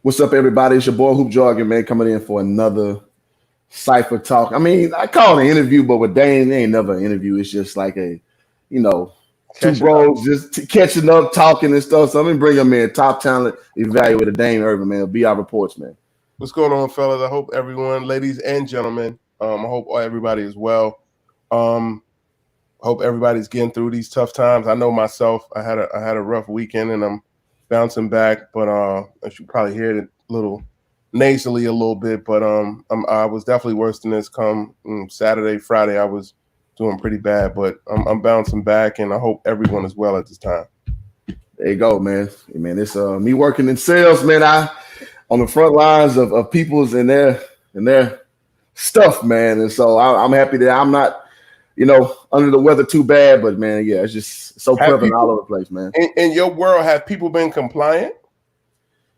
What's up, everybody? It's your boy Hoop Jargon, man, coming in for another Cypher Talk. I mean, I call it an interview, but with Dain, it ain't never an interview. It's just like you know, two Catching up. bros just catching up, talking and stuff. So let me bring him in. Top talent evaluator, Dain Ervin, man. Be our reports, man. What's going on, fellas? I hope everyone, ladies and gentlemen, I hope everybody is well. Hope everybody's getting through these tough times. I know myself. I had a rough weekend, and I'm bouncing back. But as you probably hear it a little nasally a little bit. But I was definitely worse than this. Come Saturday, Friday, I was doing pretty bad. But I'm bouncing back, and I hope everyone is well at this time. There you go, man. Hey, man, it's me working in sales, man. I on the front lines of people's and their stuff, man. And so I'm happy that I'm not, under the weather too bad. But man, yeah, it's just so prevalent all over the place, man. In your world, have people been compliant?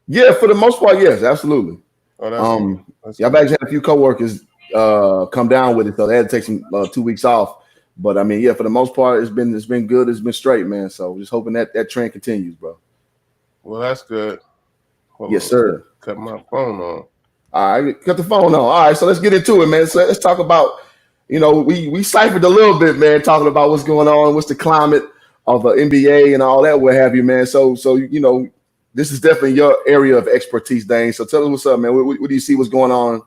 Yeah, for the most part, yes, absolutely. Oh, I've actually had a few coworkers come down with it, so they had to take some 2 weeks off. But I mean, yeah, for the most part, it's been good. It's been straight, man. So just hoping that trend continues, bro. Well, that's good. Yes, sir. Cut my phone on. All right, cut the phone on. All right, so let's get into it, man. So let's talk about, we ciphered a little bit, man, talking about what's going on, what's the climate of the NBA and all that, what have you, man. So this is definitely your area of expertise, Dain. So tell us what's up, man. What do you see what's going on,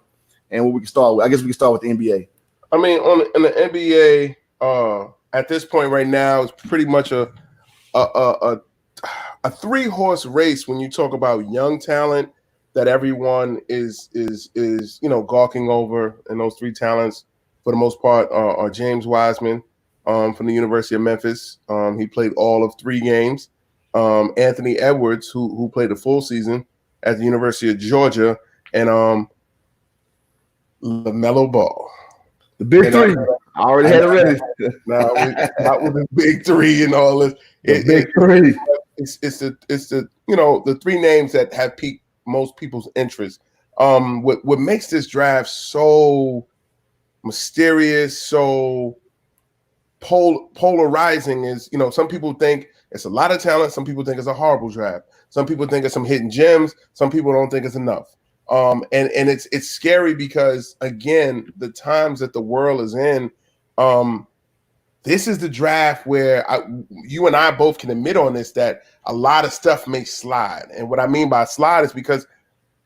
and what we can start with? I guess we can start with the NBA. I mean, in the NBA, at this point right now, it's pretty much a 3-horse race when you talk about young talent that everyone is gawking over, and those 3 talents for the most part are James Wiseman from the University of Memphis. He played all of 3 games. Anthony Edwards, who played the full season at the University of Georgia, and LaMelo Ball. The big 3. I already had it ready. No, not with the big 3 and all this. Big 3. It's the 3 names that have piqued most people's interest. What makes this draft so mysterious, so polarizing is, some people think it's a lot of talent. Some people think it's a horrible draft. Some people think it's some hidden gems. Some people don't think it's enough. And it's scary because, again, the times that the world is in, this is the draft where you and I both can admit on this that a lot of stuff may slide. And what I mean by slide is because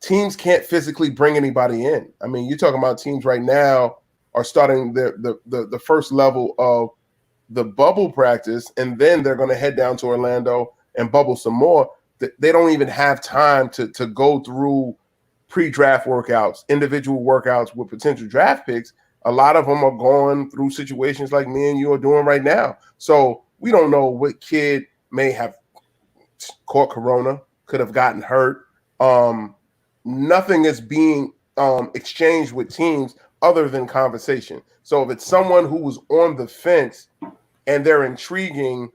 teams can't physically bring anybody in. I mean, you're talking about teams right now are starting the first level of the bubble practice, and then they're going to head down to Orlando and bubble some more. They don't even have time to go through pre-draft workouts, individual workouts with potential draft picks. A lot of them are going through situations like me and you are doing right now. So we don't know what kid may have caught corona, could have gotten hurt. Nothing is being exchanged with teams other than conversation. So if it's someone who was on the fence and they're intriguing,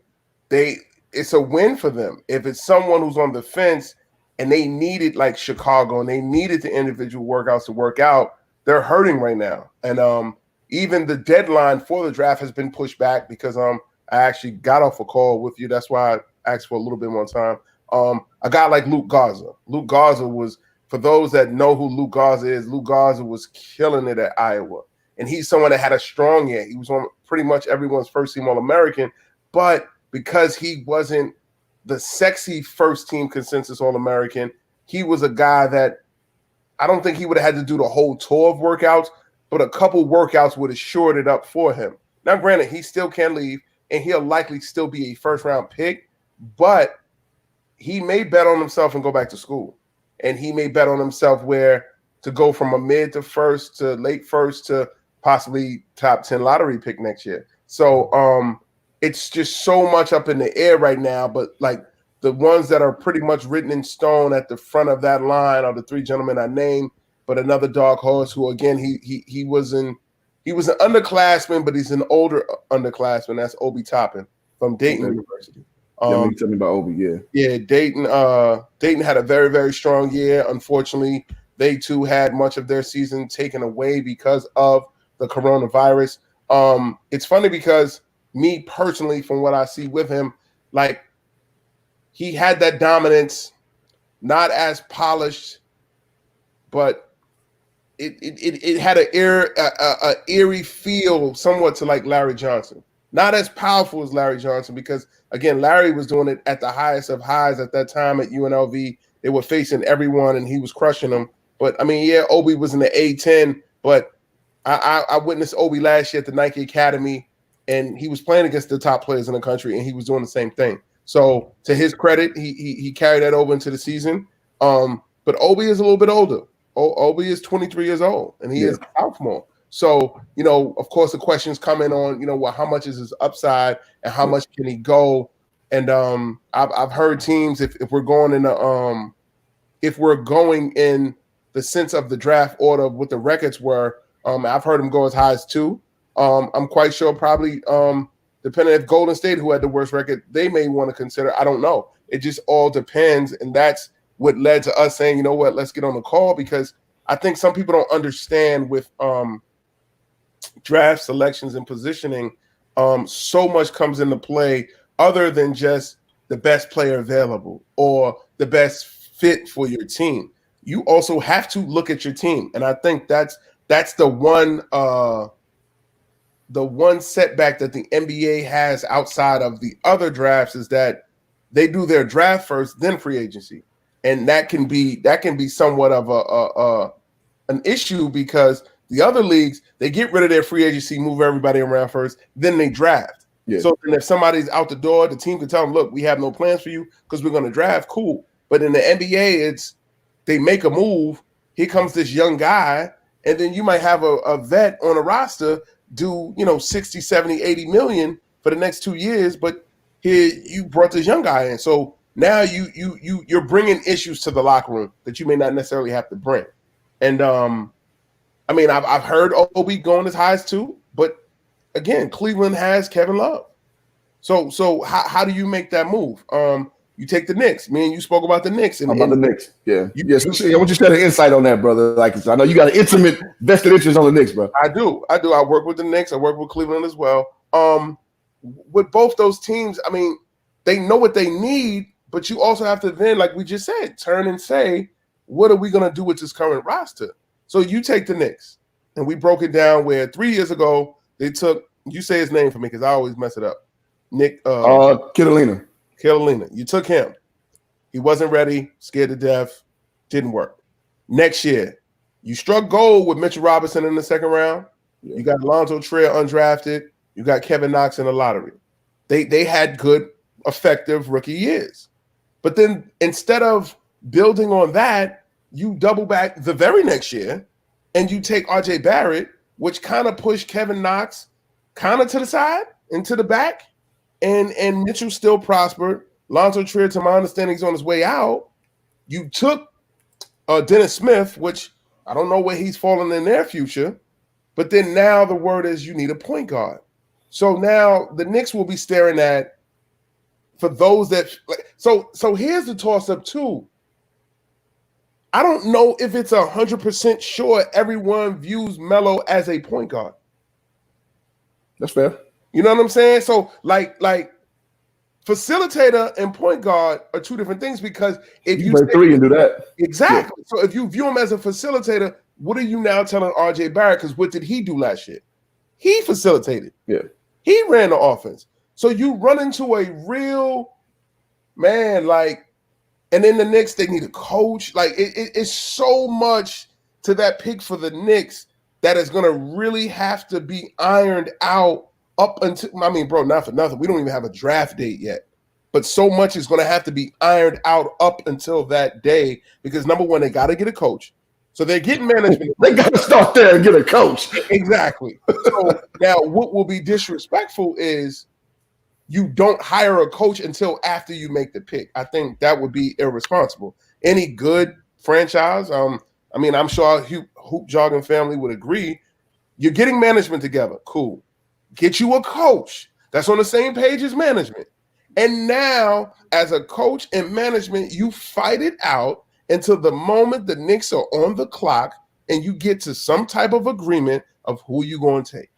it's a win for them. If it's someone who's on the fence and they needed, like Chicago, and they needed the individual workouts to work out, they're hurting right now. And even the deadline for the draft has been pushed back because I actually got off a call with you. That's why I asked for a little bit more time. A guy like Luke Garza. Luke Garza was, for those that know who Luke Garza is, Luke Garza was killing it at Iowa. And he's someone that had a strong year. He was on pretty much everyone's first-team All-American. But because he wasn't the sexy first-team consensus All-American, he was a guy that I don't think he would have had to do the whole tour of workouts, but a couple workouts would have shored it up for him. Now, granted, he still can leave, and he'll likely still be a first-round pick, but he may bet on himself and go back to school. And he may bet on himself where to go from a mid to first to late first to possibly top 10 lottery pick next year. So it's just so much up in the air right now, but like the ones that are pretty much written in stone at the front of that line are the 3 gentlemen I named, but another dark horse who, again, he was an underclassman, but he's an older underclassman. That's Obi Toppin from Dayton University. Tell me about Obi, yeah. Yeah, Dayton had a very, very strong year. Unfortunately, they too had much of their season taken away because of the coronavirus. It's funny because me personally, from what I see with him, like he had that dominance, not as polished but it had an eerie feel, somewhat to like Larry Johnson. Not as powerful as Larry Johnson, because again, Larry was doing it at the highest of highs at that time at UNLV. They were facing everyone, and he was crushing them. But I mean, yeah, Obi was in the A10, but I witnessed Obi last year at the Nike Academy, and he was playing against the top players in the country, and he was doing the same thing. So to his credit, he carried that over into the season. But Obi is a little bit older. Obi is 23 years old, and he is a sophomore. So, of course, the questions come in on, well, how much is his upside and how much can he go? And I've heard teams, if we're going in the sense of the draft order of what the records were, I've heard them go as high as 2. I'm quite sure probably depending if Golden State, who had the worst record, they may want to consider. I don't know. It just all depends, and that's what led to us saying, you know what, let's get on the call, because I think some people don't understand with draft selections and positioning, so much comes into play other than just the best player available or the best fit for your team. You also have to look at your team, and I think that's the one setback that the NBA has outside of the other drafts, is that they do their draft first, then free agency. And that can be somewhat of an issue, because the other leagues, they get rid of their free agency, move everybody around first, then they draft. Yeah. So then if somebody's out the door, the team can tell them, look, we have no plans for you because we're going to draft. Cool. But in the NBA, they make a move. Here comes this young guy, and then you might have a vet on a roster do 60, 70, 80 million for the next 2 years, but here you brought this young guy in. So now you're bringing issues to the locker room that you may not necessarily have to bring. And I mean, I've heard Obi going as high as 2, but again, Cleveland has Kevin Love. So how do you make that move? You take the Knicks. Me and you spoke about the Knicks. About the Knicks, yeah. Yes, I want you to share an insight on that, brother. Like, I know you got an intimate vested interest on the Knicks, bro. I do. I work with the Knicks. I work with Cleveland as well. With both those teams, I mean, they know what they need, but you also have to then, like we just said, turn and say, what are we going to do with this current roster? So you take the Knicks, and we broke it down where 3 years ago they took, you say his name for me because I always mess it up. Nick Catalina. You took him. He wasn't ready, scared to death, didn't work. Next year, you struck gold with Mitchell Robinson in the second round. Yeah. You got Alonzo Trier undrafted. You got Kevin Knox in the lottery. They had good, effective rookie years. But then instead of building on that, you double back the very next year and you take RJ Barrett, which kind of pushed Kevin Knox kind of to the side and to the back. And Mitchell still prospered. Lonzo Trier, to my understanding, is on his way out. You took Dennis Smith, which I don't know where he's fallen in their future. But then now the word is you need a point guard. So now the Knicks will be staring at, for those that – so here's the toss-up too. I don't know if it's 100% sure everyone views Melo as a point guard. That's fair. You know what I'm saying? So like facilitator and point guard are two different things, because if you play 3 and do that. Exactly. Yeah. So if you view him as a facilitator, what are you now telling RJ Barrett? Because what did he do last year? He facilitated. Yeah. He ran the offense. So you run into a real man, and then the Knicks, they need a coach. It's so much to that pick for the Knicks that is going to really have to be ironed out up until, I mean, bro, not for nothing. We don't even have a draft date yet. But so much is going to have to be ironed out up until that day, because number one, they got to get a coach. So they're getting management. They got to start there and get a coach. Exactly. So now what will be disrespectful is you don't hire a coach until after you make the pick. I think that would be irresponsible. Any good franchise, I mean, I'm sure our Hoop Jogging family would agree, you're getting management together. Cool. Get you a coach that's on the same page as management. And now, as a coach and management, you fight it out until the moment the Knicks are on the clock and you get to some type of agreement of who you're going to take.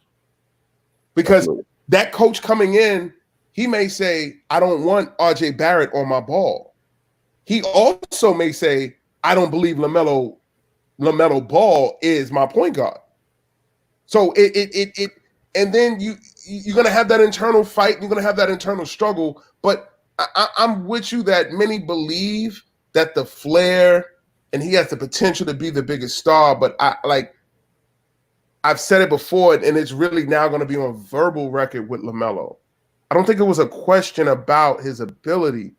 Because that coach coming in, he may say, I don't want RJ Barrett on my ball. He also may say, I don't believe LaMelo LaMelo Ball is my point guard. So it and then you're gonna have that internal fight, you're gonna have that internal struggle. But I'm with you that many believe that the flair and he has the potential to be the biggest star. But I've said it before, and it's really now going to be on verbal record with LaMelo. I don't think it was a question about his ability.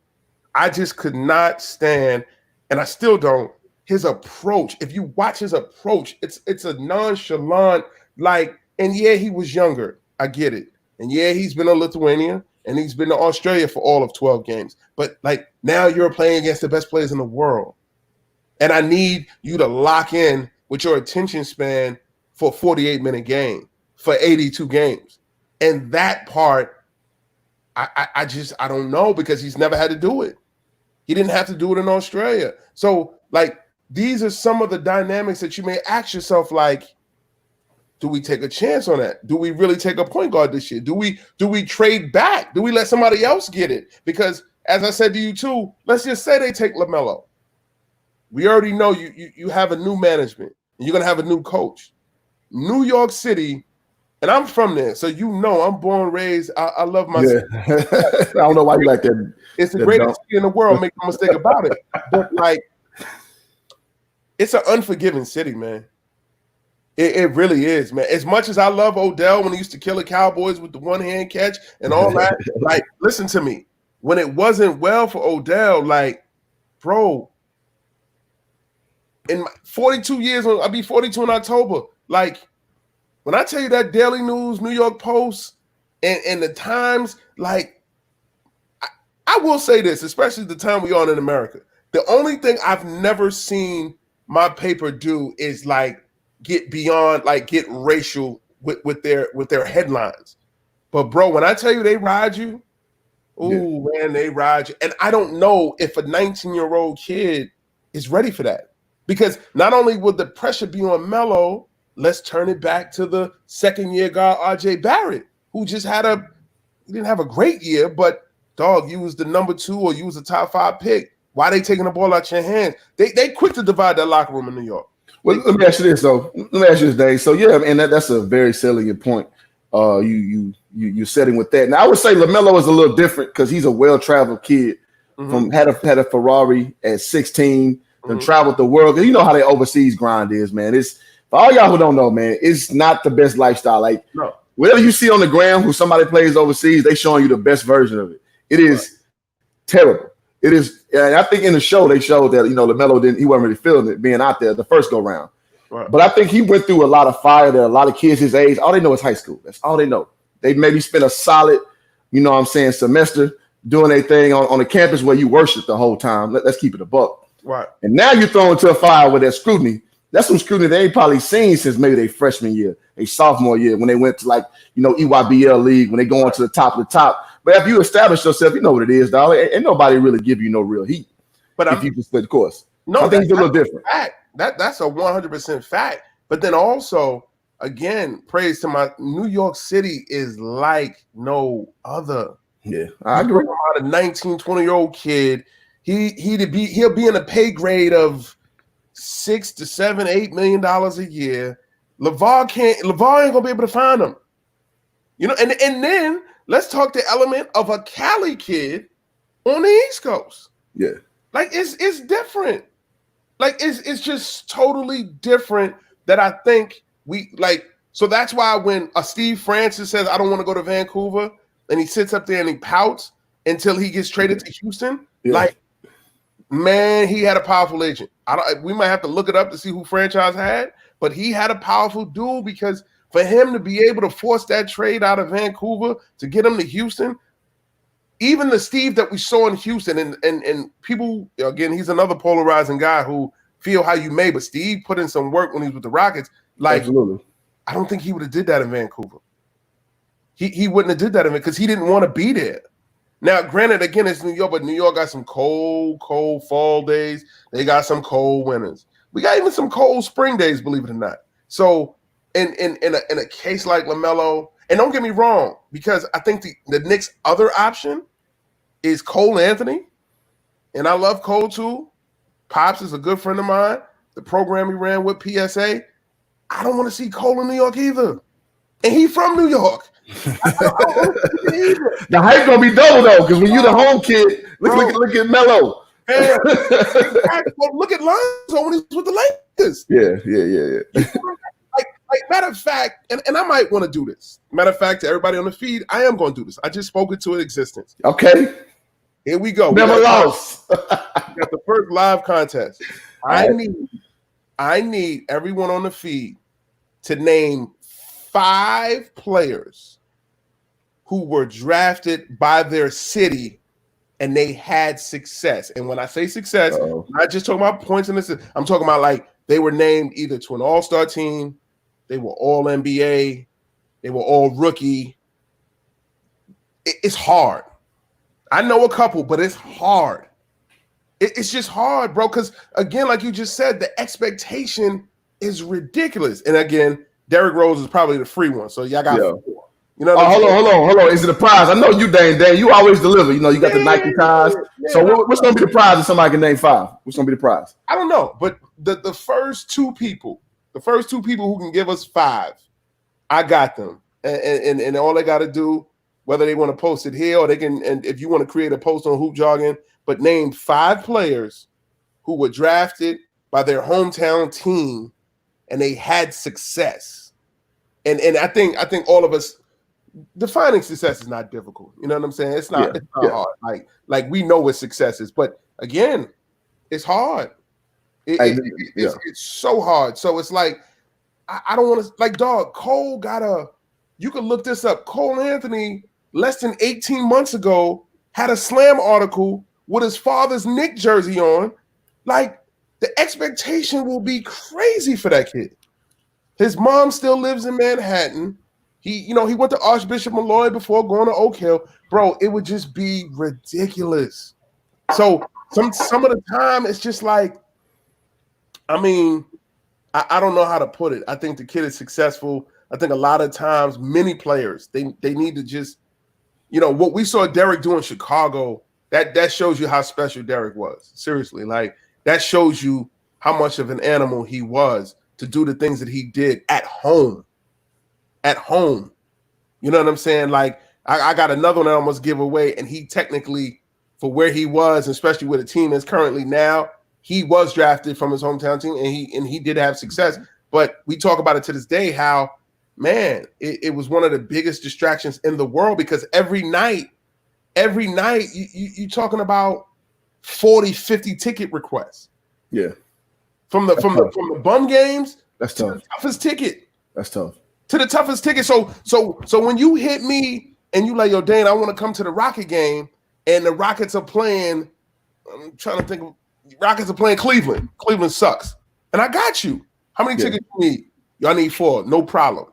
I just could not stand, and I still don't, his approach. If you watch his approach, it's a nonchalant, and yeah, he was younger. I get it. And yeah, he's been to Lithuania, and he's been to Australia for all of 12 games. But now you're playing against the best players in the world. And I need you to lock in with your attention span for a 48-minute game, for 82 games. And that part, I don't know, because he's never had to do it. He didn't have to do it in Australia. So, these are some of the dynamics that you may ask yourself, do we take a chance on that? Do we really take a point guard this year? Do we trade back? Do we let somebody else get it? Because, as I said to you too, let's just say they take LaMelo. We already know you have a new management, and you're going to have a new coach. New York City, and I'm from there, so I'm born and raised. I love my city. I don't know why you like that. It's the greatest city in the world. Make no mistake about it. But it's an unforgiving city, man. It really is, man. As much as I love Odell when he used to kill the Cowboys with the one-hand catch and all that, listen to me. When it wasn't well for Odell, bro, in 42 years, I'll be 42 in October. When I tell you that Daily News, New York Post, and the Times, I will say this, especially the time we are in America. The only thing I've never seen my paper do is get beyond, get racial with their headlines. But bro, when I tell you they ride you, man, they ride you. And I don't know if a 19-year-old kid is ready for that. Because not only would the pressure be on Melo, let's turn it back to the second-year guy, RJ Barrett, who just he didn't have a great year, but dog, you was the number 2 or you was a top 5 pick. Why they taking the ball out your hands? They quick to divide that locker room in New York. Well, let me ask you this, though. Let me ask you this, Dave. So, yeah, and that's a very salient point. You're setting with that. Now, I would say LaMelo is a little different because he's a well-traveled kid. Mm-hmm. Had a Ferrari at 16, and traveled the world. You know how the overseas grind is, man. It's for all y'all who don't know, man. It's not the best lifestyle. No. Whatever you see on the ground, who somebody plays overseas, they showing you the best version of it. It is terrible. It is. And I think in the show they showed that LaMelo he wasn't really feeling it being out there the first go round. Right. But I think he went through a lot of fire that a lot of kids his age, all they know is high school. That's all they know. They maybe spent a solid, semester doing their thing on the campus where you worship the whole time. Let's keep it a buck. Right. And now you're thrown into a fire with that scrutiny. That's some scrutiny they ain't probably seen since maybe their freshman year, their sophomore year, when they went to EYBL league, when they go on to the top of the top. But if you establish yourself, you know what it is, dog. Ain't nobody really give you no real heat. But if you just split the course. No, I think it's a little different. Fact. That's a 100% fact. But then also, again, praise to my New York City is like no other. Yeah, I agree. About a 19, 20-year-old kid, he'll be in a pay grade of $6 to $7, $8 million a year. LeVar ain't gonna be able to find him. And then let's talk the element of a Cali kid on the East Coast. Yeah. It's different. It's just totally different that I think so that's why when Steve Francis says, I don't want to go to Vancouver, and he sits up there and he pouts until he gets traded to Houston, man, he had a powerful agent. We might have to look it up to see who franchise had, but he had a powerful dude because for him to be able to force that trade out of Vancouver to get him to Houston, even the Steve that we saw in Houston, and people, again, he's another polarizing guy who feel how you may, but Steve put in some work when he was with the Rockets. Absolutely. I don't think he would have did that in Vancouver. He wouldn't have did that in it because he didn't want to be there. Now, granted, again, it's New York, but New York got some cold fall days. They got some cold winters. We got even some cold spring days, believe it or not. So in a case like LaMelo, and don't get me wrong, because I think the Knicks' other option is Cole Anthony, and I love Cole too. Pops is a good friend of mine. the program he ran with PSA, I don't want to see Cole in New York either. And he from New York. I don't want to see it either. The hype gonna be double though, because when you the home kid, look at Melo. Man, well, look at Lonzo when he's with the Lakers. Yeah. Like matter of fact, and I might want to do this. Matter of fact, to everybody on the feed, I am going to do this. I just spoke it to existence. Okay. Here we go. Never lost. We got the first live contest. I need everyone on the feed to name 5 players who were drafted by their city and they had success. And when I say success, I'm not just talking about points in this. I'm talking about like they were named either to an all-star team, they were all NBA, they were all rookie. It's hard. I know a couple, but it's hard. It's just hard, bro, because, again, like you just said, the expectation is ridiculous. And, again, Derrick Rose is probably the free one, so y'all got 4. You know hold on. Is it a prize? I know you, Dain. You always deliver. You know, you got the Nike ties. So what's going to be the prize if somebody can name 5? What's going to be the prize? I don't know, but the first 2 people who can give us 5, I got them. And all they got to do, whether they want to post it here or they can, and if you want to create a post on Hoop Jargon, but name 5 players who were drafted by their hometown team and they had success. And I think all of us, defining success is not difficult. You know what I'm saying? It's not hard. Like we know what success is, but again, it's hard. It's so hard. So it's like I don't want to, like, dog, Cole you can look this up. Cole Anthony, less than 18 months ago, had a Slam article with his father's Knick jersey on. Like, the expectation will be crazy for that kid. His mom still lives in Manhattan. He went to Archbishop Malloy before going to Oak Hill. Bro, it would just be ridiculous. So some of the time, it's just like, I mean, I don't know how to put it. I think the kid is successful. I think a lot of times, many players, they need to just, what we saw Derrick do in Chicago, that shows you how special Derrick was. Seriously, like, that shows you how much of an animal he was to do the things that he did at home. At home. You know what I'm saying? Like, I got another one I almost give away, and he technically, for where he was, especially where the team is currently now, he was drafted from his hometown team, and he did have success. But we talk about it to this day, how, man, it was one of the biggest distractions in the world, because every night you talking about 40, 50 ticket requests. Yeah. From the bum games, that's tough. To the toughest ticket. That's tough. To the toughest ticket. So when you hit me and you like, yo, Dain, I want to come to the Rocket game, and the Rockets are playing, I'm trying to think of, Rockets are playing Cleveland. Cleveland sucks. And I got you. How many tickets you need? Y'all need 4. No problem.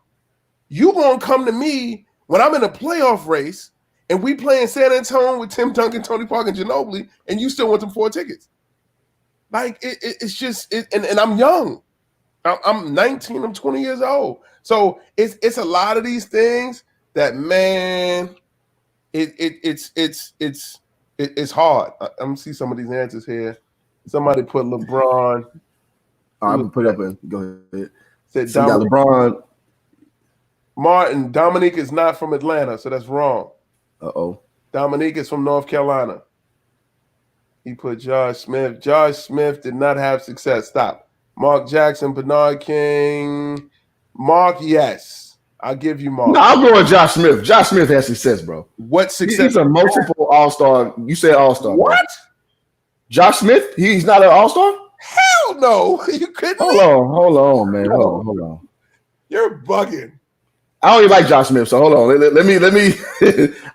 You gonna come to me when I'm in a playoff race and we playing San Antonio with Tim Duncan, Tony Parker, and Ginobili, and you still want them 4 tickets. Like, it's just, and I'm young. I'm 19, I'm 20 years old. So it's a lot of these things that, man, it's hard. I'm gonna see some of these answers here. Somebody put LeBron. I'm gonna put it up and go ahead. Said so LeBron. Martin, Dominique is not from Atlanta, so that's wrong. Dominique is from North Carolina. He put Josh Smith. Josh Smith did not have success. Stop. Mark Jackson, Bernard King. Mark, yes. I'll give you Mark. No, I'm going Josh Smith. Josh Smith has success, bro. What success? He's a multiple all-star. You said all-star. What? Bro. Josh Smith? He's not an all-star? Hell no. You couldn't. Hold on, man. Hold on. You're bugging. I don't even like Josh Smith, so hold on. Let me.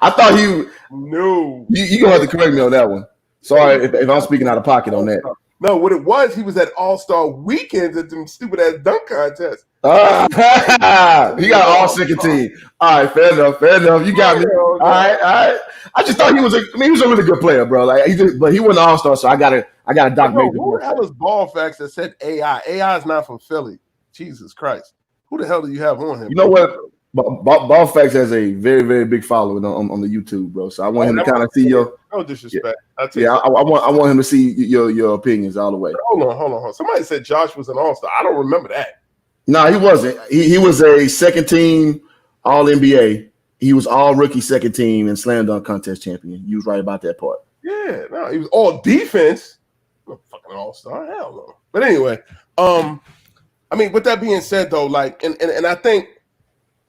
I thought he. No. You gonna have to correct me on that one. Sorry if I'm speaking out of pocket on that. No, what it was, he was at All-Star weekends at them stupid ass dunk contests. He got all second team. All right, fair enough. You got me. All right. I just thought he was a really good player, bro. Like, but he wasn't an all-star, so I got a Doc Major. Who the hell is Ball Facts that said AI? AI is not from Philly. Jesus Christ. Who the hell do you have on him? You know what? Ball Facts has a very, very big following on the YouTube, bro. So I want him to kind of see your. No Yeah, disrespect. I take yeah. that. I want him to see your opinions all the way. Hold on. Somebody said Josh was an all-star. I don't remember that. No, he wasn't. He was a second team All NBA. He was all rookie second team and slam dunk contest champion. You was right about that part. Yeah, no, he was all defense. No fucking all-star. Hell no. But anyway, I mean, with that being said, though, like, and I think,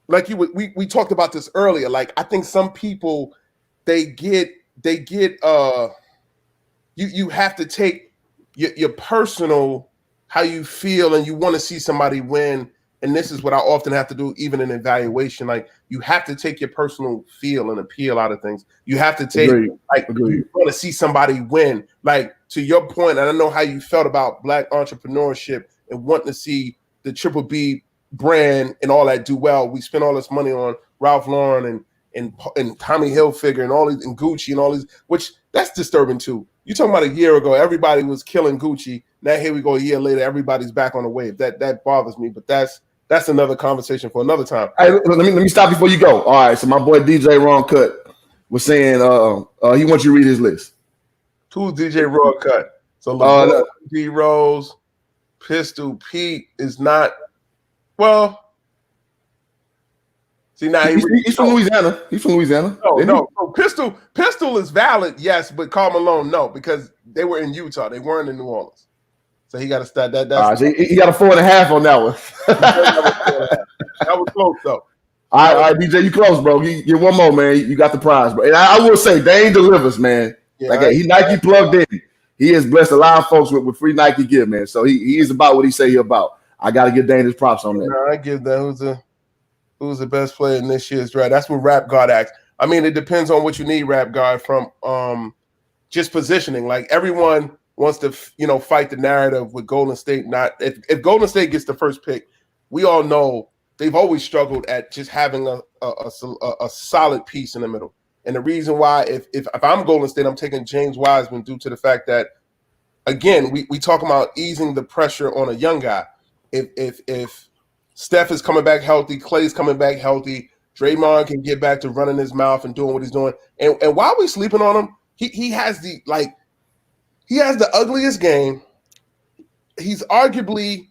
like we talked about this earlier. Like, I think some people they get you have to take your personal how you feel and you want to see somebody win. And this is what I often have to do, even in evaluation. Like, you have to take your personal feel and appeal out of things. You have to take, you want to see somebody win. Like, to your point, and I know how you felt about Black entrepreneurship and wanting to see the Triple B brand and all that do well. We spent all this money on Ralph Lauren and Tommy Hilfiger and all these, and Gucci and all these, which that's disturbing too. You talking about a year ago, everybody was killing Gucci. Now here we go, a year later, everybody's back on the wave. That bothers me, but that's another conversation for another time. Hey, let me stop before you go. All right, so my boy DJ Ron Cut was saying he wants you to read his list. Who's DJ Ron Cut? So LeBron, D Rose, Pistol Pete is not. Well, see now he's from Louisiana. He's from Louisiana. No. Pistol is valid, yes, but Karl Malone, no, because they were in Utah. They weren't in New Orleans. So he got to start that. That's so he got a 4.5 on that one. That was close though. All right, DJ, you close, bro. Get one more, man. You got the prize, bro. And I will say, Dain delivers, man. Yeah, he Nike plugged in. He has blessed a lot of folks with free Nike gear, man. So he is about what he say he about. I got to give Dain his props on that. No, I give that. Who's the best player in this year's draft? That's what Rap God asks. I mean, it depends on what you need, Rap God, from just positioning. Like, everyone wants to, fight the narrative with Golden State. Not if Golden State gets the first pick, we all know they've always struggled at just having a solid piece in the middle. And the reason why, if I'm Golden State, I'm taking James Wiseman due to the fact that, again, we talk about easing the pressure on a young guy. If Steph is coming back healthy, Clay's coming back healthy, Draymond can get back to running his mouth and doing what he's doing. And while we sleeping on him, he has the ugliest game. He's arguably,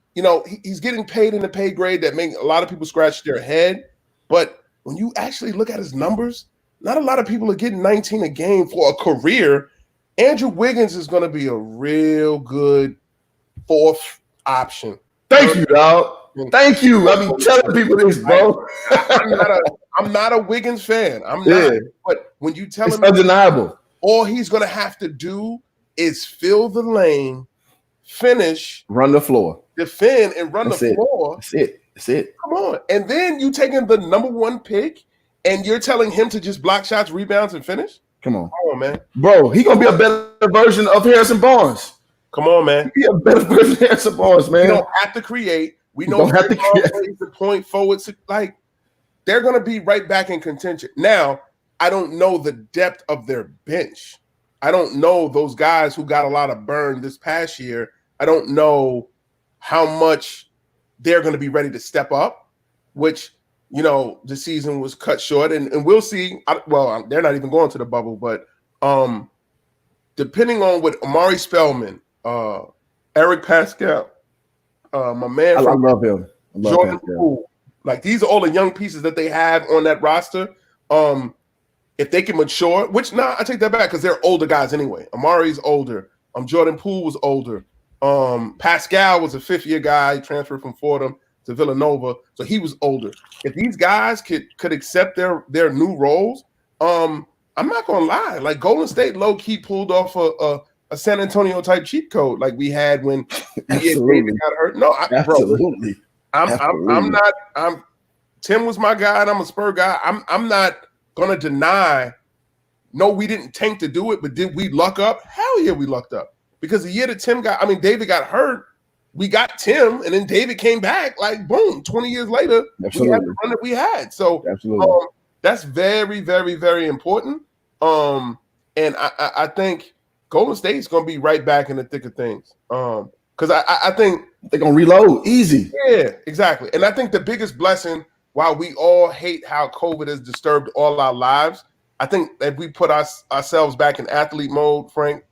he's getting paid in the pay grade that make a lot of people scratch their head. But when you actually look at his numbers, not a lot of people are getting 19 a game for a career. Andrew Wiggins is going to be a real good fourth option. Thank you, dog. Thank you. I mean, telling people this, bro. I'm not a Wiggins fan. I'm not. But when you tell him, undeniable. All he's going to have to do is fill the lane, finish, run the floor, defend, and run the floor. That's it. Come on. And then you taking the number one pick and you're telling him to just block shots, rebounds, and finish? Come on, man. Bro, he going to be a better version of Harrison Barnes. Come on, man. Be a better version of Harrison Barnes, man. We don't have to create. We don't have to create the point forward. Like, they're going to be right back in contention. Now, I don't know the depth of their bench. I don't know those guys who got a lot of burn this past year. I don't know how much they're going to be ready to step up, which, the season was cut short. And we'll see. Well, they're not even going to the bubble, but depending on what Amari Spellman, Eric Pascal, my man, I love him. Jordan Poole. Like, these are all the young pieces that they have on that roster. If they can mature, I take that back because they're older guys anyway. Amari's older. Jordan Poole was older. Pascal was a fifth-year guy. He transferred from Fordham to Villanova, so he was older. If these guys could accept their new roles, I'm not gonna lie. Like, Golden State low-key pulled off a San Antonio type cheat code like we had when David got hurt. No, absolutely. I'm not. Tim was my guy, and I'm a Spur guy. I'm not gonna deny. No, we didn't tank to do it, but did we luck up? Hell yeah, we lucked up. Because the year that David got hurt, we got Tim, and then David came back. Like, boom, 20 years later, we had the run that we had. So that's very, very, very important. And I think Golden State's going to be right back in the thick of things. Because I think they're going to reload easy. Yeah, exactly. And I think the biggest blessing while we all hate how COVID has disturbed all our lives, I think if we put ourselves back in athlete mode, Frank,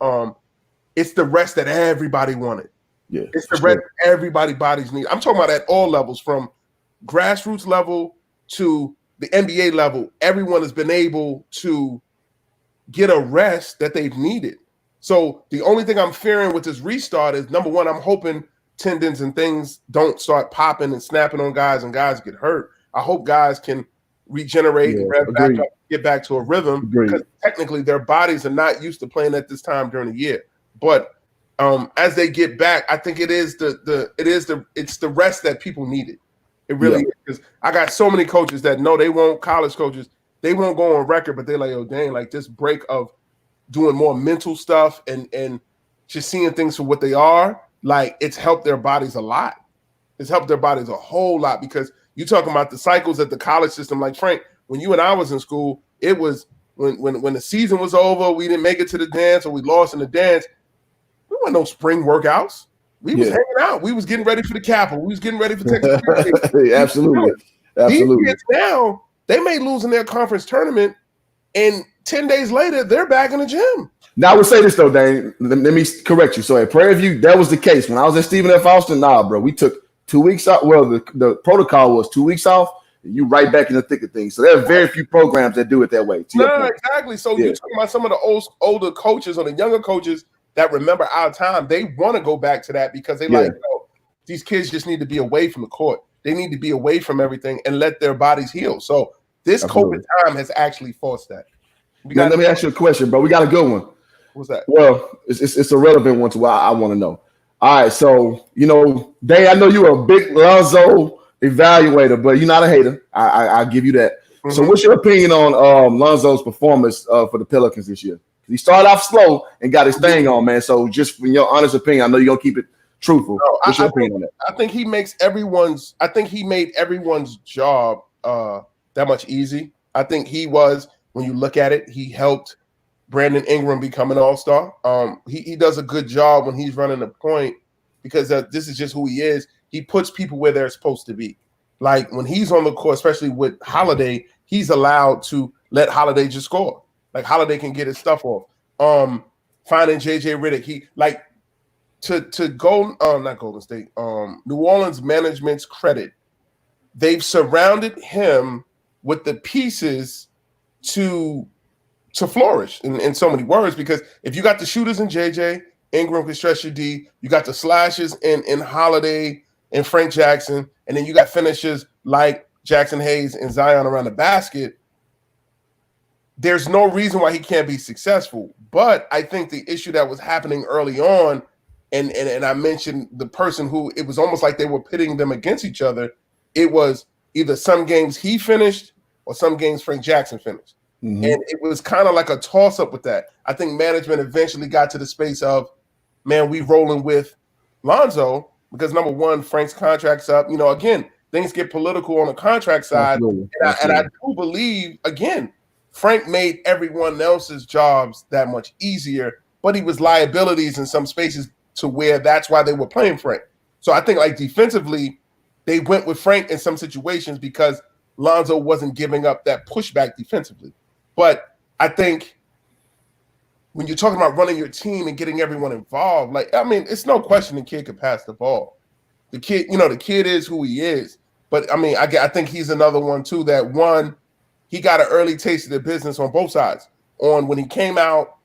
it's the rest that everybody wanted. Yeah, it's the rest everybody bodies need. I'm talking about at all levels, from grassroots level to the NBA level. Everyone has been able to get a rest that they've needed. So the only thing I'm fearing with this restart is, number one, I'm hoping tendons and things don't start popping and snapping on guys and guys get hurt. I hope guys can regenerate and rev back up, get back to a rhythm, because technically their bodies are not used to playing at this time during the year. But as they get back, I think it's the rest that people needed. It really is, because I got so many coaches that know they won't, college coaches, they won't go on record, but they're like, oh, dang, like this break of doing more mental stuff and just seeing things for what they are, like it's helped their bodies a lot. It's helped their bodies a whole lot, because you're talking about the cycles at the college system. Like, Frank, when you and I was in school, it was when the season was over, we didn't make it to the dance or we lost in the dance. We weren't no spring workouts. We was hanging out. We was getting ready for the Capitol. We was getting ready for Texas. Absolutely. These kids now, they may lose in their conference tournament, and 10 days later, they're back in the gym. Now, I would say this, though, Dain. Let me correct you. So at Prairie View, that was the case. When I was at Stephen F. Austin, bro, we took 2 weeks off. Well, the protocol was 2 weeks off, and you right back in the thick of things. So there are very few programs that do it that way. No, exactly. So you're talking about some of the older coaches or the younger coaches that remember our time. They want to go back to that because they like, these kids just need to be away from the court. They need to be away from everything and let their bodies heal. So this COVID time has actually forced that. Now, let me ask you a question, bro. We got a good one. What's that? Well, it's a relevant one to what I want to know. All right, so, Dain, I know you're a big Lonzo evaluator, but you're not a hater. I give you that. Mm-hmm. So what's your opinion on Lonzo's performance for the Pelicans this year? He started off slow and got his thing on, man. So just from your honest opinion, I know you're going to keep it truthful. What's your opinion on that? I think he made everyone's job that much easy. I think when you look at it, he helped Brandon Ingram become an all-star. He does a good job when he's running the point, because this is just who he is. He puts people where they're supposed to be. Like when he's on the court, especially with Holiday, he's allowed to let Holiday just score. Like Holiday can get his stuff off. Finding JJ Redick, he like to not Golden State. New Orleans management's credit, they've surrounded him with the pieces to flourish in so many words, because if you got the shooters in JJ, Ingram can stretch your D, you got the slashes in Holiday and Frank Jackson, and then you got finishers like Jackson Hayes and Zion around the basket. There's no reason why he can't be successful. But I think the issue that was happening early on, and I mentioned the person who it was almost like they were pitting them against each other. It was either some games he finished or some games Frank Jackson finished. Mm-hmm. And it was kind of like a toss-up with that. I think management eventually got to the space of, man, we rolling with Lonzo because, number one, Frank's contract's up. Again, things get political on the contract side. Absolutely. And I do believe, again, Frank made everyone else's jobs that much easier, but he was liabilities in some spaces to where that's why they were playing Frank. So I think, like, defensively, they went with Frank in some situations because Lonzo wasn't giving up that pushback defensively. But I think when you're talking about running your team and getting everyone involved, it's no question the kid could pass the ball. The kid is who he is. But, I think he's another one, too, that one, he got an early taste of the business on both sides. When he came out,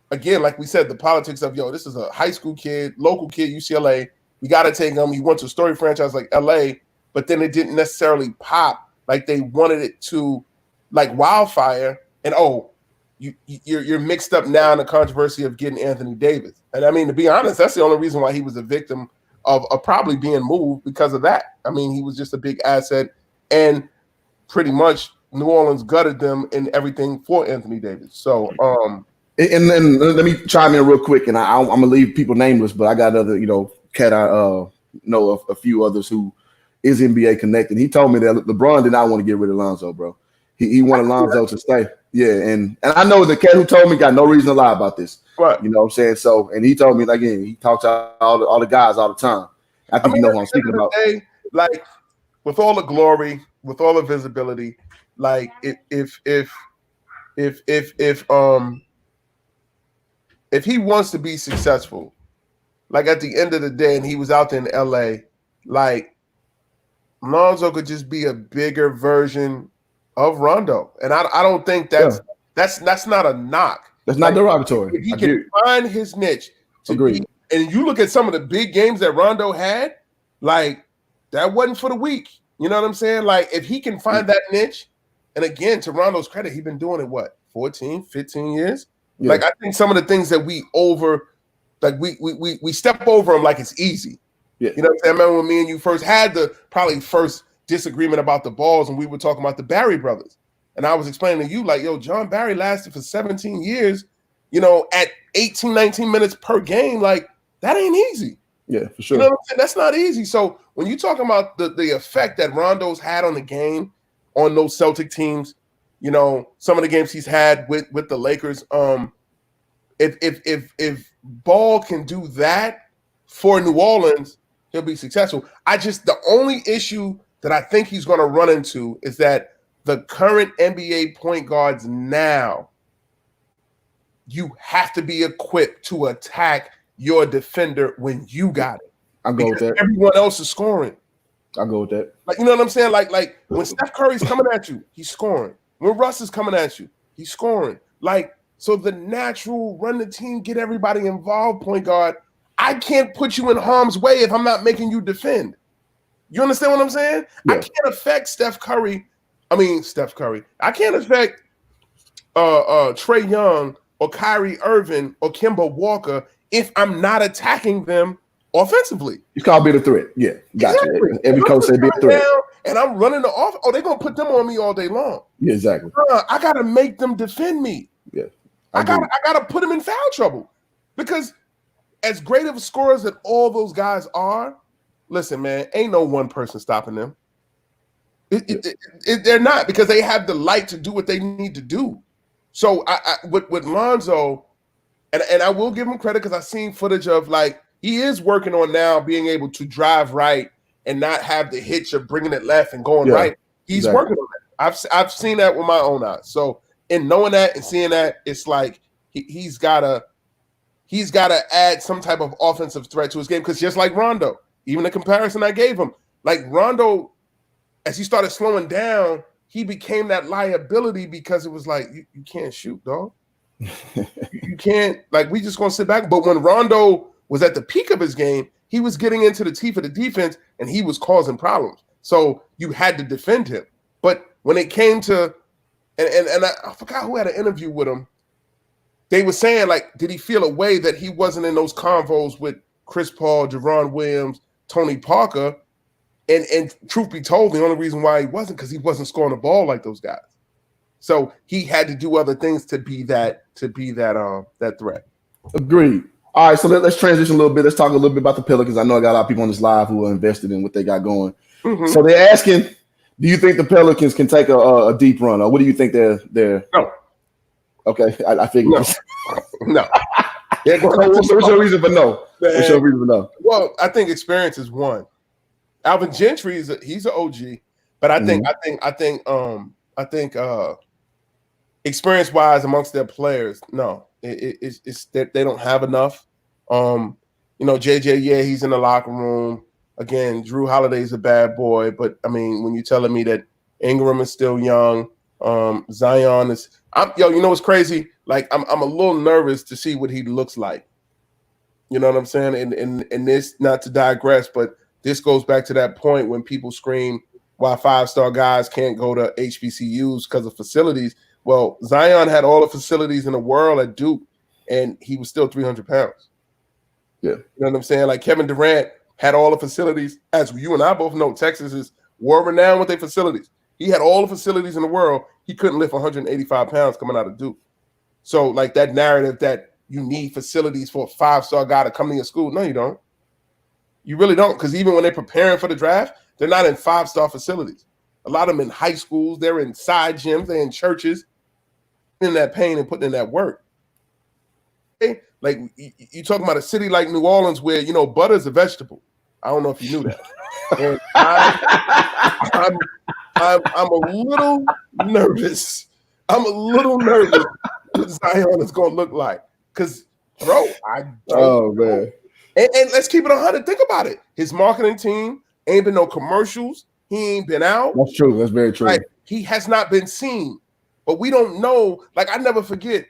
again, like we said, the politics of, this is a high school kid, local kid, UCLA. We got to take him. He went to a story franchise like LA, but then it didn't necessarily pop like they wanted it to, like wildfire. And, you're mixed up now in the controversy of getting Anthony Davis. And, to be honest, that's the only reason why he was a victim of probably being moved, because of that. He was just a big asset. And pretty much New Orleans gutted them and everything for Anthony Davis. So, and then let me chime in real quick, and I'm gonna leave people nameless, but I got other, cat I know of a few others who is NBA connected. He told me that LeBron did not want to get rid of Lonzo, bro. He wanted Lonzo to stay. Yeah, and I know the cat who told me got no reason to lie about this. Right. You know what I'm saying? So, and he told me, again, he talks to all the guys all the time. I think you know who I'm speaking about. Like, with all the glory, with all the visibility, like if he wants to be successful, like at the end of the day, and he was out there in LA, like Lonzo could just be a bigger version of Rondo. And I don't think that's not a knock. That's not derogatory. If he can find his niche to be, and you look at some of the big games that Rondo had, like that wasn't for the weak. You know what I'm saying? Like if he can find that niche, and again, to Rondo's credit, he's been doing it, what, 14, 15 years? Yeah. Like I think some of the things that we step over him like it's easy. Yeah. You know what I'm saying? I remember when me and you first had the first disagreement about the balls, and we were talking about the Barry brothers. And I was explaining to you, like, yo, John Barry lasted for 17 years, you know, at 18, 19 minutes per game. Like, that ain't easy. Yeah, for sure. You know what I'm saying? That's not easy. So when you're talking about the effect that Rondo's had on the game, on those Celtic teams, you know, some of the games he's had with the Lakers, if Ball can do that for New Orleans, he'll be successful. The only issue that I think he's going to run into is that the current NBA point guards now, you have to be equipped to attack your defender when you got it. I'll go with that. Everyone else is scoring. I'll go with that. Like, you know what I'm saying? Like when Steph Curry's coming at you, he's scoring. When Russ is coming at you, he's scoring. Like, so the natural run the team, get everybody involved point guard, I can't put you in harm's way if I'm not making you defend. You understand what I'm saying? Yeah. I can't affect Steph Curry. I can't affect Trae Young or Kyrie Irvin or Kemba Walker if I'm not attacking them offensively. It's called be the threat. Yeah, gotcha. Exactly. Every coach said be a threat. And I'm running the off. Oh, they're gonna put them on me all day long. Yeah, exactly. I gotta make them defend me. Yeah, I gotta put them in foul trouble, because as great of scorers that all those guys are, listen, man, ain't no one person stopping them. They're not, because they have the light to do what they need to do. So with Lonzo, and I will give him credit because I've seen footage of, like, he is working on now being able to drive right and not have the hitch of bringing it left and going right. He's working on that. I've seen that with my own eyes. So in knowing that and seeing that, it's like he's gotta add some type of offensive threat to his game, because just like Rondo, even the comparison I gave him, like Rondo, as he started slowing down, he became that liability, because it was like, you can't shoot, dog. You can't, like, we just gonna sit back. But when Rondo was at the peak of his game, he was getting into the teeth of the defense and he was causing problems. So you had to defend him. But when it came to, and I forgot who had an interview with him, they were saying, like, did he feel a way that he wasn't in those convos with Chris Paul, Deron Williams, Tony Parker? And truth be told, the only reason why he wasn't, because he wasn't scoring the ball like those guys. So he had to do other things to be that threat. Agreed. All right, so let's transition a little bit. Let's talk a little bit about the Pelicans. I know I got a lot of people on this live who are invested in what they got going. Mm-hmm. So they're asking, do you think the Pelicans can take a deep run, or what do you think they're? No. Okay, I figured. No. What's your reason for no? What's your reason for no? Well, I think experience is one. Alvin Gentry he's an OG, but I think experience wise amongst their players, no, it's that they don't have enough. JJ, yeah, he's in the locker room. Again, Drew Holiday's a bad boy, but I mean, when you're telling me that Ingram is still young, Zion is, you know what's crazy? Like I'm a little nervous to see what he looks like. You know what I'm saying? And this, not to digress, but this goes back to that point when people scream why 5-star guys can't go to HBCUs because of facilities. Well, Zion had all the facilities in the world at Duke, and he was still 300 pounds. Yeah. You know what I'm saying? Like Kevin Durant had all the facilities, as you and I both know, Texas is world-renowned with their facilities. He had all the facilities in the world. He couldn't lift 185 pounds coming out of Duke. So, like, that narrative that you need facilities for a 5-star guy to come to your school, no, you don't. You really don't, because even when they're preparing for the draft, they're not in 5-star facilities. A lot of them in high schools, they're in side gyms, they're in churches, in that pain and putting in that work. Okay? Like, you talking about a city like New Orleans where, butter's a vegetable. I don't know if you knew that. And I'm a little nervous. I'm a little nervous what Zion is going to look like. Because, bro, I don't know. Man. And let's keep it 100. Think about it. His marketing team ain't been no commercials. He ain't been out. That's true. That's very true. Like, he has not been seen. But we don't know. Like, I never forget.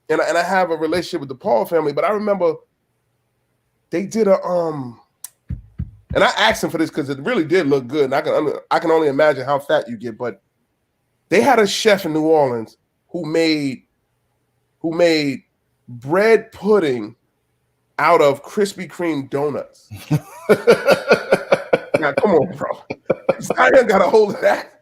And I have a relationship with the Paul family, but I remember they did a and I asked him for this because it really did look good, and I can only imagine how fat you get. But they had a chef in New Orleans who made bread pudding out of Krispy Kreme donuts. Now, come on, bro. Zion got a hold of that.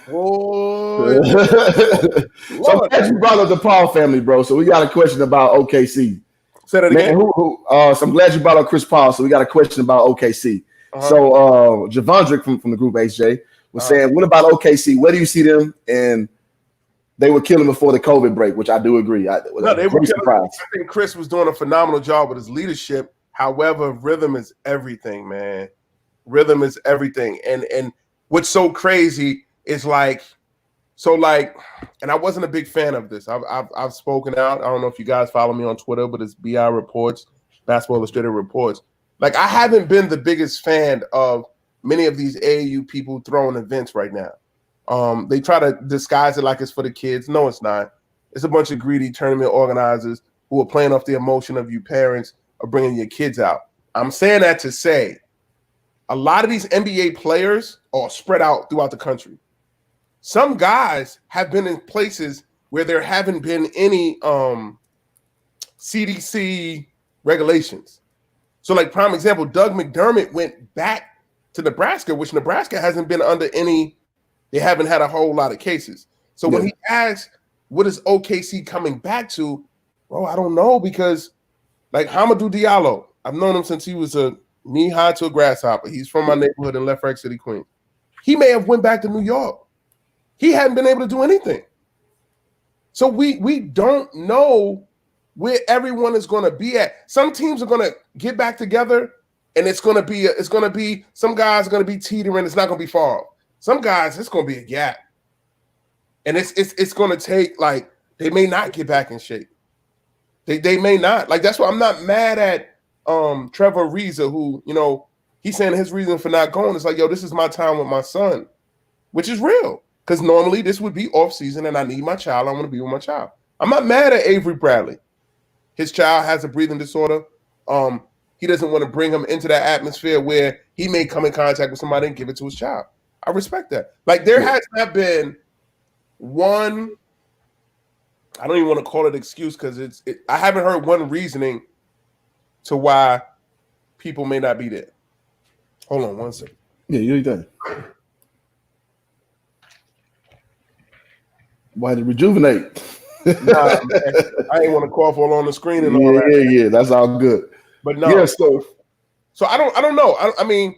Boy, so I'm glad you brought up the Paul family, bro. So we got a question about OKC. Say that again. So I'm glad you brought up Chris Paul. So we got a question about OKC. So Javondrick from the group HJ was saying, what about OKC? Where do you see them? And they were killing before the COVID break, which I do agree. They were surprised. I think Chris was doing a phenomenal job with his leadership. However, rhythm is everything, man. Rhythm is everything. And what's so crazy is and I wasn't a big fan of this. I've spoken out. I don't know if you guys follow me on Twitter, but it's BI Reports, Basketball Illustrated Reports. Like, I haven't been the biggest fan of many of these AAU people throwing events right now. They try to disguise it like it's for the kids. No, it's not. It's a bunch of greedy tournament organizers who are playing off the emotion of you parents of bringing your kids out. I'm saying that to say a lot of these NBA players are spread out throughout the country. Some guys have been in places where there haven't been any CDC regulations. So, like, prime example, Doug McDermott went back to Nebraska, which Nebraska hasn't been under any. They haven't had a whole lot of cases. So when he asked, what is OKC coming back to? Bro, I don't know, because like Hamidou Diallo, I've known him since he was a knee-high to a grasshopper. He's from my neighborhood in Left Rag City, Queens. He may have went back to New York. He hadn't been able to do anything. So we don't know where everyone is going to be at. Some teams are going to get back together, and it's going to be some guys are going to be teetering. It's not going to be far off. Some guys, it's going to be a gap, and it's going to take, like, they may not get back in shape. They may not. Like, that's why I'm not mad at Trevor Ariza, who, you know, he's saying his reason for not going is like, yo, this is my time with my son, which is real. Because normally this would be off season and I need my child. I want to be with my child. I'm not mad at Avery Bradley. His child has a breathing disorder. He doesn't want to bring him into that atmosphere where he may come in contact with somebody and give it to his child. I respect that. Like, there has not been one, I don't even want to call it excuse, because I haven't heard one reasoning to why people may not be there. Hold on one second. Yeah, you're done. Why to rejuvenate? Nah, man, I ain't want to cough all on the screen and all that. Yeah, that's all good. But no, so I don't know. I mean,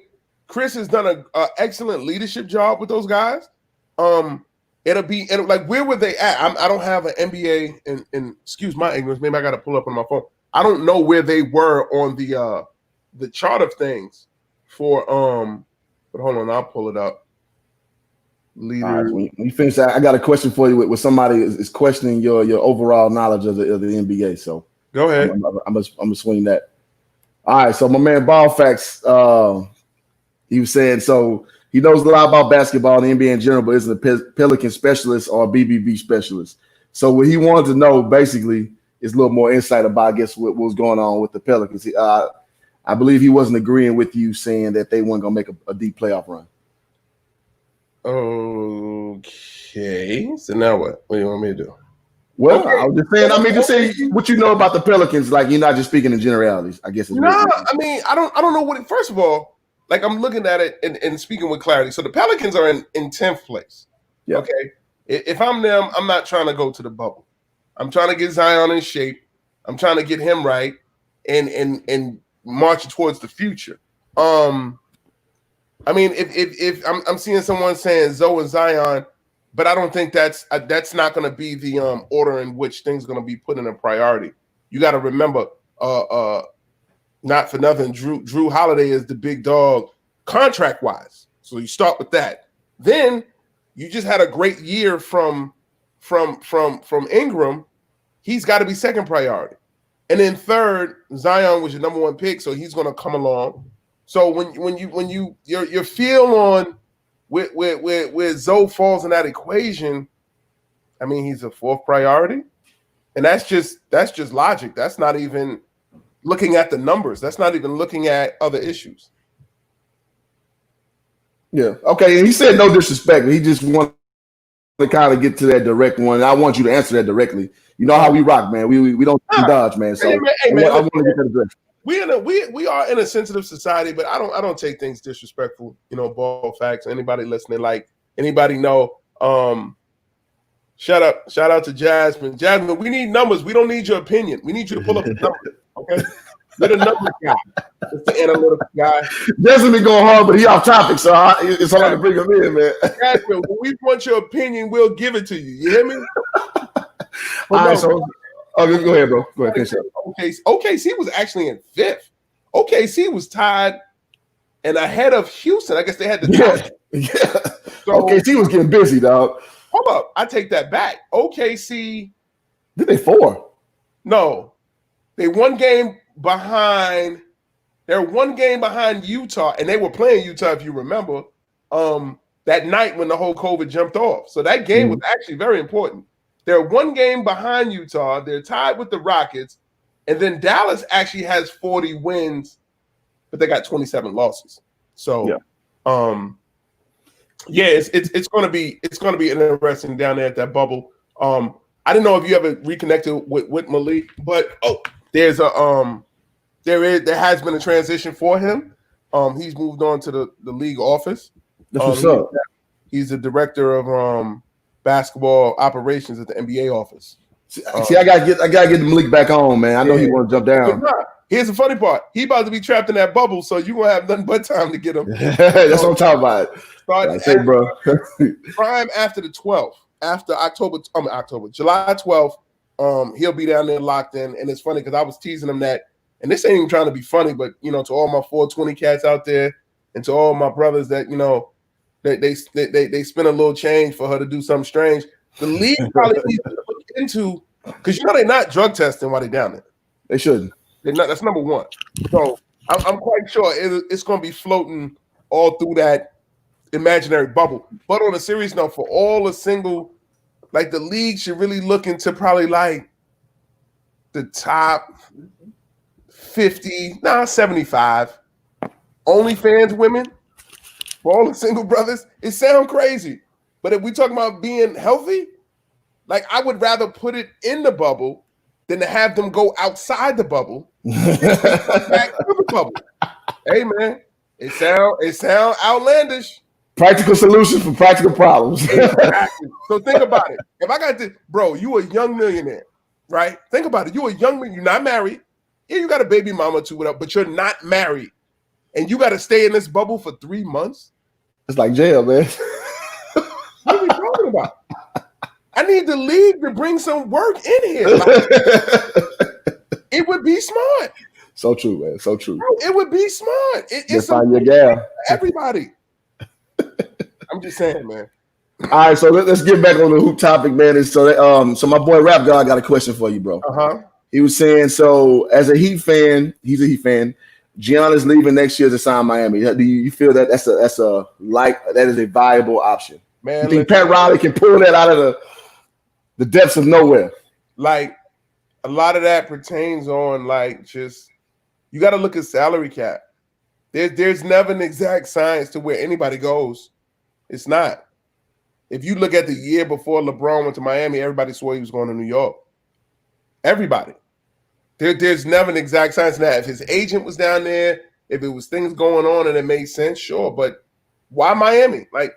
Chris has done an excellent leadership job with those guys. It'll be like, where were they at? I don't have an NBA, and excuse my ignorance. Maybe I got to pull up on my phone. I don't know where they were on the chart of things for But hold on, I'll pull it up. Leader. All right, when you finish that, I got a question for you with somebody is questioning your overall knowledge of the NBA. So go ahead. I'm gonna swing that. All right, so my man Ball Facts, he was saying, so he knows a lot about basketball and the NBA in general, but isn't a Pelican specialist or a BBB specialist. So what he wanted to know basically is a little more insight about, I guess, what was going on with the Pelicans. I believe he wasn't agreeing with you saying that they weren't gonna make a deep playoff run. Okay, so now what? What do you want me to do? Well, okay. I was just saying. I mean, just say what you know about the Pelicans. Like, you're not just speaking in generalities, I guess. No, I mean, I don't know what. First of all, like, I'm looking at it and speaking with clarity. So the Pelicans are in 10th place. Yeah. Okay. If I'm them, I'm not trying to go to the bubble. I'm trying to get Zion in shape. I'm trying to get him right and march towards the future. I mean, if I'm seeing someone saying Zoe and Zion, but I don't think that's not going to be the order in which things are going to be put in a priority. You got to remember, Not for nothing, Drew Holiday is the big dog contract wise. So you start with that. Then you just had a great year from Ingram. He's got to be second priority. And then third, Zion was your number one pick, so he's going to come along. So when your feel on where Zoe falls in that equation, I mean, he's a fourth priority, and that's just logic. That's not even looking at the numbers. That's not even looking at other issues. Yeah. Okay. And he said no disrespect. He just wanted to kind of get to that direct one. I want you to answer that directly. You know how we rock, man. We don't dodge, man. So I want to get that direct. We are in a sensitive society, but I don't take things disrespectful. You know, ball facts. Anybody listening, like anybody know. Shout out to Jasmine. Jasmine, we need numbers. We don't need your opinion. We need you to pull up the numbers. Okay. You're the numbers guy. It's the analytical guy. Jasmine been going hard, but he off topic, so it's hard to bring him in, man. Jasmine, when we want your opinion, we'll give it to you. You hear me? All right, so go ahead, bro. Go ahead. OKC was actually in fifth. OKC was tied and ahead of Houston. I guess they had the tie. Yeah. So, OKC was getting busy, dog. Hold up. I take that back. OKC. Did they 4? No. They one game behind. They're one game behind Utah, and they were playing Utah, if you remember, that night when the whole COVID jumped off. So that game was actually very important. They're one game behind Utah. They're tied with the Rockets. And then Dallas actually has 40 wins, but they got 27 losses. So, it's going to be interesting down there at that bubble. I didn't know if you ever reconnected with Malik, but there has been a transition for him. He's moved on to the league office. That's what's up. He's the director of basketball operations at the NBA office. See, I gotta get Malik back on, man. I know he want to jump down. Here's the funny part: he about to be trapped in that bubble, so you gonna have nothing but time to get him. That's what I'm talking about. I say, bro. Prime after the 12th, after July 12th. He'll be down there locked in, and it's funny because I was teasing him that, and this ain't even trying to be funny, but to all my 420 cats out there, and to all my brothers that they spend a little change for her to do something strange. The league probably needs to look into, because they're not drug testing while they're down there. They shouldn't. They're not. That's number one. So I'm quite sure it's going to be floating all through that imaginary bubble. But on a serious note, for all the single, like the league should really look into probably like the top 50, 75 OnlyFans women for all the single brothers. It sounds crazy. But if we talk about being healthy, like I would rather put it in the bubble than to have them go outside the bubble. Back to the bubble. Hey man, it sound outlandish. Practical solutions for practical problems. Exactly. So think about it. If I got this, bro, you a young millionaire, right? Think about it. You a young man, you're not married. Yeah, you got a baby mama too, but you're not married. And you got to stay in this bubble for 3 months. It's like jail, man. What are we talking about? I need the league to bring some work in here. It would be smart. So true, man. So true. Bro, it would be smart. It's find your gal. Everybody. I'm just saying, man. All right, so let's get back on the hoop topic, man. So my boy Rap God got a question for you, bro. He was saying, so as a Heat fan, he's a Heat fan. Giannis leaving next year to sign Miami. Do you feel that that is a viable option? Man, you think Pat Riley can pull that out of the depths of nowhere? Like a lot of that pertains on like just you got to look at salary cap. There's never an exact science to where anybody goes. It's not. If you look at the year before LeBron went to Miami, everybody swore he was going to New York. Everybody. There's never an exact science to that. If his agent was down there, if it was things going on and it made sense, sure. But why Miami? Like,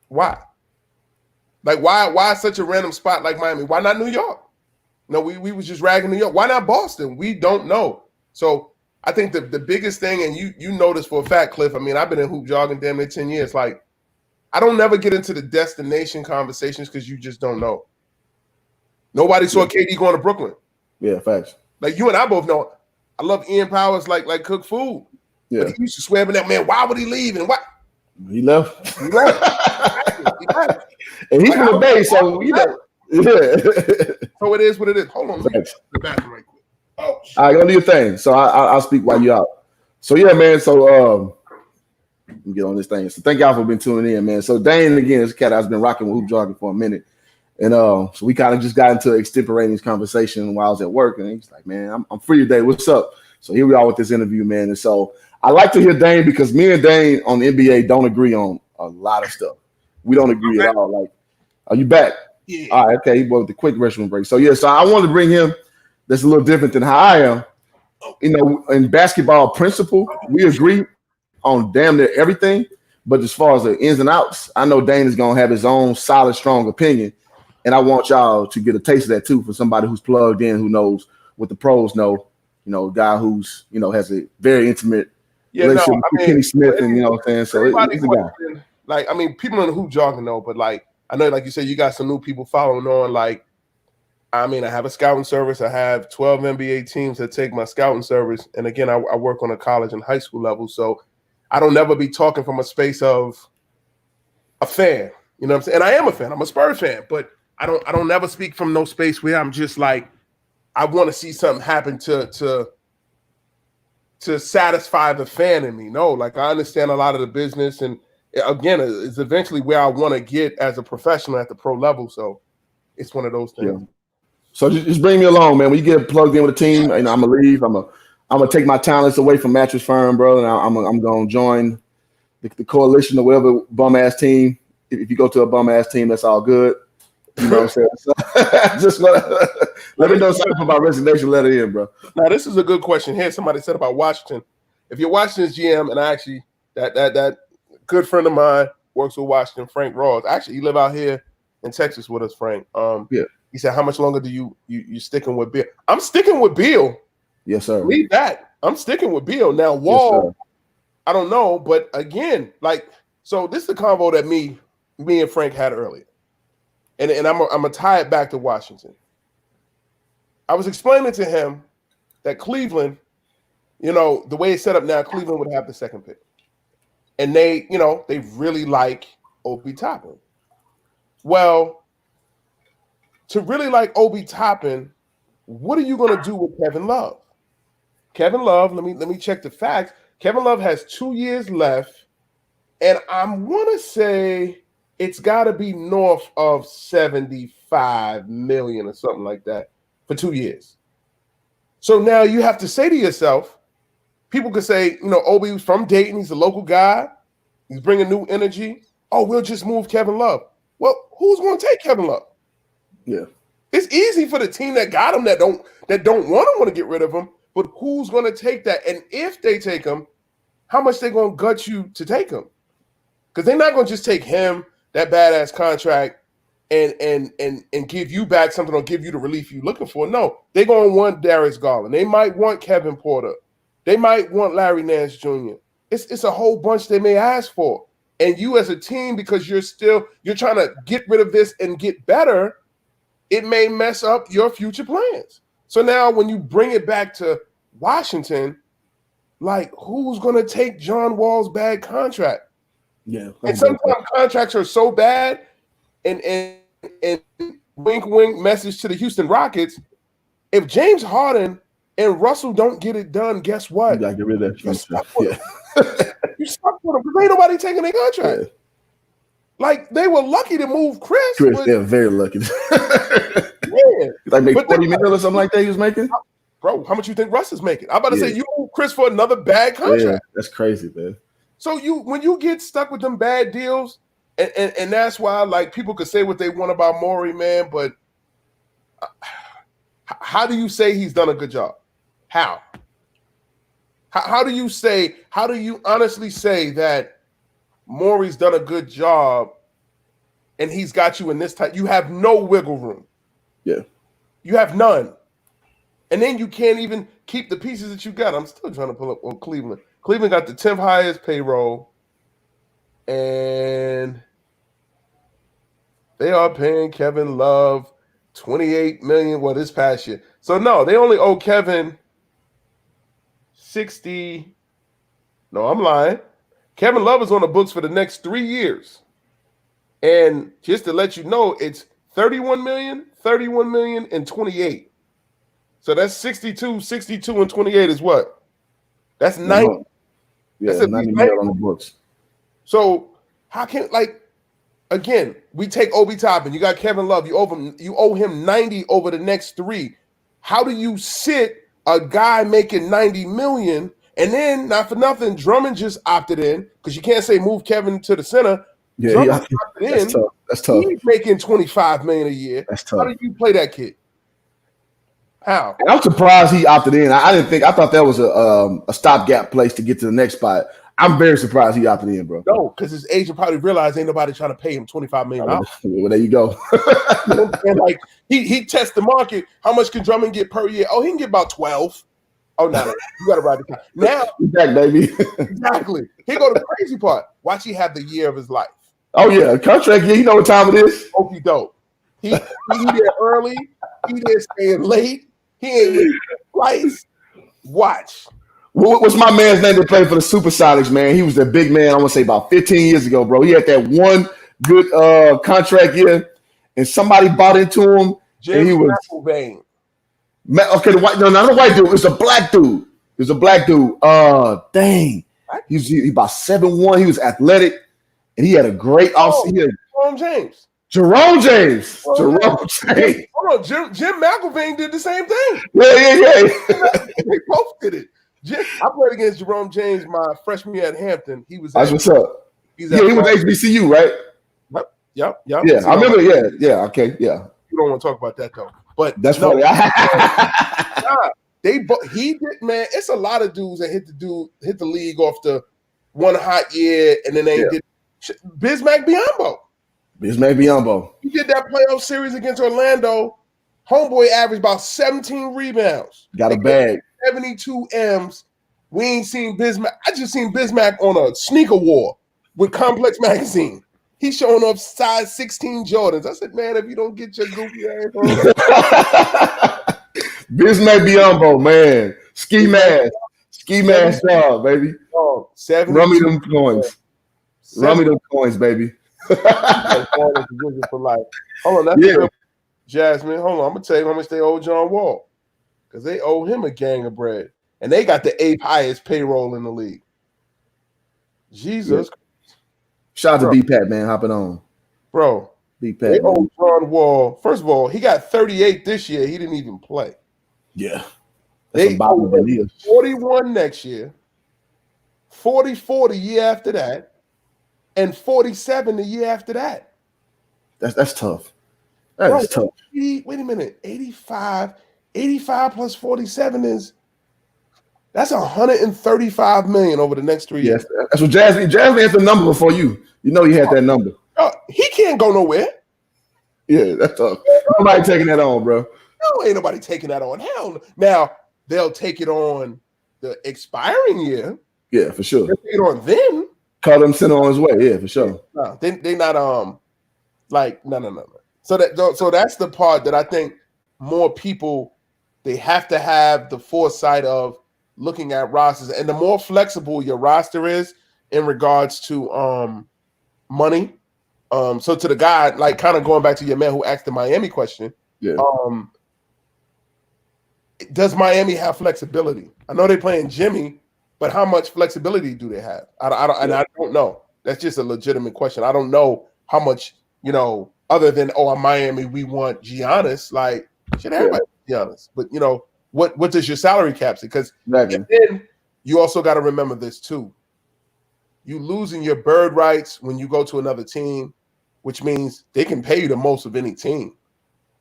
why? Like, why such a random spot like Miami? Why not New York? No, we was just ragging New York. Why not Boston? We don't know. So I think the biggest thing, and you know this for a fact, Cliff. I mean, I've been in hoop jogging damn near 10 years. Like, I don't never get into the destination conversations because you just don't know. Nobody saw KD going to Brooklyn. Yeah, facts. Like you and I both know. I love Ian Powers like cook food. Yeah. But he used to swear at that man, why would he leave? And what? He left. He left. He left. And he's from the Bay, so yeah. So it is what it is. Hold on, let me the bathroom right quick. Oh, shit. All right, go do your thing. So I'll speak while you're out. So yeah, man. So let me get on this thing. So thank y'all for been tuning in, man. So Dain again, this cat I've been rocking with Hoop Jargon for a minute, and so we kind of just got into an extemporaneous conversation while I was at work, and he's like, "Man, I'm free today. What's up?" So here we are with this interview, man. And so I like to hear Dain because me and Dain on the NBA don't agree on a lot of stuff. We don't agree at all. Like, are you back? Yeah. All right, okay. He brought the quick restroom break. So yeah, so I wanted to bring him. That's a little different than how I am. You know, in basketball principle, we agree on damn near everything. But as far as the ins and outs, I know Dain is gonna have his own solid, strong opinion, and I want y'all to get a taste of that too for somebody who's plugged in, who knows what the pros know. You know, a guy who's has a very intimate relationship with Kenny Smith, and you know what I'm saying. So it's a guy. Like, I mean, people in the Hoop Jargon know, but like, I know, like you said, you got some new people following on. Like, I mean, I have a scouting service. I have 12 NBA teams that take my scouting service, and again, I work on a college and high school level, so I don't never be talking from a space of a fan. You know what I'm saying? And I am a fan. I'm a Spurs fan, but I don't never speak from no space where I'm just like, I want to see something happen to satisfy the fan in me. No, like I understand a lot of the business, and again, it's eventually where I want to get as a professional at the pro level. So it's one of those things. Yeah. So just bring me along, man. When you get plugged in with a team, I'm gonna leave. I'm gonna take my talents away from Mattress Firm, bro, and I'm gonna join the coalition or whatever bum ass team. If you go to a bum ass team, that's all good. You know what I'm saying? So, just let me know something about resignation letter in, bro. Now, this is a good question here. Somebody said about Washington. If you're Washington's GM, and I actually that good friend of mine works with Washington, Frank Rawls. Actually, he live out here in Texas with us, Frank. Yeah. He said, "How much longer do you sticking with Bill?" I'm sticking with Bill. Yes, sir. Leave that. I'm sticking with Bill. Now, Wall, yes, I don't know, but again, like, so this is the convo that me and Frank had earlier. And I'm gonna tie it back to Washington. I was explaining to him that Cleveland, the way it's set up now, Cleveland would have the second pick. And they really like Obi Toppin. Well, to really like Obi Toppin, what are you gonna do with Kevin Love? Kevin Love, let me check the facts. Kevin Love has 2 years left, and I want to say it's got to be north of $75 million or something like that for 2 years. So now you have to say to yourself, people could say, Obi was from Dayton. He's a local guy. He's bringing new energy. Oh, we'll just move Kevin Love. Well, who's going to take Kevin Love? Yeah. It's easy for the team that got him that don't want to get rid of him, but who's going to take that? And if they take him, how much they going to gut you to take him? Because they're not going to just take him, that badass contract, and give you back something or give you the relief you're looking for. No, they're going to want Darius Garland. They might want Kevin Porter. They might want Larry Nance Jr. It's a whole bunch they may ask for. And you as a team, because you're trying to get rid of this and get better, it may mess up your future plans. So now when you bring it back to Washington, like, who's going to take John Wall's bad contract? Yeah. And sometimes contracts are so bad, and wink, wink message to the Houston Rockets, if James Harden and Russell don't get it done, guess what? You got to get rid of that contract. Yeah. You stuck with them because ain't nobody taking their contract. Yeah. Like, they were lucky to move Chris. They're very lucky. Yeah. Like make 40 million or something like that he was making? Bro, how much you think Russ is making? I'm about to say you move Chris for another bad contract. Yeah, that's crazy, man. So when you get stuck with them bad deals, and that's why, like, people could say what they want about Morey, man, but how do you say he's done a good job? How do you honestly say that Morey's done a good job and he's got you in this type? You have no wiggle room. Yeah. You have none. And then you can't even keep the pieces that you got. I'm still trying to pull up on Cleveland. Cleveland got the 10th highest payroll, and they are paying Kevin Love $28 million this past year. So no, they only owe Kevin 60. No, I'm lying. Kevin Love is on the books for the next 3 years. And just to let you know, it's 31 million, 31 million, and 28. So that's 62, 62, and 28 is what? That's 90. Yeah, that's 90 million on the books. So how can, like, again, we take Obi Toppin, you got Kevin Love, you owe him 90 over the next 3. How do you sit a guy making 90 million? And then, not for nothing, Drummond just opted in, because you can't say move Kevin to the center. Yeah, Drummond opted in. That's tough. That's tough. He's making 25 million a year. That's tough. How do you play that kid? How? And I'm surprised he opted in. I thought that was a stopgap place to get to the next spot. I'm very surprised he opted in, bro. No, because his agent probably realized ain't nobody trying to pay him $25 million. Well, there you go. And like he tests the market. How much can Drummond get per year? Oh, he can get about 12. Oh, no, you got to ride the car. Now, back, baby. Exactly. Here go the crazy part. Watch he have the year of his life. Oh, yeah. Contract year. You know what time it is. Okey doke. He there early. He there staying late. He ain't missing flights. Watch. What's my man's name that played for the Supersonics, man? He was a big man, I want to say about 15 years ago, bro. He had that one good contract year, and somebody bought into him. Jim and he was McElvain. Okay, not the white dude. It was a black dude. Dain. He about 7'1". He was athletic, and he had a great offseason. Jerome James. Jerome James. Hold on, Jim McElvain did the same thing. Yeah. They both did it. I played against Jerome James my freshman year at Hampton. He was. That's what's up. He was HBCU, right? Yep. Yeah, I remember. Yeah. Okay. Yeah. You don't want to talk about that though. But that's funny. He did, man. It's a lot of dudes that hit the league off the one hot year, and then they did. Bismack Biyombo. He did that playoff series against Orlando. Homeboy averaged about 17 rebounds. Got a bag. 72 M's. We ain't seen Bismack. I just seen Bismack on a sneaker war with Complex Magazine. He's showing off size 16 Jordans. I said, man, if you don't get your goofy ass on. Bismack Biyombo, man. Ski mask dog, baby. Oh, Rummy them coins. Rummy them coins, baby. For life. Hold on, that's real. Jasmine, hold on. I'm gonna tell you how much they owe John Wall. Because they owe him a gang of bread. And they got the 8th highest payroll in the league. Jesus. Yeah. Shout out to B-Pat, man, hopping on. Bro. B-Pat. They owe John Wall. First of all, he got 38 this year. He didn't even play. Yeah. They owe him 41 next year, 44 the year after that, and 47 the year after that. That's tough. That's tough. Wait a minute. 85 plus 47 is that's 135 million over the next 3 years. Yes, that's what Jasmine has the number before you. You know he had that number. He can't go nowhere. Yeah, that's tough. Nobody taking that on, bro. No, ain't nobody taking that on. Hell no. Now they'll take it on the expiring year. Yeah, for sure. They'll take it on then. Call him sent on his way. Yeah, for sure. No, they not no. So that's the part that I think more people they have to have the foresight of looking at rosters, and the more flexible your roster is in regards to money. So to the guy, like kind of going back to your man who asked the Miami question, does Miami have flexibility? I know they're playing Jimmy, but how much flexibility do they have? I don't know. That's just a legitimate question. I don't know how much, other than in Miami we want Giannis. Like, should everybody Giannis? But what does your salary cap say? Because then you also got to remember this too. You losing your bird rights when you go to another team, which means they can pay you the most of any team.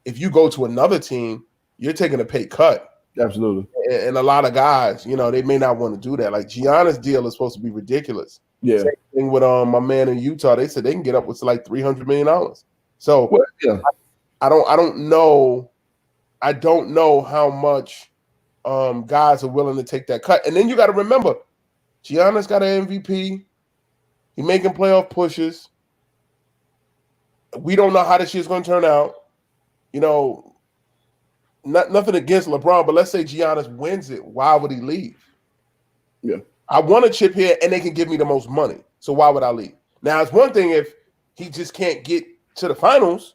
If you go to another team, you're taking a pay cut. Absolutely. And a lot of guys, they may not want to do that. Like Giannis' deal is supposed to be ridiculous. Yeah. Same thing with my man in Utah. They said they can get up with like $300 million. So I don't know. I don't know how much guys are willing to take that cut. And then you got to remember, Giannis got an MVP. He's making playoff pushes. We don't know how this year's going to turn out. Nothing against LeBron, but let's say Giannis wins it. Why would he leave? Yeah. I want a chip here, and they can give me the most money. So why would I leave? Now, it's one thing if he just can't get to the finals,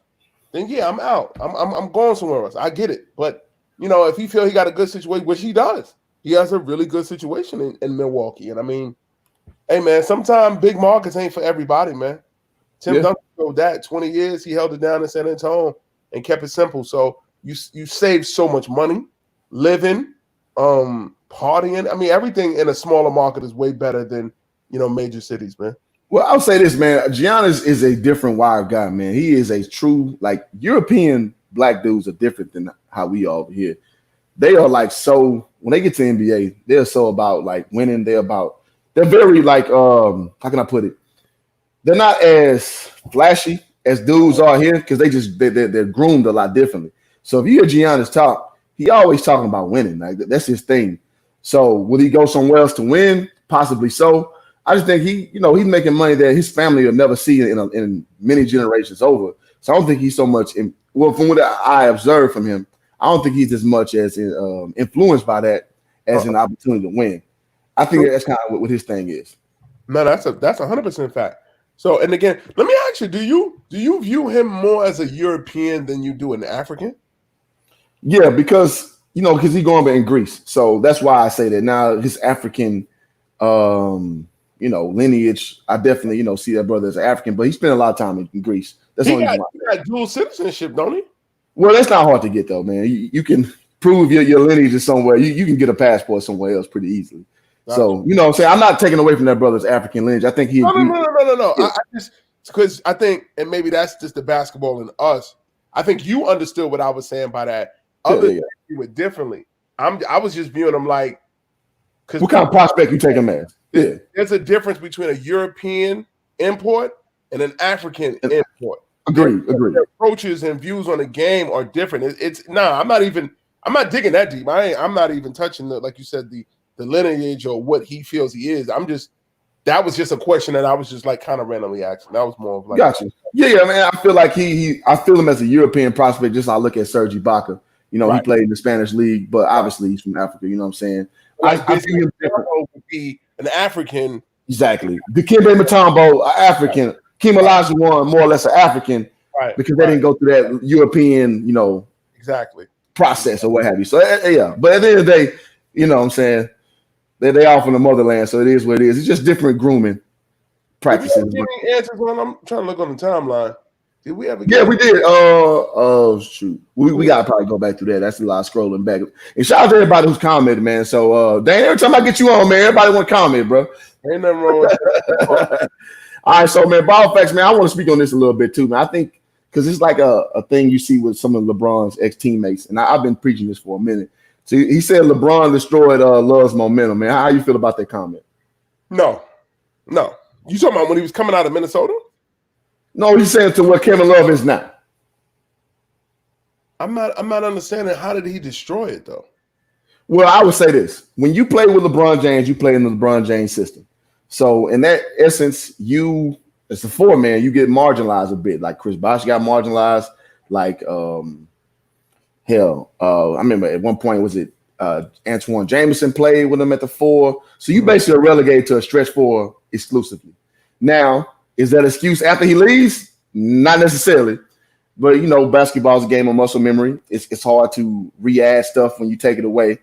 then yeah, I'm out. I'm going somewhere else. I get it. But if he feel he got a good situation, which he does, he has a really good situation in Milwaukee. And I mean, hey man, sometimes big markets ain't for everybody, man. Tim Duncan showed that 20 years he held it down in San Antonio and kept it simple. So you save so much money, living, partying. I mean, everything in a smaller market is way better than major cities, man. Well, I'll say this, man. Giannis is a different wild guy, man. He is a true, like, European black dudes are different than how we are over here. They are like, so when they get to NBA, they're so about like winning. They're very like, how can I put it? They're not as flashy as dudes are here because they're groomed a lot differently. So if you hear Giannis talk, he always talking about winning. Like, that's his thing. So will he go somewhere else to win? Possibly so. I just think he's making money that his family will never see in many generations over. So I don't think he's so much from what I observed from him, I don't think he's as much as influenced by that as an opportunity to win. I think that's kind of what his thing is. No, that's 100% fact. So, and again, let me ask you: do you view him more as a European than you do an African? Yeah, because he's going back in Greece, so that's why I say that. Now his African, lineage, I definitely see that brother as an African, but he spent a lot of time in Greece. That's he got dual citizenship, don't he? Well, that's not hard to get though, man. You can prove your lineage is somewhere. You can get a passport somewhere else pretty easily. Gotcha. So what I'm saying, I'm not taking away from that brother's African lineage. I think he. No. Yeah. I just because I think, and maybe that's just the basketball in us. I think you understood what I was saying by that. Others view it differently. I was just viewing them like. What kind of prospect you take him as? Yeah. There's a difference between a European import and an African import. Agreed. Their approaches and views on the game are different. I'm not digging that deep. I'm not even touching like you said, the lineage or what he feels he is. That was just a question that I was just like kind of randomly asking. That was more of like, gotcha. Yeah, man. I feel like I feel him as a European prospect. Just I look at Serge Ibaka. Right. He played in the Spanish league, but obviously he's from Africa. You know what I'm saying? Like I feel him different. Would be an African. Exactly. Dikembe Mutombo, African. Kim Olajuwon, more or less an African, right? Because they didn't go through that European, exactly process or what have you. So yeah, but at the end of the day, you know what I'm saying, they all from the motherland, so it is what it is. It's just different grooming practices. Give me answers when I'm trying to look on the timeline. Did we ever? Yeah, we did. Shoot, we gotta probably go back through that. That's a lot of scrolling back. And shout out to everybody who's commented, man. So, Dain, every time I get you on, man, everybody want to comment, bro. Ain't nothing wrong with that. All right, so man, ball facts, man. I want to speak on this a little bit too, man. I think because it's like a thing you see with some of LeBron's ex-teammates, and I've been preaching this for a minute. So he said LeBron destroyed Love's momentum, man. How you feel about that comment? No. You talking about when he was coming out of Minnesota? No, he's saying to what Kevin Love is now. I'm not understanding how did he destroy it though? Well, I would say this: when you play with LeBron James, you play in the LeBron James system. So in that essence, as a four-man, you get marginalized a bit. Like Chris Bosh got marginalized. Like I remember at one point was it Antoine Jameson played with him at the four. So you basically are relegated to a stretch four exclusively. Now, is that an excuse after he leaves? Not necessarily. But basketball's a game of muscle memory. It's hard to re-add stuff when you take it away.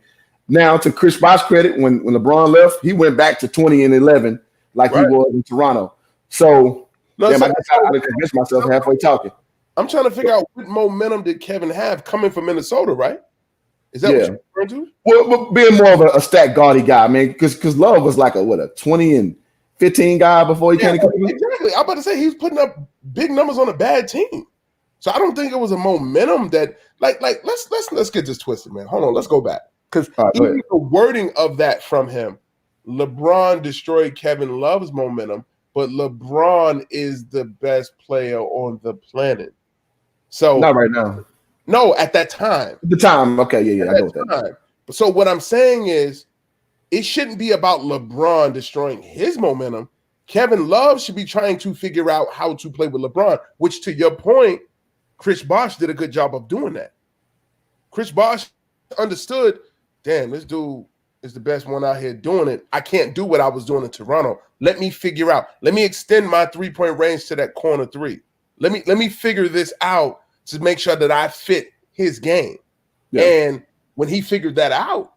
Now, to Chris Bosh's credit, when LeBron left, he went back to 20 and 11 like he was in Toronto. So, I convinced myself halfway talking. I'm trying to figure out what momentum did Kevin have coming from Minnesota, right? Is that what you're referring to? Well, being more of a stack guardy guy, man, because Love was like a 20 and 15 guy before he came to Cleveland. Exactly. I'm about to say he was putting up big numbers on a bad team. So I don't think it was a momentum that let's get this twisted, man. Hold on, let's go back. Because even the wording of that from him, LeBron destroyed Kevin Love's momentum, but LeBron is the best player on the planet. So not right now. No, at that time. At the time, okay, yeah, I know that. So what I'm saying is, it shouldn't be about LeBron destroying his momentum. Kevin Love should be trying to figure out how to play with LeBron, which, to your point, Chris Bosh did a good job of doing that. Chris Bosh understood, damn, this dude, is the best one out here doing it. I can't do what I was doing in Toronto. Let me figure out. Let me extend my 3-point range to that corner 3. Let me figure this out to make sure that I fit his game. Yeah. And when he figured that out,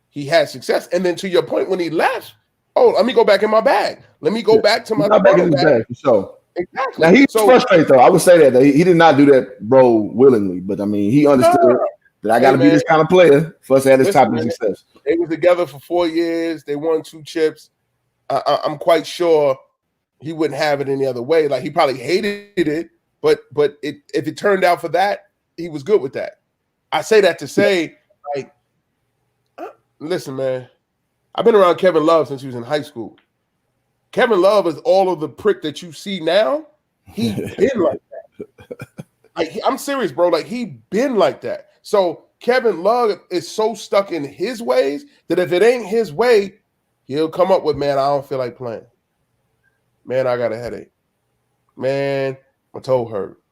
he had success. And then to your point, when he left, let me go back in my bag. Let me go back to my back in his bag for sure. Exactly. Now he's frustrated though. I would say that he did not do that role willingly, but I mean he understood that I got to be this kind of player for us to have this type of success. They were together for 4 years. They won 2 chips. I'm quite sure he wouldn't have it any other way. Like he probably hated it, but if it turned out for that, he was good with that. I say that to say, like, listen, man, I've been around Kevin Love since he was in high school. Kevin Love is all of the prick that you see now. He been like that. Like, I'm serious, bro. Like he been like that. So Kevin Love is so stuck in his ways that if it ain't his way, he'll come up with, man, I don't feel like playing. Man, I got a headache. Man, my toe hurt.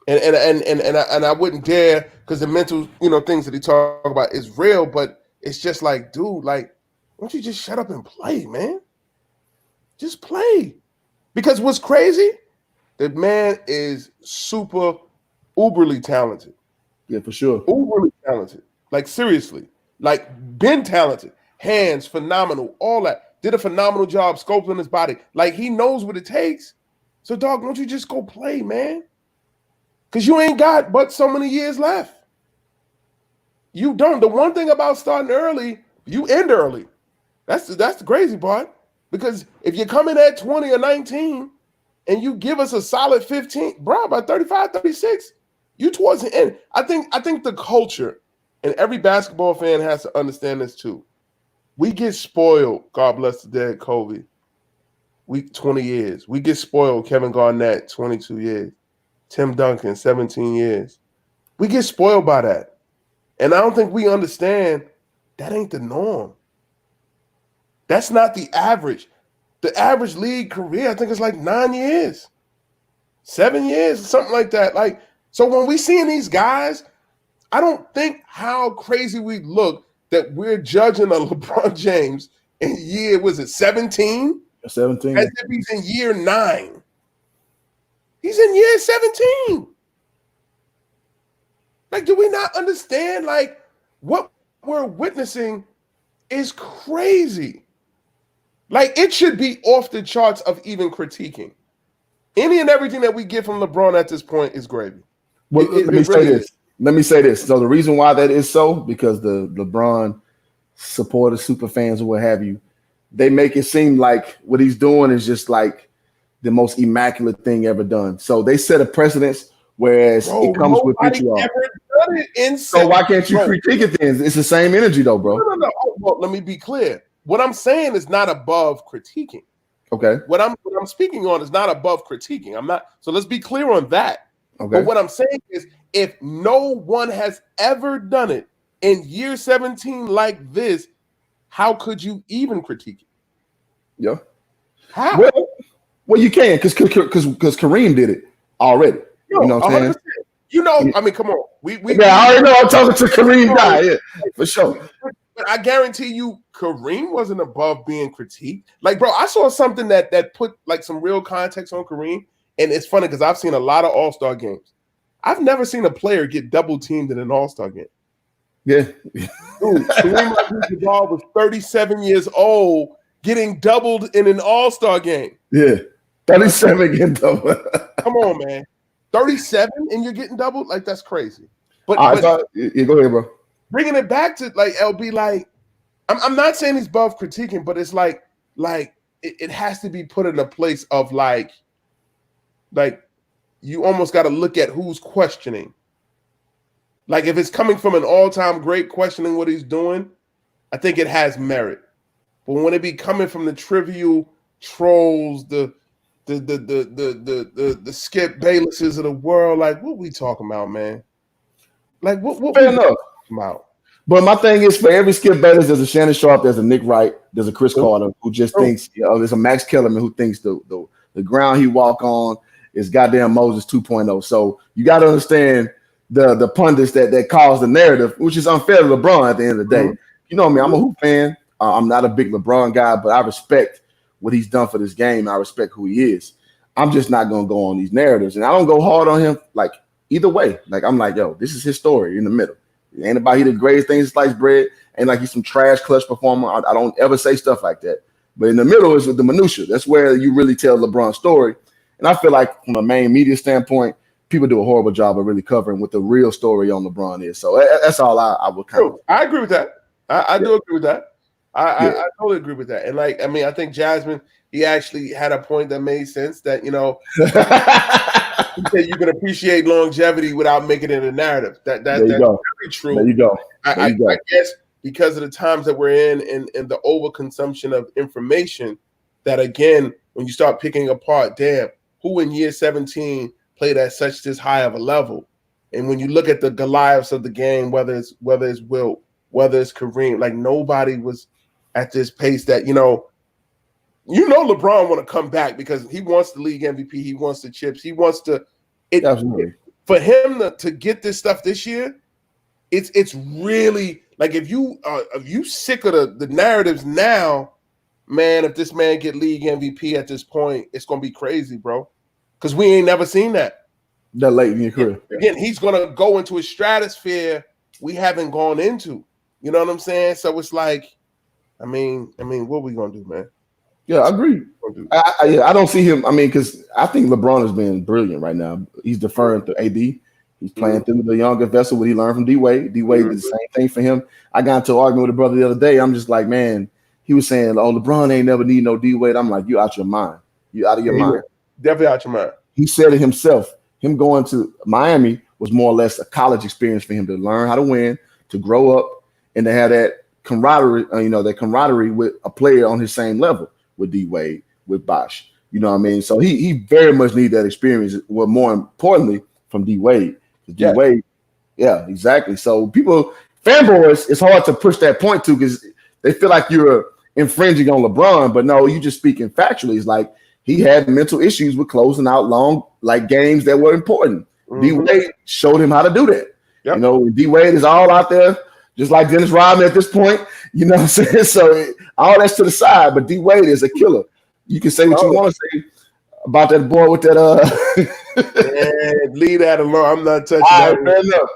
And I wouldn't dare, because the mental, things that he talk about is real, but it's just like, dude, like, why don't you just shut up and play, man? Just play. Because what's crazy, the man is super uberly talented. Yeah, for sure. Uberly talented. Like, seriously. Like, been talented. Hands, phenomenal, all that. Did a phenomenal job sculpting his body. Like, he knows what it takes. So, dog, don't you just go play, man? Because you ain't got but so many years left. You don't. The one thing about starting early, you end early. That's the crazy part. Because if you're coming at 20 or 19 and you give us a solid 15, bro, by 35, 36, you towards the end. I think the culture, and every basketball fan has to understand this too. We get spoiled, God bless the dead Kobe, 20 years. We get spoiled, Kevin Garnett, 22 years. Tim Duncan, 17 years. We get spoiled by that. And I don't think we understand that ain't the norm. That's not the average. The average league career, I think, is like 9 years, 7 years, something like that. Like, so when we seeing these guys, I don't think how crazy we look that we're judging a LeBron James in year, was it 17? 17. As if he's in year 9. He's in year 17. Like, do we not understand, like, what we're witnessing is crazy? Like, it should be off the charts of even critiquing. Any and everything that we get from LeBron at this point is gravy. Well, let me say this. Let me say this. So the reason why that is so, because the LeBron supporters, super fans, or what have you, they make it seem like what he's doing is just like the most immaculate thing ever done. So they set a precedence, whereas it comes with vitriol. So why can't you critique it then? It's the same energy though, bro. No. Well, let me be clear. What I'm saying is not above critiquing. Okay. What I'm speaking on is not above critiquing. I'm not. So let's be clear on that. Okay. But what I'm saying is, if no one has ever done it in year 17 like this, how could you even critique it? Yeah. How? Well, you can, because Kareem did it already. You know what I'm saying? I mean, come on. I already know I'm talking to Kareem guy, yeah, for sure. But I guarantee you, Kareem wasn't above being critiqued. Like, bro, I saw something that put like some real context on Kareem, and it's funny because I've seen a lot of All-Star games. I've never seen a player get double teamed in an All-Star game. Yeah. Dude, Kareem Abdul-Jabbar was 37 years old getting doubled in an All-Star game. Yeah. 37 getting doubled. Come on, man. 37 and you're getting doubled? Like, that's crazy. But, go ahead, bro. Bringing it back to like LB, like, I'm not saying he's above critiquing, but it's like it has to be put in a place of like you almost got to look at who's questioning. Like, if it's coming from an all-time great questioning what he's doing, I think it has merit. But when it be coming from the trivial trolls, the Skip Baylesses of the world, like, what we talking about, man? Like, what Fair enough. About? But my thing is, for every Skip Bayless, there's a Shannon Sharp, there's a Nick Wright, there's a Chris Carter who just thinks, there's a Max Kellerman who thinks the ground he walk on is goddamn Moses 2.0. So you got to understand the pundits that cause the narrative, which is unfair to LeBron at the end of the day. you know me, I'm a hoop fan. I'm not a big LeBron guy, but I respect what he's done for this game. I respect who he is. I'm just not gonna go on these narratives, and I don't go hard on him. Like either way, like I'm like, yo, this is his story in the middle. It ain't about he the greatest thing since sliced bread. Ain't like he's some trash clutch performer. I don't ever say stuff like that. But in the middle is with the minutia. That's where you really tell LeBron's story. And I feel like from a main media standpoint, people do a horrible job of really covering what the real story on LeBron is. So that's all I would kind of. I agree with that. I do agree with that. I totally agree with that. And like, I mean, I think Jasmine, he actually had a point that made sense that, you know, you can appreciate longevity without making it a narrative. That's very true. There you go. I guess because of the times that we're in and the overconsumption of information, that again, when you start picking apart, damn, who in year 17 played at such this high of a level? And when you look at the Goliaths of the game, whether it's Wilt, whether it's Kareem, like nobody was at this pace that, you know LeBron want to come back because he wants the league MVP, he wants the chips, he wants to for him to get this stuff this year, it's really like if you sick of the narratives now, man, if this man get league MVP at this point, it's gonna be crazy, bro. Because we ain't never seen that. That late in your career. Again, he's gonna go into a stratosphere we haven't gone into. You know what I'm saying? So it's like, I mean, what are we gonna do, man? Yeah, I agree. I don't see him. I mean, because I think LeBron has been brilliant right now. He's deferring to AD. He's playing through the younger vessel. What he learned from D-Wade. D-Wade did the same thing for him. I got into an argument with a brother the other day. I'm just like, man, he was saying, oh, LeBron ain't never need no D-Wade. I'm like, you out your mind. You out of your mind. Definitely out your mind. He said it himself. Him going to Miami was more or less a college experience for him to learn how to win, to grow up, and to have that camaraderie, that camaraderie with a player on his same level with D-Wade, with Bosh. You know what I mean? So he very much need that experience. Well, more importantly, from D-Wade. D-Wade, yeah, exactly. So fanboys, it's hard to push that point to because they feel like you're infringing on LeBron, but no, you just speaking factually. It's like he had mental issues with closing out long games that were important. D-Wade showed him how to do that. Yep. D-Wade is all out there, just like Dennis Rodman at this point. You know what I'm saying? So all that's to the side, but D-Wade is a killer. You can say what you want to say about that boy with that. Leave that alone. I'm not touching that.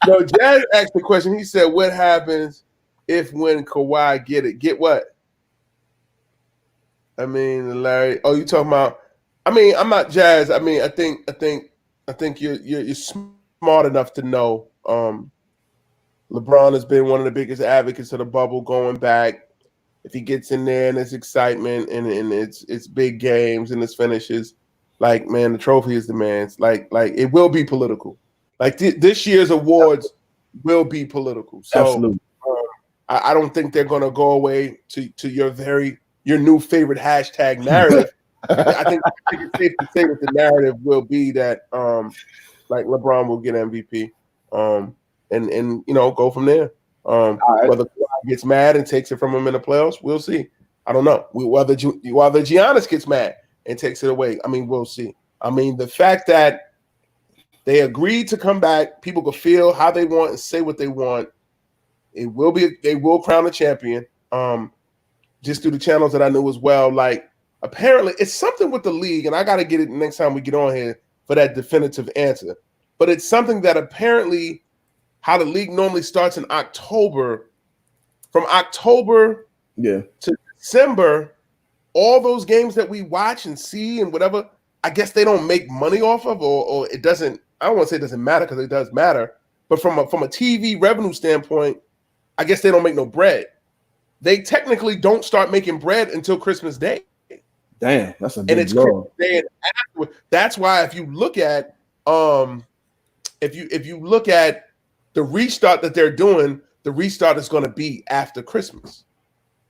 No, Jazz asked the question. He said, "What happens when Kawhi get it? Get what?" I mean, Larry. Oh, you talking about? I mean, I'm not Jazz. I mean, I think you're smart enough to know. LeBron has been one of the biggest advocates of the bubble going back. If he gets in there and it's excitement and it's big games and it's finishes, like, man, the trophy is the man's. Like it will be political. Like this year's awards will be political. So absolutely. I don't think they're going to go away to your new favorite hashtag narrative. I think it's safe to say that the narrative will be that like LeBron will get MVP and go from there. Whether Kawhi gets mad and takes it from him in the playoffs, we'll see. I don't know. Whether Giannis gets mad and takes it away, I mean, we'll see. I mean, the fact that they agreed to come back, people can feel how they want and say what they want. They will crown a champion. Just through the channels that I knew as well. Like, apparently, it's something with the league, and I got to get it next time we get on here for that definitive answer. But it's something that apparently how the league normally starts in October. From October to December, all those games that we watch and see and whatever, I guess they don't make money off of, or it doesn't. I don't want to say it doesn't matter because it does matter. But from a TV revenue standpoint, I guess they don't make no bread. They technically don't start making bread until Christmas Day. Damn, that's a big blow. That's why if you look at if you look at the restart that they're doing, the restart is going to be after Christmas.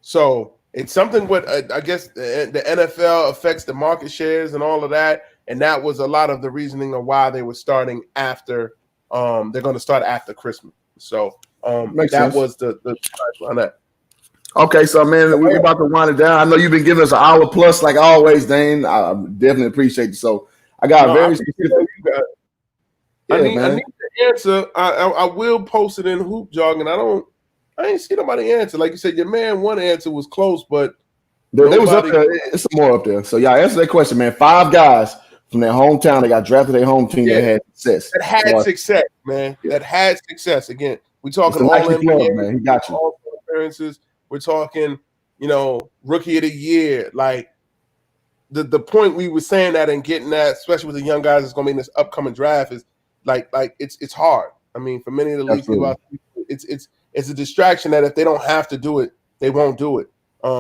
So it's something with I guess the NFL affects the market shares and all of that, and that was a lot of the reasoning of why they were starting after. They're going to start after Christmas. So that was the on that. Okay, so man, we're about to wind it down. I know you've been giving us an hour plus, like always, Dain. I definitely appreciate it. So I got very specific. I need the answer. I will post it in Hoop Jog, and I ain't see nobody answer. Like you said, your man one answer was close, but They was up nobody there. It's some more up there. So y'all answer that question, man. 5 guys from their hometown that got drafted their home team that had success. that had So, success, man. yeah. That had success. Again, we It's talking a all Nike NBA, club, man. He got you. all appearances. We're talking, rookie of the year. Like the point we were saying that and getting that, especially with the young guys that's going to be in this upcoming draft, is like it's hard. I mean, for many of the league people out there, it's a distraction that if they don't have to do it, they won't do it.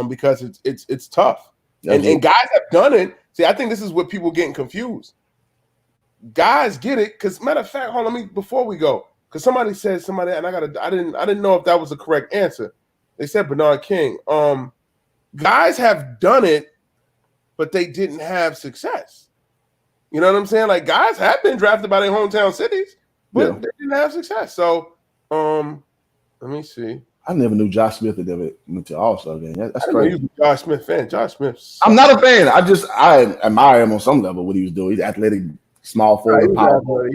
Because it's tough. And guys have done it. See, I think this is what people getting confused. Guys get it because, matter of fact, hold on, before we go, because somebody said and I didn't know if that was the correct answer. They said Bernard King. Guys have done it, but they didn't have success. You know what I'm saying? Like, guys have been drafted by their hometown cities, but they didn't have success. So, let me see. I never knew Josh Smith had ever went to All-Star game. That's crazy. He was a Josh Smith fan. Josh Smith sucked. I'm not a fan. I admire him on some level, what he was doing. He's athletic, small forward, power forward.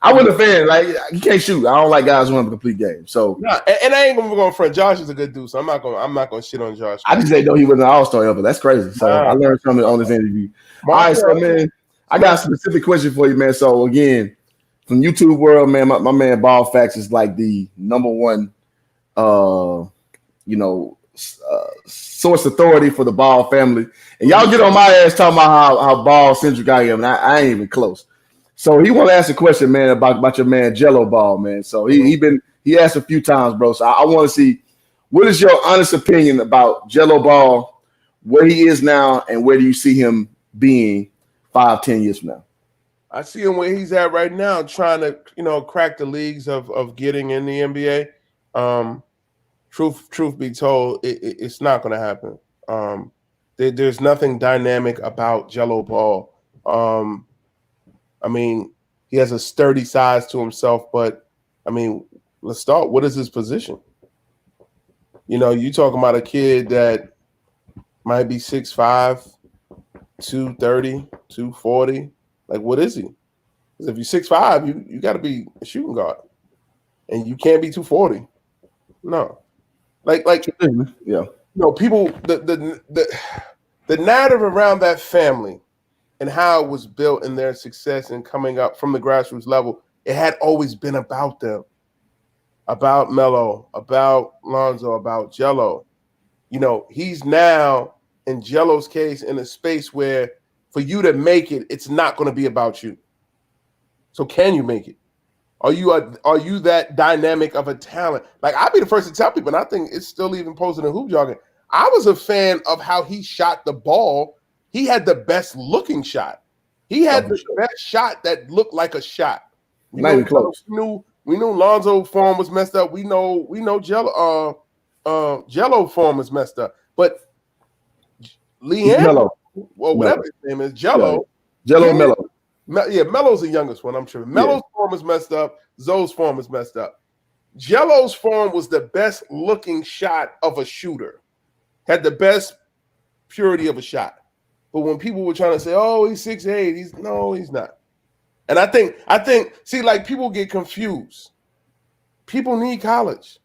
I wasn't a fan. Like, he can't shoot. I don't like guys who have a complete game. So, and I ain't gonna go in front. Josh is a good dude, so I'm not gonna shit on Josh. I just didn't know he was an All-Star ever. That's crazy. So I learned something on this interview. All right, so man, I got a specific question for you, man. So again, from YouTube world, man, my man Ball Facts is like the number one source authority for the Ball family. And y'all get on my ass talking about how Ball centric I am, and I ain't even close. So he want to ask a question, man, about your man Jello Ball, man. So he asked a few times, bro. So I want to see, what is your honest opinion about Jello Ball, where he is now, and where do you see him being 5-10 years from now? I see him where he's at right now, trying to crack the leagues of getting in the NBA. Truth be told, it's not going to happen. There's nothing dynamic about Jello Ball. I mean, he has a sturdy size to himself, but I mean, let's start. What is his position? You talking about a kid that might be 6'5", 230, 240. Like, what is he? Because if you're 6'5", you got to be a shooting guard, and you can't be 240. No. Like, yeah. People, the narrative around that family and how it was built and their success and coming up from the grassroots level, it had always been about them, about Melo, about Lonzo, about Jello. He's now, in Jello's case, in a space where for you to make it, it's not going to be about you. So can you make it? Are you that dynamic of a talent? Like, I'll be the first to tell people, and I think it's still even posted in Hoop Jogging. I was a fan of how he shot the ball. He had the best looking shot. He had the best shot that looked like a shot. Not even close. We knew Lonzo form was messed up. We know Jello form was messed up. But Melo, whatever his name is, Jello. Melo. Melo's the youngest one, I'm sure. Melo's form is messed up. Zoe's form is messed up. Jello's form was the best looking shot of a shooter. Had the best purity of a shot. But when people were trying to say, "Oh, he's 6'8", he's not." And I think, see, like, people get confused. People need college.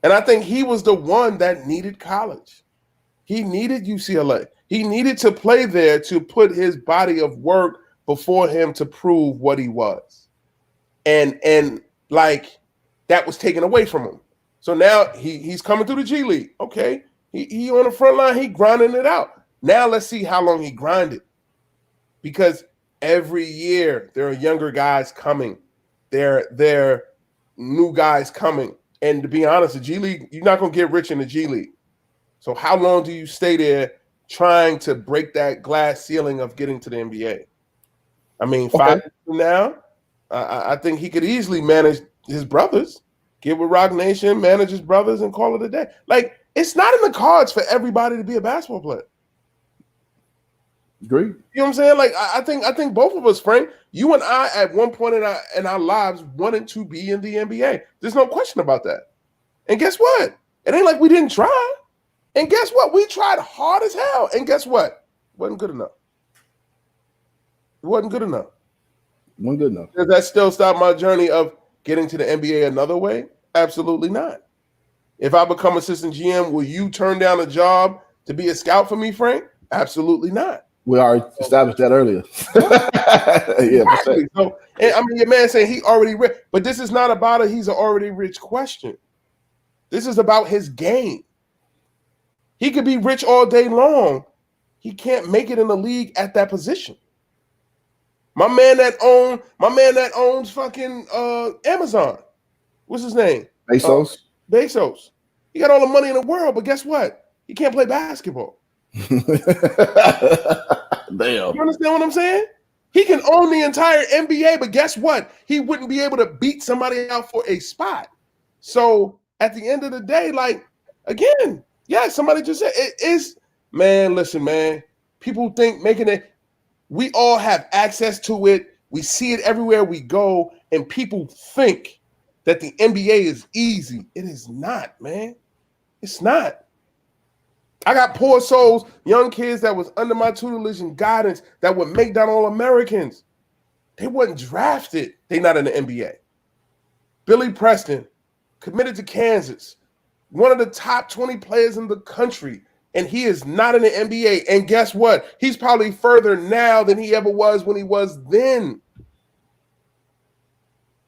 And I think he was the one that needed college. He needed UCLA. He needed to play there to put his body of work before him to prove what he was. And like, that was taken away from him. So now he's coming through the G League. Okay. He on the front line, he grinding it out. Now let's see how long he grinded. Because every year there are younger guys coming. There are new guys coming. And to be honest, the G League, you're not going to get rich in the G League. So how long do you stay there trying to break that glass ceiling of getting to the NBA? I mean, 5 years from now, I think he could easily manage his brothers, get with Rock Nation, manage his brothers, and call it a day. Like, it's not in the cards for everybody to be a basketball player. Agree. You know what I'm saying? Like, I think both of us, Frank, you and I, at one point in our lives, wanted to be in the NBA. There's no question about that. And guess what? It ain't like we didn't try. And guess what? We tried hard as hell. And guess what? It wasn't good enough. It wasn't good enough. Wasn't good enough. Does that still stop my journey of getting to the NBA another way? Absolutely not. If I become assistant GM, will you turn down a job to be a scout for me, Frank? Absolutely not. We already established that earlier. Yeah, exactly. So, and I mean, your man saying he already rich, but this is not about a he's an already rich question. This is about his game. He could be rich all day long. He can't make it in the league at that position. My man that owns fucking Amazon. What's his name? Bezos. Bezos. He got all the money in the world, but guess what? He can't play basketball. Damn. You understand what I'm saying? He can own the entire NBA, but guess what? He wouldn't be able to beat somebody out for a spot. So at the end of the day, like, again, yeah, somebody just said it is, man, listen, man. People think making it, we all have access to it. We see it everywhere we go, and people think that the NBA is easy. It is not, man. It's not. I got poor souls, young kids that was under my tutelage and guidance that would make down All-Americans. They wasn't drafted. They not in the NBA. Billy Preston, committed to Kansas, one of the top 20 players in the country, and he is not in the NBA. And guess what? He's probably further now than he ever was when he was then.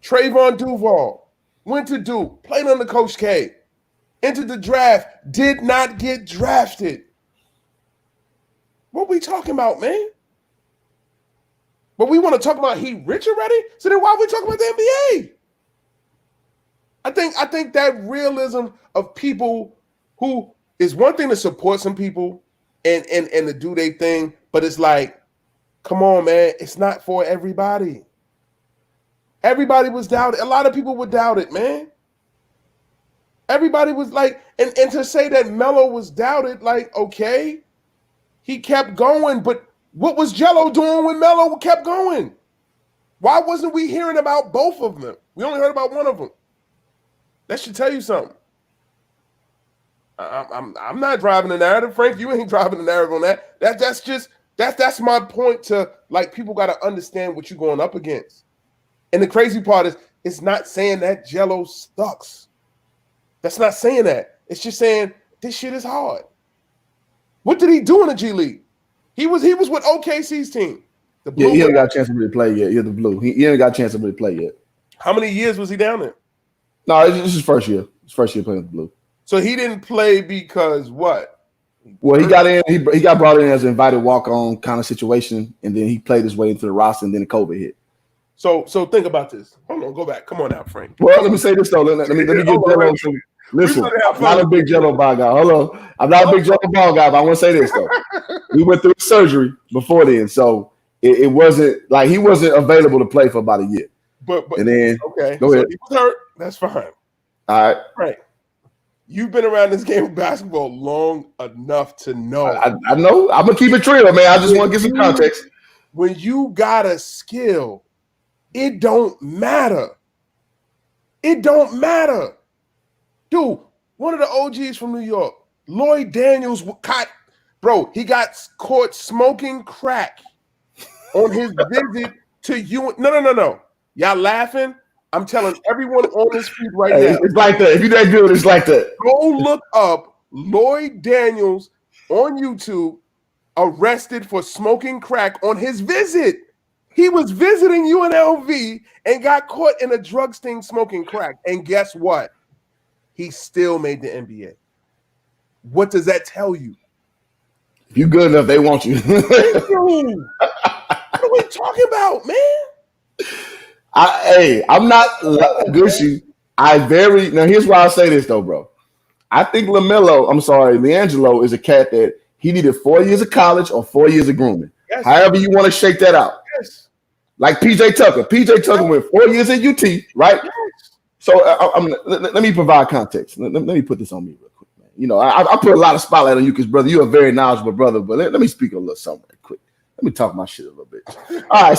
Trayvon Duval went to Duke, played under Coach K, entered the draft, did not get drafted. What we talking about, man? But we want to talk about he rich already? So then why are we talking about the NBA? I think that realism of people who is one thing to support some people and to do their thing, but it's like, come on, man, it's not for everybody. Everybody was doubted. A lot of people would doubt it, man. Everybody was like, and to say that Melo was doubted, like, okay, he kept going, but what was Jello doing when Melo kept going? Why wasn't we hearing about both of them? We only heard about one of them. That should tell you something. I'm not driving the narrative, Frank. You ain't driving the narrative on that. That's my point to, like, people got to understand what you're going up against. And the crazy part is, it's not saying that Jello sucks. That's not saying that. It's just saying this shit is hard. What did he do in the G League? He was with OKC's team. The Blue. Yeah, he ain't got a chance to really play yet. Yeah, the Blue. He ain't got a chance to really play yet. How many years was he down there? No, it's his first year. His first year playing with the Blue. So he didn't play because what? Well, he got in. He got brought in as an invited walk-on kind of situation, and then he played his way into the roster, and then the COVID hit. So think about this. Hold on, go back. Come on out, Frank. Well, let me say this though. Let me get Jello. Listen, I'm not a big Jello ball guy. Hold on, I'm not a big Jello ball guy, but I want to say this though. We went through surgery before then, so it wasn't like he wasn't available to play for about a year. But and then okay, go ahead. He was hurt. That's fine. All right. Right. You've been around this game of basketball long enough to know. I know. I'm gonna keep it real, man. I just want to get some context. When you got a skill, it don't matter. It don't matter. Dude, one of the OGs from New York, Lloyd Daniels, he got caught smoking crack on his visit to you. No. Y'all laughing? I'm telling everyone on this feed right now. It's like that. If you that good, it's like that. Go look up Lloyd Daniels on YouTube, arrested for smoking crack on his visit. He was visiting UNLV and got caught in a drug sting smoking crack. And guess what? He still made the NBA. What does that tell you? If you good enough, they want you. What are we talking about, man? I'm not Gucci. Now here's why I say this though, bro. I think LiAngelo is a cat that he needed 4 years of college or 4 years of grooming. Yes. However you want to shake that out. Yes. Like PJ Tucker. PJ Tucker went 4 years at UT, right? Yes. So let me provide context. Let me put this on me real quick, man. You know, I put a lot of spotlight on you because, brother, you're a very knowledgeable brother. But let me speak a little something real quick. Let me talk my shit a little bit. All right,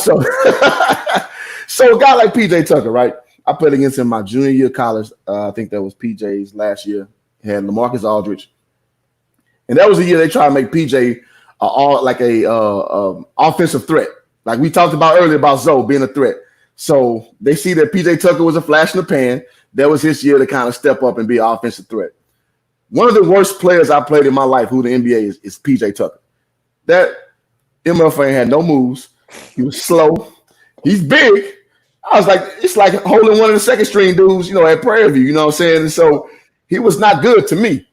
so a guy like PJ Tucker, right? I played against him my junior year of college. I think that was PJ's last year. He had LaMarcus Aldridge, and that was the year they tried to make PJ offensive threat. Like we talked about earlier about Zoe being a threat. So they see that PJ Tucker was a flash in the pan. That was his year to kind of step up and be an offensive threat. One of the worst players I played in my life, who the NBA is PJ Tucker. That MF had no moves. He was slow. He's big. I was like, it's like holding one of the second string dudes, at Prairie View, you know what I'm saying? And so he was not good to me.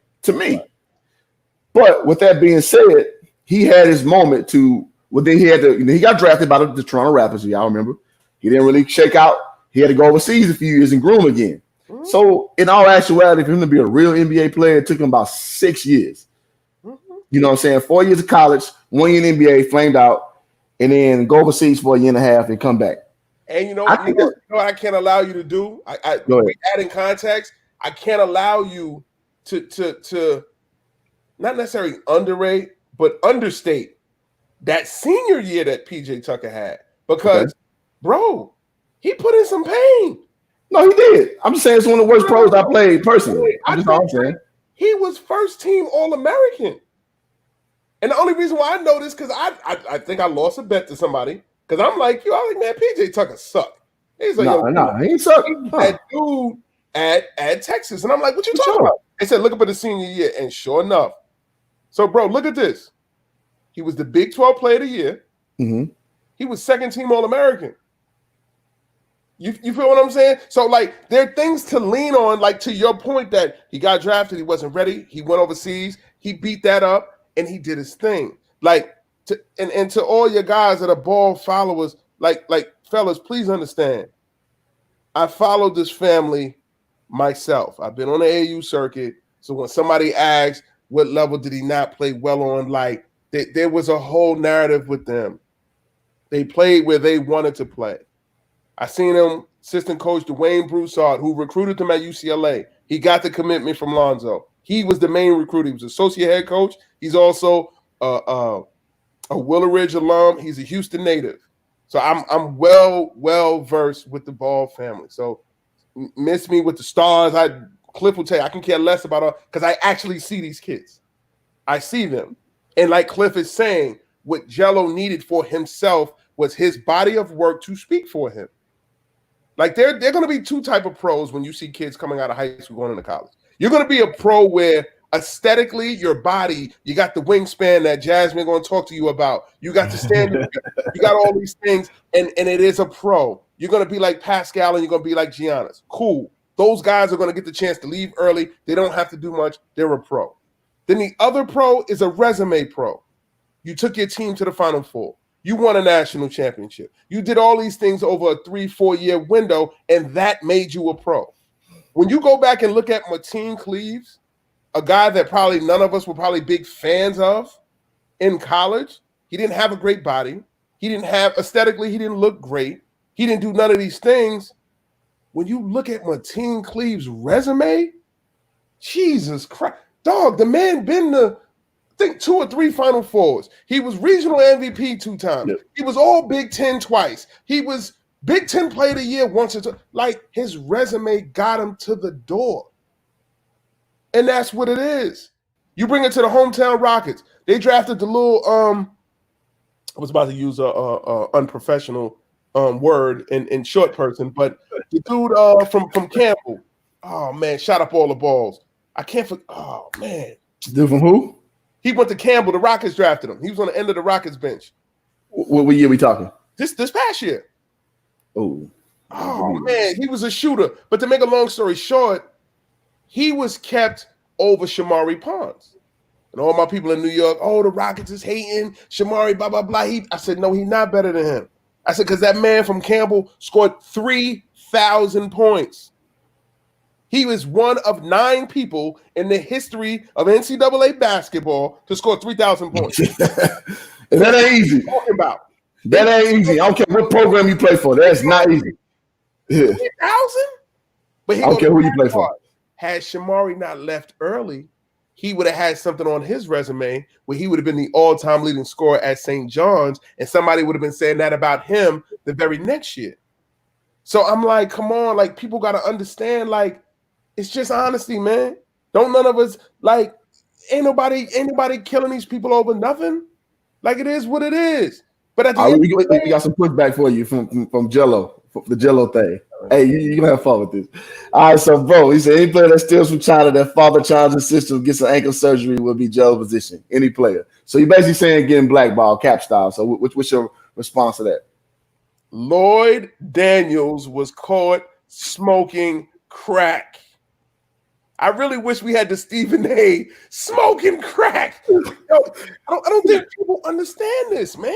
But with that being said, he had his moment then he got drafted by the Toronto Raptors, y'all remember. He didn't really shake out. He had to go overseas a few years and groom again. Mm-hmm. So in all actuality, for him to be a real NBA player, it took him about 6 years. Mm-hmm. You know what I'm saying? 4 years of college, 1 year in NBA, flamed out, and then go overseas for a year and a half and come back. And you know what I can't allow you to do? Adding context, I can't allow you to not necessarily underrate, but understate that senior year that PJ Tucker had. Because, bro, he put in some pain. No, he did. I'm just saying it's one of the worst pros I played personally. I'm saying. He was first team All-American. And the only reason why I know this, because I think I lost a bet to somebody. Because I'm like, man, PJ Tucker sucked. He's like, no, he ain't sucked. That dude at Texas. And I'm like, what you talking about? They said, look up at the senior year. And sure enough. So, bro, look at this. He was the Big 12 Player of the Year. Mm-hmm. He was second team All-American. You feel what I'm saying? So, like, there are things to lean on, like, to your point that he got drafted, he wasn't ready, he went overseas, he beat that up, and he did his thing. Like, and to all your guys that are ball followers, like fellas, please understand. I followed this family myself. I've been on the AU circuit. So when somebody asks what level did he not play well on, like there was a whole narrative with them. They played where they wanted to play. I seen him, assistant coach Dwayne Broussard, who recruited them at UCLA. He got the commitment from Lonzo. He was the main recruiter. He was associate head coach. He's also a Willow Ridge alum. He's a Houston native. So I'm well versed with the Ball family. So miss me with the stars. Cliff will tell you I can care less about her because I actually see these kids. I see them. And like Cliff is saying, what Jello needed for himself was his body of work to speak for him. Like there are going to be two type of pros when you see kids coming out of high school going into college. You're going to be a pro where aesthetically, your body, you got the wingspan that Jasmine going to talk to you about. You got the standard. You got all these things, and it is a pro. You're going to be like Pascal, and you're going to be like Giannis. Cool. Those guys are going to get the chance to leave early. They don't have to do much. They're a pro. Then the other pro is a resume pro. You took your team to the Final Four. You won a national championship. You did all these things over a 3-4 year window, and that made you a pro. When you go back and look at Mateen Cleaves, a guy that probably none of us were probably big fans of in college, he didn't have a great body. He didn't have, aesthetically, he didn't look great. He didn't do none of these things. When you look at Mateen Cleaves' resume, Jesus Christ. Dog, the man been to, I think, 2 or 3 Final Fours. He was regional MVP 2 times. Yep. He was all Big Ten twice. He was Big Ten Player of the Year once or twice. Like, his resume got him to the door. And that's what it is. You bring it to the hometown Rockets. They drafted the little, I was about to use a unprofessional word in short person, but the dude from Campbell, oh, man, shot up all the balls. I can't forget. Oh, man. Dude from who? He went to Campbell. The Rockets drafted him. He was on the end of the Rockets bench. What year we talking? This past year. Oh, man, he was a shooter. But to make a long story short, he was kept over Shamari Pons. And all my people in New York, the Rockets is hating Shamari, blah, blah, blah. I said, no, he's not better than him. I said, because that man from Campbell scored 3,000 points. He was one of 9 people in the history of NCAA basketball to score 3,000 points. And that ain't easy. Talking about. That ain't easy. I don't care what program you play for. That's not easy. 3,000? But I don't care who you play for. Had Shamari not left early, he would have had something on his resume where he would have been the all-time leading scorer at St. John's, and somebody would have been saying that about him the very next year. So I'm like, come on, like, people got to understand, like, it's just honesty, man. Don't none of us, like, ain't nobody killing these people over nothing. Like, it is what it is. But at the end of the we day, got some pushback for you from Jello, from the Jello thing. Hey, you gonna have fun with this. All right, so bro, he said any player that steals from China, that father challenge system gets an ankle surgery will be Jello position. Any player. So you basically saying getting blackballed, cap style. So what's your response to that? Lloyd Daniels was caught smoking crack. I really wish we had the Stephen A. smoking crack. Yo, I don't think people understand this, man.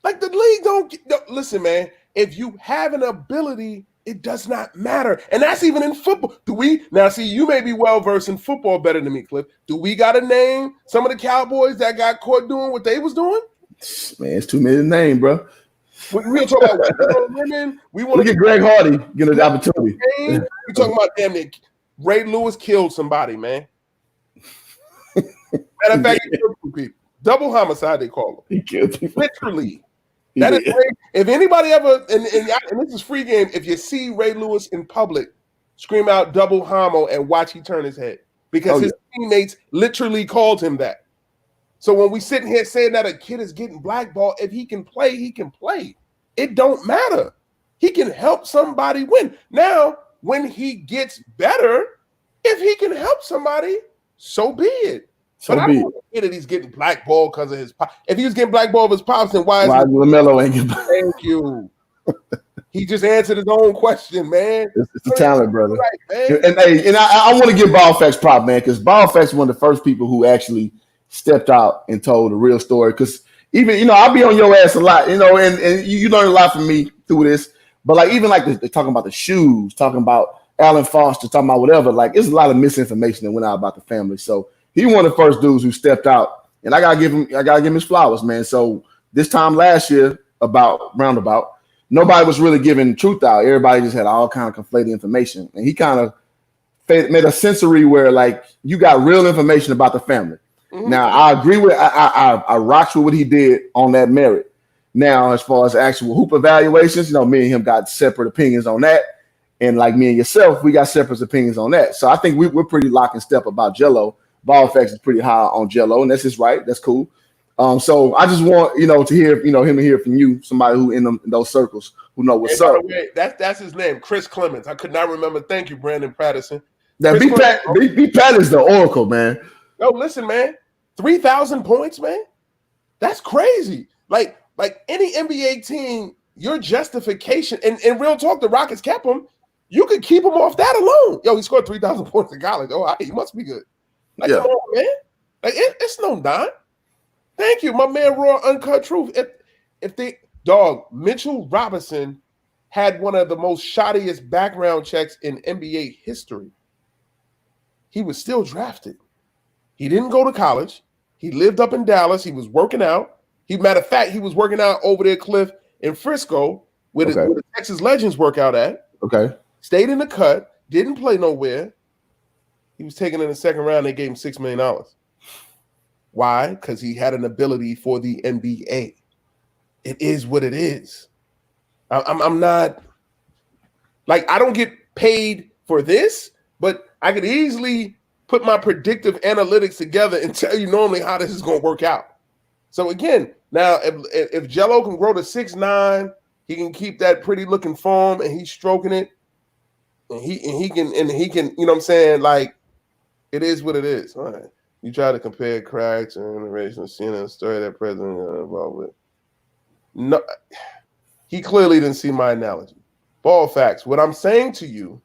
Like the league don't listen, man. If you have an ability, it does not matter. And that's even in football. Do we now see you may be well versed in football better than me, Cliff? Do we got a name some of the Cowboys that got caught doing what they was doing? Man, it's too many to name, bro. We'll talk about women. We want to get Greg Hardy get an opportunity. We're talking about damn near Ray Lewis killed somebody, man. Matter of fact, he killed two people. Double homicide, they call him. He killed people. Literally. That is great. If anybody ever, and this is free game, if you see Ray Lewis in public, scream out double homo and watch he turn his head. Because his teammates literally called him that. So when we sitting here saying that a kid is getting blackballed, if he can play, he can play. It don't matter. He can help somebody win. Now, when he gets better, if he can help somebody, so be it. So but I don't hear that he's getting blackballed because of his pop. If he was getting blackballed of his pops, then why is LaMelo ain't getting Thank you. He just answered his own question, man. It's the talent, brother. Right, and I want to give Ballfax prop, man, because Ballfax is one of the first people who actually stepped out and told the real story. Because even, I'll be on your ass a lot, and you learn a lot from me through this. But like even like they're talking about the shoes, talking about Alan Foster, talking about whatever, like it's a lot of misinformation that went out about the family. So he one of the first dudes who stepped out, and I gotta give him his flowers, man. So this time last year, roundabout, nobody was really giving truth out. Everybody just had all kind of conflated information, and he kind of made a sensory where like you got real information about the family. Mm-hmm. Now I agree with I rocked with what he did on that merit. Now as far as actual hoop evaluations, me and him got separate opinions on that, and like me and yourself, we got separate opinions on that. So I think we're pretty lock and step about Jello. Ballfax is pretty high on Jello, and that's just right. That's cool. So I just want to hear him to hear from you, somebody who in those circles who know what's up. Way, that's his name, Chris Clemens. I could not remember. Thank you, Brandon Patterson. That B Pat is the oracle, man. No, listen, man. 3,000 points, man. That's crazy. Like any NBA team, your justification and real talk, the Rockets kept him. You could keep him off that alone. Yo, he scored 3,000 points in college. Oh, he must be good. Like, come on, man. Like it's no dime. Thank you, my man. Raw Uncut Truth. If they Mitchell Robinson had one of the most shottiest background checks in NBA history. He was still drafted. He didn't go to college. He lived up in Dallas. He was working out. Matter of fact, he was working out over there, Cliff, in Frisco, where the Texas Legends work out at. Okay. Stayed in the cut. Didn't play nowhere. He was taken in the second round. They gave him $6 million. Why? Because he had an ability for the NBA. It is what it is. I'm not like I don't get paid for this, but I could easily put my predictive analytics together and tell you normally how this is going to work out. So again, now if Jello can grow to 6'9", he can keep that pretty looking form, and he's stroking it, and he can, you know what I'm saying? Like, it is what it is. All right. You try to compare cracks and innovation, seeing a story that president involved with. No, he clearly didn't see my analogy. Ball facts. What I'm saying to you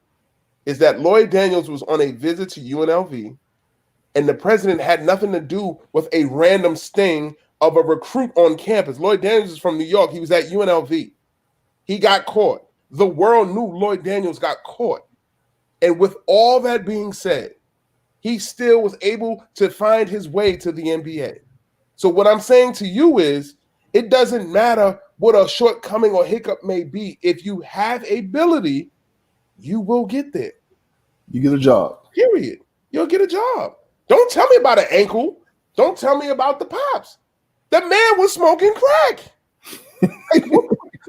is that Lloyd Daniels was on a visit to UNLV, and the president had nothing to do with a random sting of a recruit on campus. Lloyd Daniels is from New York. He was at UNLV. He got caught. The world knew Lloyd Daniels got caught. And with all that being said, he still was able to find his way to the NBA. So what I'm saying to you is, it doesn't matter what a shortcoming or hiccup may be. If you have ability, you will get there. You get a job. Period. You'll get a job. Don't tell me about an ankle. Don't tell me about the pops. The man was smoking crack.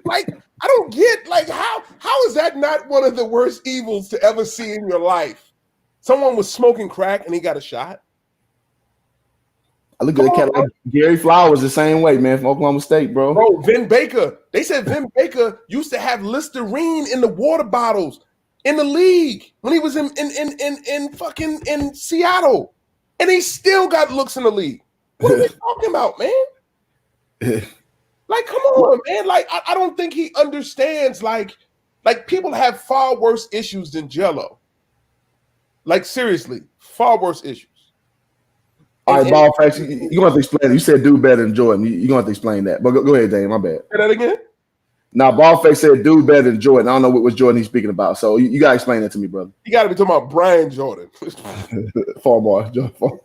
like I don't get, like, how is that not one of the worst evils to ever see in your life? Someone was smoking crack and he got a shot. I look at a cat like Gary Flowers the same way, man, from Oklahoma State, bro. Bro, Vin Baker. They said Vin Baker used to have Listerine in the water bottles in the league when he was in fucking in Seattle, and he still got looks in the league. What are we talking about, man? Like, come on, man. Like, I don't think he understands. Like people have far worse issues than Jello. Like, seriously, far worse issues. All right, ball facts. You're going to have to explain it. You said dude better than Jordan. You're going to have to explain that. But go ahead, Dain. My bad. Say that again? Now, ball facts said dude better than Jordan. I don't know what Jordan he's speaking about. So you got to explain that to me, brother. You got to be talking about Brian Jordan. Farmer. Jordan Farmer.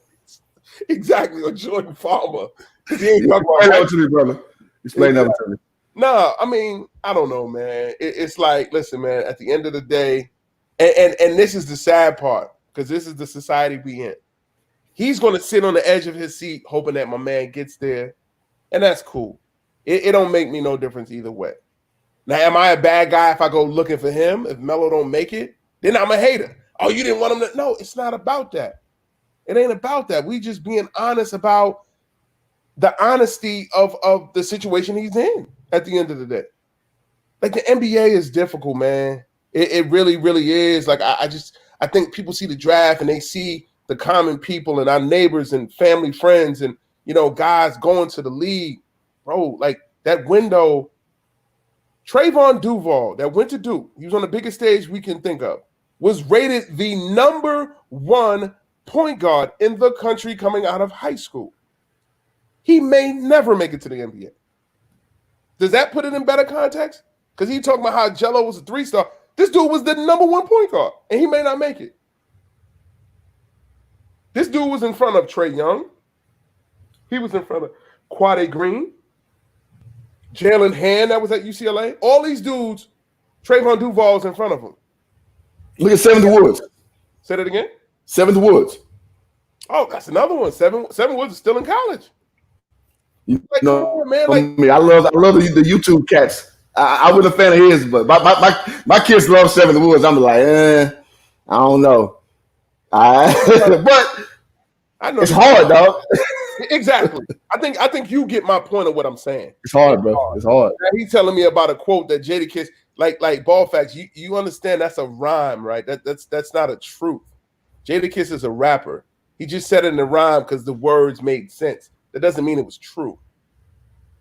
Exactly, or Jordan Farmer. Explain that to me, brother. Explain that to me. No, I mean, I don't know, man. It's like, listen, man, at the end of the day, and this is the sad part, because this is the society we in. He's going to sit on the edge of his seat hoping that my man gets there, and that's cool. It don't make me no difference either way. Now, am I a bad guy if I go looking for him? If Melo don't make it, then I'm a hater. Oh, you didn't want him to? No, it's not about that. It ain't about that. We just being honest about the honesty of the situation he's in at the end of the day. Like, the NBA is difficult, man. It really, really is. Like, I think people see the draft and they see the common people and our neighbors and family friends and, you know, guys going to the league. Bro, like, that window, Trayvon Duval that went to Duke, he was on the biggest stage we can think of, was rated the #1 point guard in the country coming out of high school. He may never make it to the NBA. Does that put it in better context? Because he talking about how Jello was a 3-star. This dude was the #1 point guard, and he may not make it. This dude was in front of Trae Young. He was in front of Quade Green, Jalen Hand that was at UCLA. All these dudes, Trayvon Duval was in front of him. Look at Seventh Woods. Say that again? Seventh Woods. Oh, that's another one. Seven Woods is still in college. You like, know, on, man. Like, I love the YouTube cats. I wasn't a fan of his, but my kids love Seventh Woods. I'm like, I don't know. But I know it's hard, dog. Exactly. I think you get my point of what I'm saying. It's hard, bro. It's hard. Now, he's telling me about a quote that Jadakiss, like ball facts. You understand that's a rhyme, right? That's not a truth. Jadakiss is a rapper. He just said it in the rhyme because the words made sense. That doesn't mean it was true.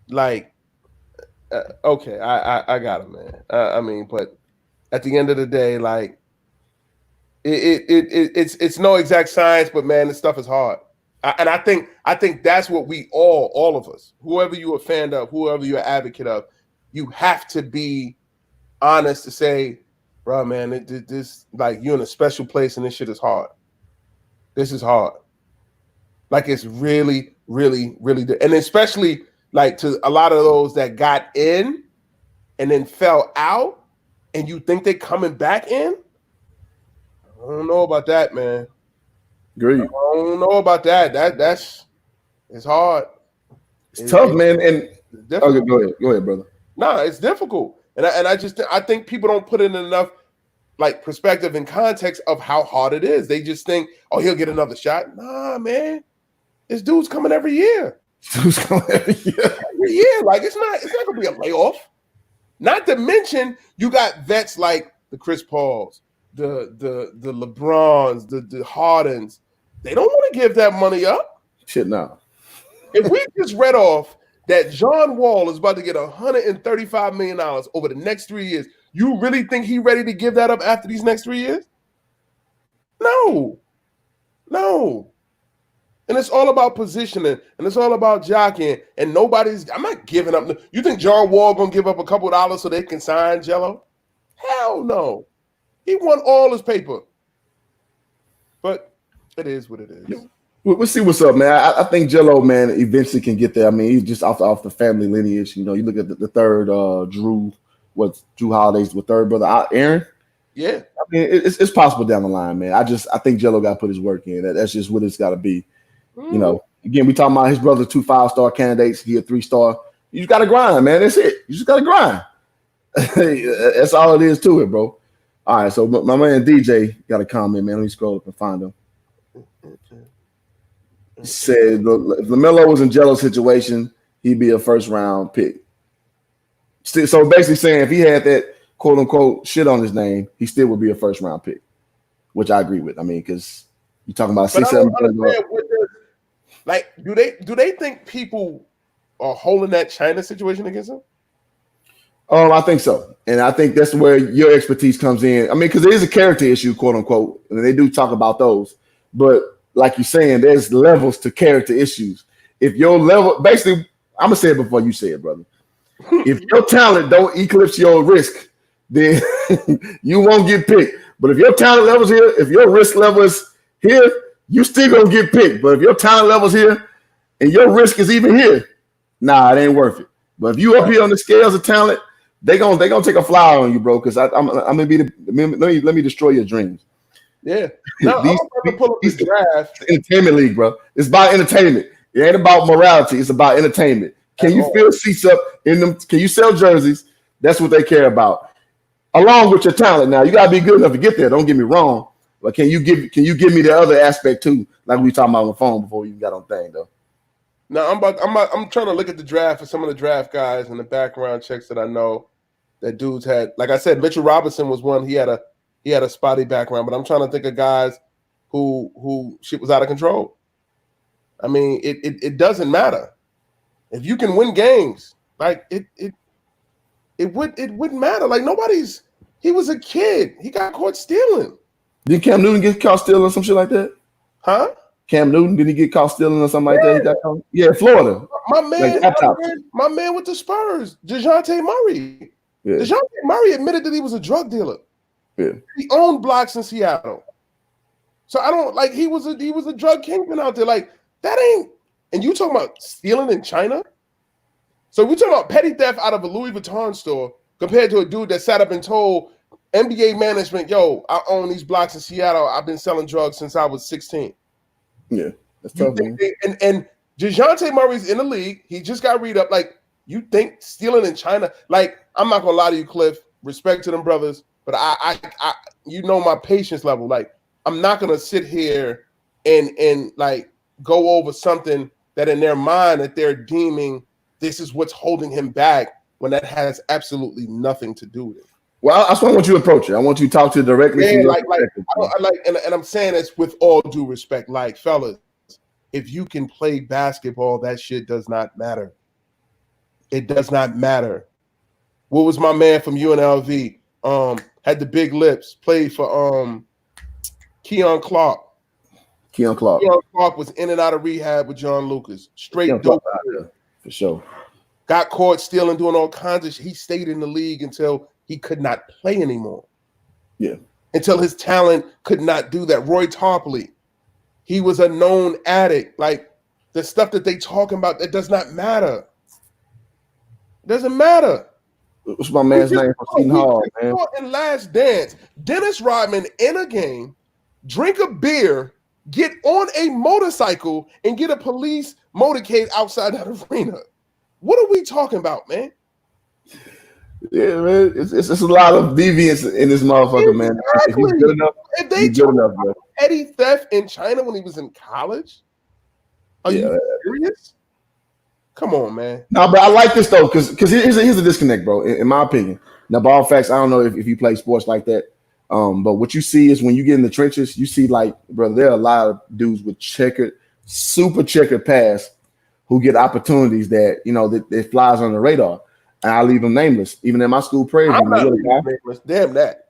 Like, okay, I got it, man. I mean, but at the end of the day, like, it's no exact science, but man, this stuff is hard. And I think that's what we all of us, whoever you're a fan of, whoever you're an advocate of, you have to be honest to say, bro, man, this like you're in a special place and this shit is hard. This is hard. Like, it's really, really, really, and especially like to a lot of those that got in and then fell out, and you think they're coming back in. I don't know about that, man. Great. I don't know about that. That's it's hard. It's tough, man. And okay, go ahead, brother. Nah, it's difficult, and I think people don't put in enough like perspective and context of how hard it is. They just think, oh, he'll get another shot. Nah, man, this dude's coming every year. Who's coming every year? Every year, like it's not gonna be a layoff. Not to mention, you got vets like the Chris Pauls, the LeBrons, the Hardens. They don't want to give that money up. Shit, no. If we just read off that John Wall is about to get $135 million over the next 3 years, you really think he's ready to give that up after these next 3 years? No. And it's all about positioning, and it's all about jockeying, and I'm not giving up. You think John Wall going to give up a couple dollars so they can sign Jello? Hell no. He won all his paper. But it is what it is. We'll see what's up, man. I think Jello, man, eventually can get there. I mean, he's just off the family lineage. You know, you look at the third Drew Holiday's with third brother, Aaron. Yeah. I mean, it's possible down the line, man. I think Jello got to put his work in. That's just what it's got to be. You know, again, we talking about his brother, 2 5-star candidates. He a 3-star. You just got to grind, man. That's it. You just got to grind. That's all it is to it, bro. All right, so my man DJ got a comment, man. Let me scroll up and find him. said if LaMelo was in Jello's situation, he'd be a first round pick. So basically saying if he had that quote unquote shit on his name, he still would be a first round pick, which I agree with. I mean, because you're talking about But 6, I don't 7 understand like, do they think people are holding that China situation against him? I think so, and I think that's where your expertise comes in. I mean, because there is a character issue, quote unquote, and they do talk about those. But like you're saying, there's levels to character issues. If your level, basically, I'm gonna say it before you say it, brother. If your talent don't eclipse your risk, then you won't get picked. But if your talent level's here, if your risk level is here, you still gonna get picked. But if your talent level's here and your risk is even here, nah, it ain't worth it. But if you up here on the scales of talent, they gonna take a flyer on you, bro. Because I'm gonna be let me destroy your dreams. Yeah, no, I'm about to pull up this draft. Entertainment league, bro. It's about entertainment. It ain't about morality. It's about entertainment. Can you fill seats up in them? Can you sell jerseys? That's what they care about. Along with your talent. Now you gotta be good enough to get there. Don't get me wrong. But can you give me the other aspect too? Like we talking about on the phone before you got on thing though. No, I'm trying to look at the draft for some of the draft guys and the background checks that I know that dudes had. Like I said, Mitchell Robinson was one. He had a spotty background, but I'm trying to think of guys who shit was out of control. I mean, it doesn't matter. If you can win games, like it wouldn't matter. Like he was a kid. He got caught stealing. Did Cam Newton get caught stealing or some shit like that? Huh? Cam Newton, did he get caught stealing or something like that? He got caught? Yeah, Florida. My man with the Spurs, DeJounte Murray. Yeah. DeJounte Murray admitted that he was a drug dealer. Yeah. He owned blocks in Seattle. So I don't like he was a drug kingpin out there. Like that ain't. And you talking about stealing in China? So we talking about petty theft out of a Louis Vuitton store compared to a dude that sat up and told NBA management, "Yo, I own these blocks in Seattle. I've been selling drugs since I was 16." Yeah, that's tough. And DeJounte Murray's in the league. He just got read up. Like you think stealing in China? Like I'm not gonna lie to you, Cliff. Respect to them brothers, but I you know my patience level. Like I'm not gonna sit here and like go over something that in their mind that they're deeming this is what's holding him back when that has absolutely nothing to do with it. Well, that's why I want you to approach it. I want you to talk to it directly. Yeah, and I'm saying this with all due respect. Like, fellas, if you can play basketball, that shit does not matter. It does not matter. What was my man from UNLV? Had the big lips, played for Keon Clark. Keon Clark was in and out of rehab with John Lucas. Straight dope. For sure. Got caught stealing, doing all kinds of shit. He stayed in the league until he could not play anymore. Yeah. Until his talent could not do that. Roy Tarpley, he was a known addict. Like the stuff that they talking about, that does not matter. It doesn't matter. What's my man's name from Seton Hall, man? In Last Dance, Dennis Rodman in a game, drink a beer, get on a motorcycle, and get a police motorcade outside that arena. What are we talking about, man? Yeah, man, it's a lot of deviance in this motherfucker, man. If he's good enough, if they he's good enough, man. Petty theft in China when he was in college? Are you serious? Come on, man. No, but I like this though, because here's a disconnect, bro. In my opinion, now, ball facts. I don't know if you play sports like that, but what you see is when you get in the trenches, you see like, brother, there are a lot of dudes with super checkered past who get opportunities that that flies on the radar. And I leave them nameless, even in my school prayer. I'm not nameless. Damn that.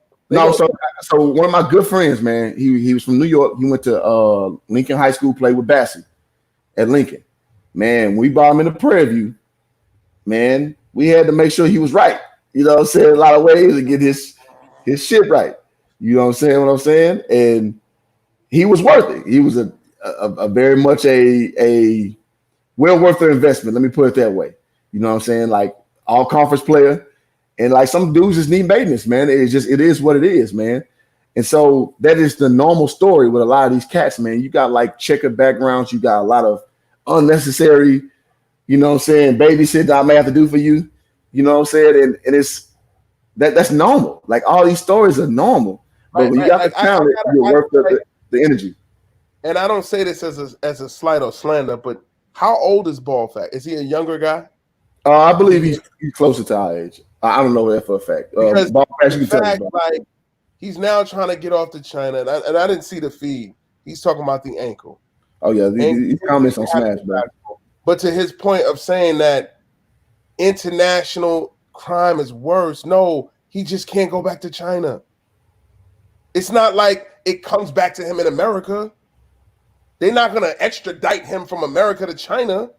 So one of my good friends, man, he was from New York. He went to Lincoln High School, played with Bassie at Lincoln. Man, we brought him in the Prairie View. Man, we had to make sure he was right. You know what I'm saying? A lot of ways to get his shit right. You know what I'm saying? And he was worth it. He was a very much a well worth the investment. Let me put it that way. You know what I'm saying? Like all conference player. And like some dudes just need maintenance, man. It is what it is, man. And so that is the normal story with a lot of these cats, man. You got like checkered backgrounds. You got a lot of unnecessary, you know what I'm saying, babysit that I may have to do for you. You know what I'm saying? And it's that's normal. Like all these stories are normal. But when you got the talent, you're worth the energy. and I don't say this as a slight or slander, but how old is Ball Fact? Is he a younger guy? I believe he's closer to our age. I don't know that for a fact. Because Ball Fact, you the can tell me fact, about. like, he's now trying to get off to China, and I didn't see the feed. He's talking about the ankle. Oh yeah, these comments on Smash, bro. But to his point of saying that international crime is worse, no, he just can't go back to China. It's not like it comes back to him in America. They're not going to extradite him from America to China.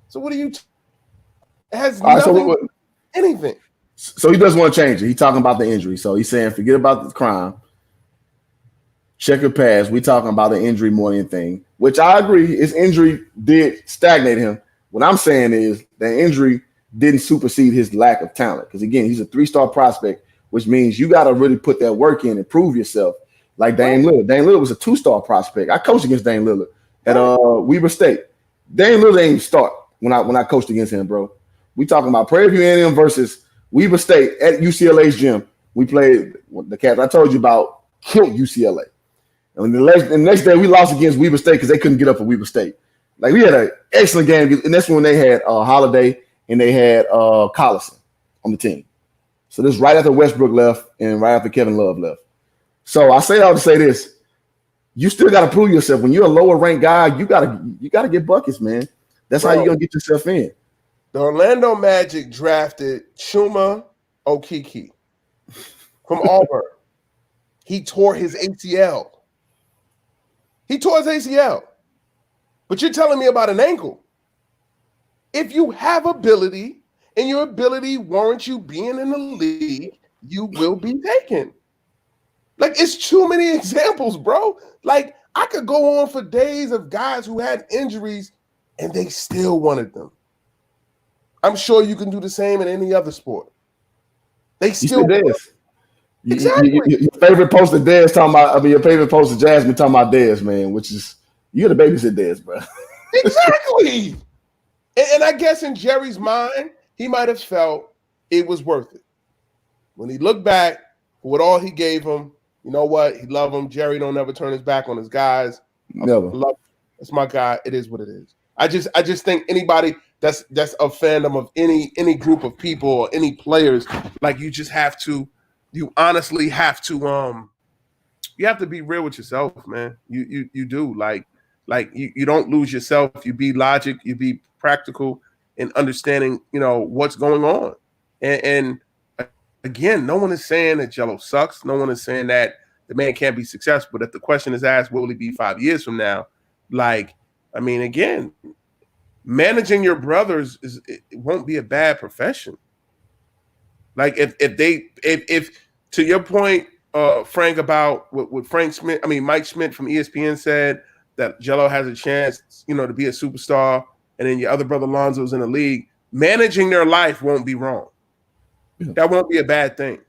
So what are you? It has nothing, anything. So he doesn't want to change it. He's talking about the injury. So he's saying, forget about the crime. Check your past. We're talking about the injury more than anything, which I agree. His injury did stagnate him. What I'm saying is the injury didn't supersede his lack of talent. Because again, he's a 3-star prospect, which means you got to really put that work in and prove yourself. Like Dain Lillard. Dain Lillard was a 2-star prospect. I coached against Dain Lillard at Weber State. Dain Lillard ain't start when I coached against him, bro. We talking about Prairie View A&M versus Weber State at UCLA's gym. We played the Cats I told you about, killed UCLA. And the next day we lost against Weber State because they couldn't get up for Weber State. Like we had an excellent game, and that's when they had Holiday and they had Collison on the team. So this right after Westbrook left and right after Kevin Love left. So I say all to say this: you still got to prove yourself. When you're a lower ranked guy, you gotta get buckets, man. That's how you're gonna get yourself in. The Orlando Magic drafted Chuma Okeke from Auburn. He tore his ACL. But you're telling me about an ankle. If you have ability and your ability warrants you being in the league, you will be taken. Like, it's too many examples, bro. Like, I could go on for days of guys who had injuries and they still wanted them. I'm sure you can do the same in any other sport. They still Dez. Exactly. Your favorite poster Dez talking about, your favorite poster Jasmine talking about Dez, man, which is, you're the babysit Dez, bro. Exactly. And I guess in Jerry's mind, he might have felt it was worth it. When he looked back for what all he gave him, you know what? He loved him. Jerry don't ever turn his back on his guys. Never. That's my guy. It is what it is. I just think anybody that's a fandom of any group of people or any players, like you honestly have to you have to be real with yourself, man. You do like you don't lose yourself. You be logic, you be practical in understanding, what's going on. And again, no one is saying that Jello sucks. No one is saying that the man can't be successful. But if the question is asked, will he be 5 years from now? Again, managing your brothers it won't be a bad profession. Like if to your point, Frank, about what Mike Schmidt from ESPN said that Jello has a chance, to be a superstar, and then your other brother Lonzo's in the league. Managing their life won't be wrong. Yeah. That won't be a bad thing.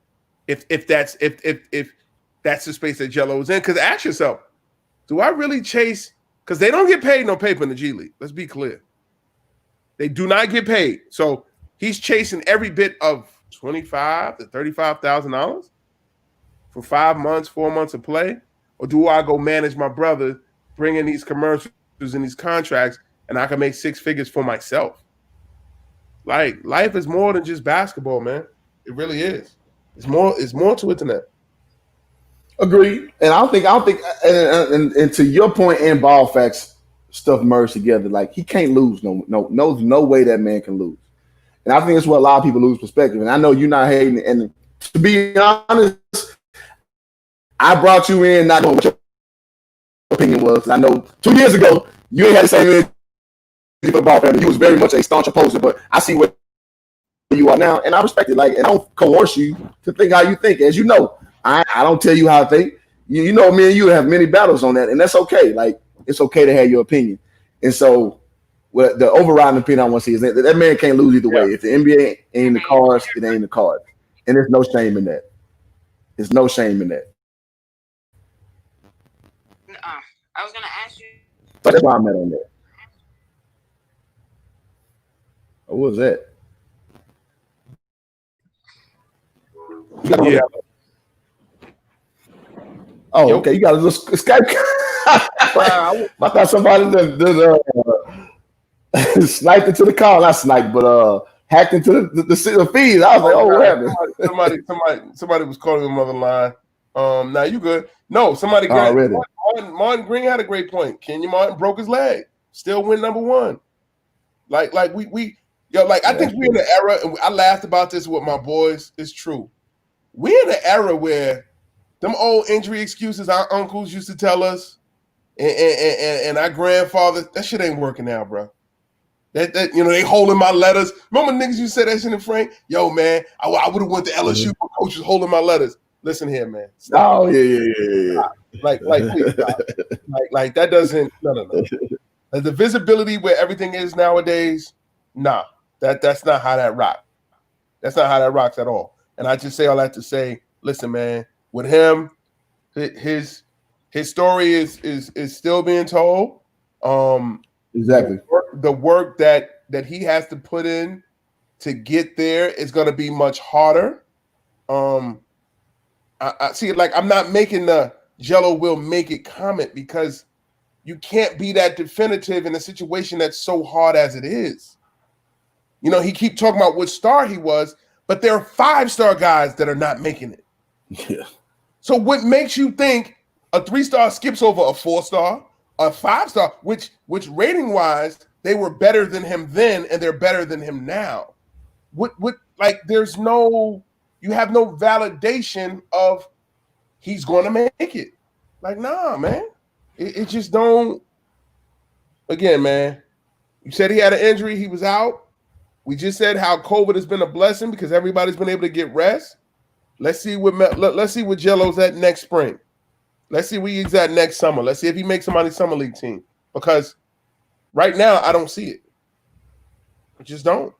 If that's the space that Jello is in. Because ask yourself, do I really chase? Because they don't get paid no paper in the G League. Let's be clear. They do not get paid. So he's chasing every bit of $25,000 to $35,000 for 5 months, 4 months of play, or do I go manage my brother, bring in these commercials and these contracts, and I can make 6 figures for myself? Like, life is more than just basketball, man. It really is. It's more to it than that. Agreed. And I don't think, and to your point and Ball Facts stuff merged together. Like, he can't lose. No way that man can lose. And I think that's what a lot of people lose perspective. And I know you're not hating. And to be honest, I brought you in not knowing what your opinion was. I know 2 years ago you ain't had the same energy for the ball family. You was very much a staunch opposer, but I see what you are now, and I respect it. Like, and I don't coerce you to think how you think. As you know, I don't tell you how I think. You know, me and you have many battles on that, and that's okay. Like, it's okay to have your opinion. And so, the overriding opinion I want to see is that man can't lose either way. If the NBA ain't in the cards, it ain't in the cards, and there's no shame in that. There's no shame in that. I was gonna ask you. So that's why I'm at on that. What was that? Yeah. Oh, okay. You got a little Skype. I thought somebody sniped into the call. Not sniped, but hacked into the feed. I was like, oh, what happened? Somebody was calling the mother line. Now you good? No, somebody. Already. Martin Green had a great point. Kenya Martin broke his leg, still win number one. Like we I think we're in the era, and I laughed about this with my boys. It's true. We're in an era where them old injury excuses our uncles used to tell us, and our grandfathers, that shit ain't working now, bro. That they holding my letters. Remember niggas you said that shit in Frank? Yo, man, I would have went to LSU. My coach was holding my letters. Listen here, man. Stop. Oh yeah. Like please stop. Like that doesn't no. The visibility where everything is nowadays, nah. That's not how that rocks. That's not how that rocks at all. And I just say all that to say, listen, man, with him, his story is still being told. Exactly. The work that he has to put in to get there is going to be much harder. I see it like I'm not making the Jello will make it comment because you can't be that definitive in a situation that's so hard as it is. He keep talking about which star he was, but there are 5-star guys that are not making it. Yeah. So what makes you think a 3-star skips over a 4-star, a 5-star, which rating wise they were better than him then and they're better than him now? What like there's no, you have no validation of he's going to make it. Like, nah, man. It just don't. Again, man, you said he had an injury, he was out. We just said how COVID has been a blessing because everybody's been able to get rest. Let's see what Jello's at next spring. Let's see where he's at next summer. Let's see if he makes somebody's summer league team. Because right now, I don't see it. I just don't.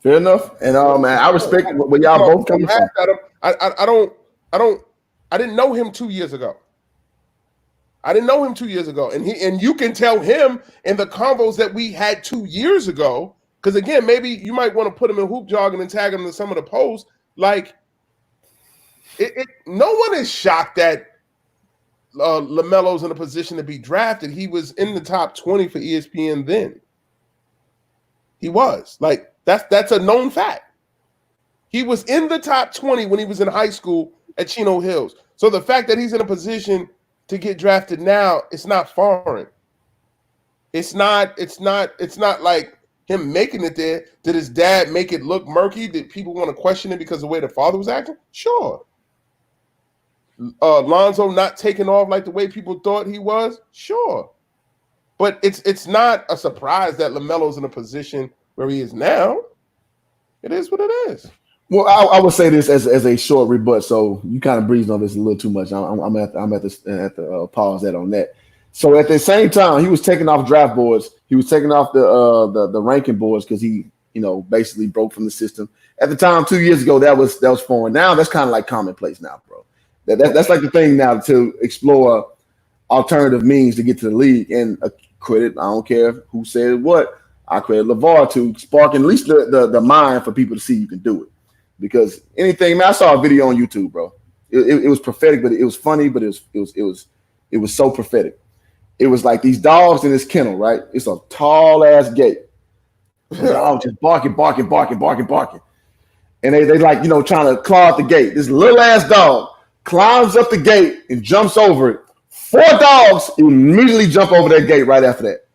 Fair enough. And man, I respect where y'all both coming from. I didn't know him 2 years ago. And you can tell him in the combos that we had 2 years ago. Because again, maybe you might want to put him in hoop jogging and tag him in some of the posts. Like, no one is shocked that LaMelo's in a position to be drafted. He was in the top 20 for ESPN then. He was. Like, that's a known fact. He was in the top 20 when he was in high school at Chino Hills. So the fact that he's in a position to get drafted now, it's not foreign. It's not like him making it there. Did his dad make it look murky? Did people want to question it because of the way the father was acting? Sure. Lonzo not taking off like the way people thought he was? Sure. But it's not a surprise that LaMelo's in a position where he is now. It is what it is. Well, I would say this as a short rebut. So you kind of breezed on this a little too much. I'm at the pause that on that. So at the same time, he was taking off draft boards. He was taking off the ranking boards because he basically broke from the system. At the time, 2 years ago, that was foreign. Now that's kind of like commonplace now, bro. That's like the thing now to explore alternative means to get to the league. And credit, I don't care who said what. I credit LeVar to spark at least the mind for people to see you can do it. Because anything, man, I saw a video on YouTube, bro. It was prophetic, but it was funny, but it was so prophetic. It was like these dogs in this kennel, right? It's a tall ass gate. The dogs just barking. And they like, trying to claw at the gate. This little ass dog climbs up the gate and jumps over it. 4 dogs immediately jump over that gate right after that.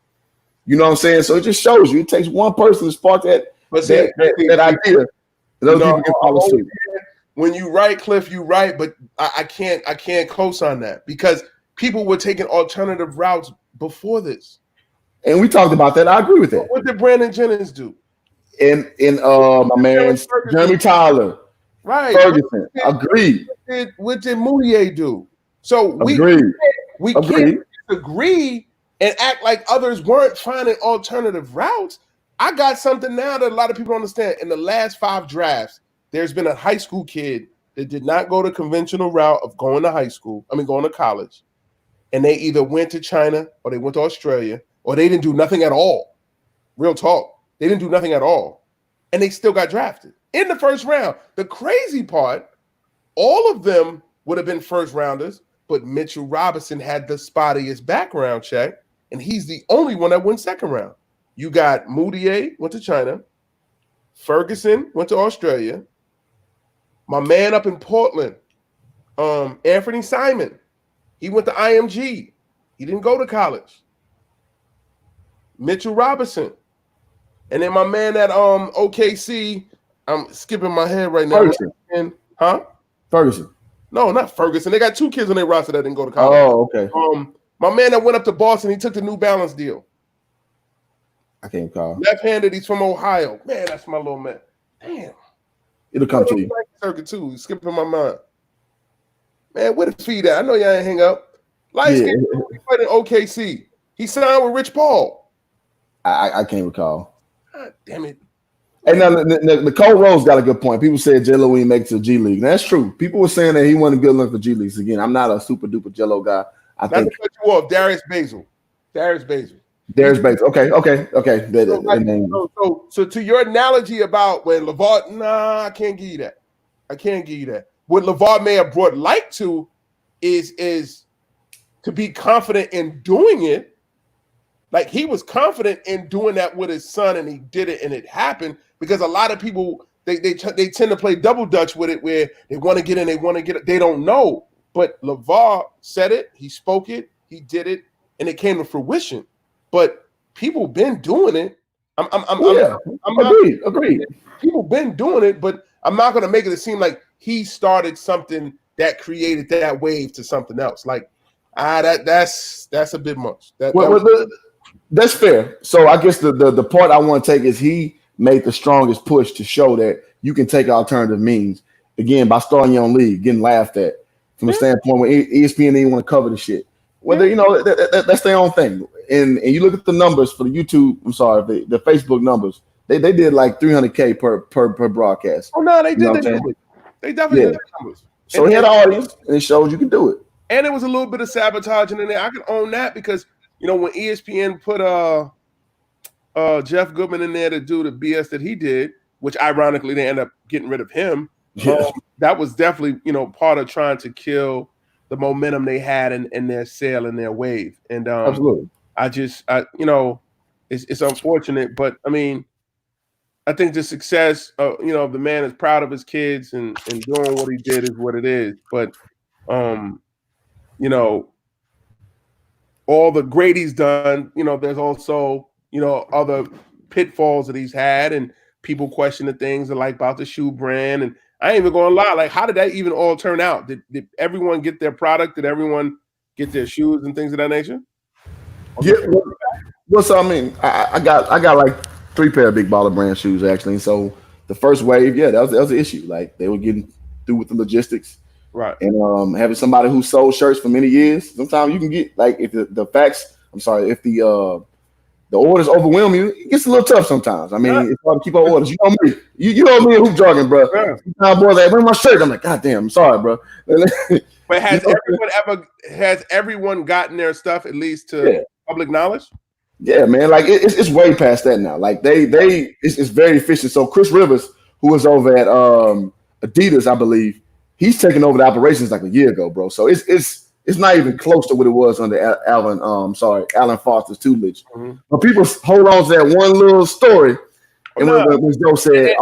You know what I'm saying? So it just shows you it takes one person to spark that idea. Those people can follow suit. When you write, Cliff, you write, but I can't co-sign that because people were taking alternative routes before this. And we talked about that. I agree with that. What did Brandon Jennings do? And my man Jeremy Tyler, right? Ferguson, agreed. What did Moutier do? So we can't disagree and act like others weren't finding alternative routes. I got something now that a lot of people don't understand. In the last 5 drafts, there's been a high school kid that did not go the conventional route of going to college. And they either went to China or they went to Australia or they didn't do nothing at all. Real talk. They didn't do nothing at all. And they still got drafted in the first round. The crazy part, all of them would have been first rounders, but Mitchell Robinson had the spottiest background check, and he's the only one that went second round. You got Moutier, went to China. Ferguson went to Australia. My man up in Portland, Anthony Simon, he went to IMG. He didn't go to college. Mitchell Robinson. And then my man at OKC, I'm skipping my head right now. Ferguson. Ferguson. No, not Ferguson. They got two kids on their roster that didn't go to college. Oh, okay. My man that went up to Boston, he took the New Balance deal. I can't call. Left-handed, he's from Ohio. Man, that's my little man. Damn. It'll come to you. Circuit too. He's skipping my mind. Man, where the feed at? I know y'all ain't hang up. Light skin, he played in OKC. He signed with Rich Paul. I can't recall. God damn it. And now Nicole Rose got a good point. People said Jello ain't make it to G League. That's true. People were saying that he wasn't good enough for G Leagues. Again, I'm not a super duper Jello guy. I think to cut you off, Darius Basil. Okay. So to your analogy about when LeVar, I can't give you that. What LeVar may have brought light to is to be confident in doing it. Like he was confident in doing that with his son, and he did it, and it happened. Because a lot of people they tend to play double dutch with it, where they want to get in, they don't know. But LeVar said it, he spoke it, he did it, and it came to fruition. But people been doing it. Agreed. People been doing it, but I'm not going to make it seem like he started something that created that wave to something else. Like that's a bit much. That's fair. So I guess the part I want to take is he made the strongest push to show that you can take alternative means. Again, by starting your own league, getting laughed at from a standpoint where ESPN didn't want to cover the shit. Whether that's their own thing. And you look at the numbers for the YouTube. I'm sorry, the Facebook numbers. They did like $300K per broadcast. Oh no, they did. They definitely did the numbers. So he had an audience, and it shows you can do it. And it was a little bit of sabotaging in there. I can own that because when ESPN put Jeff Goodman in there to do the BS that he did, which ironically they end up getting rid of him. That was definitely part of trying to kill the momentum they had in their sail and their wave. And absolutely, it's unfortunate, but I mean, I think the success, the man is proud of his kids and doing what he did is what it is. But all the great he's done, there's also, other pitfalls that he's had, and people question the things like about the shoe brand. And I ain't even gonna lie, like, how did that even all turn out? Did everyone get their product? Did everyone get their shoes and things of that nature? Yeah. Well, so I mean, I got like 3 pair of Big Baller brand shoes actually. And so the first wave, that was an issue. Like they were getting through with the logistics. Right. And having somebody who sold shirts for many years, sometimes you can get like if if the orders overwhelm you, it gets a little tough sometimes. I mean, it's hard to keep our orders. You know me. You know me and hoop jargon, bro. Yeah. Sometimes boys like, bring my shirt. I'm like, God damn, I'm sorry, bro. But has everyone gotten their stuff at least to public knowledge? Yeah, man. Like it's way past that now. Like it's very efficient. So Chris Rivers, who was over at Adidas, I believe, he's taken over the operations like a year ago, bro. So it's not even close to what it was under Alan Foster's tutelage. Mm-hmm. But people hold on to that one little story. And when Joe said,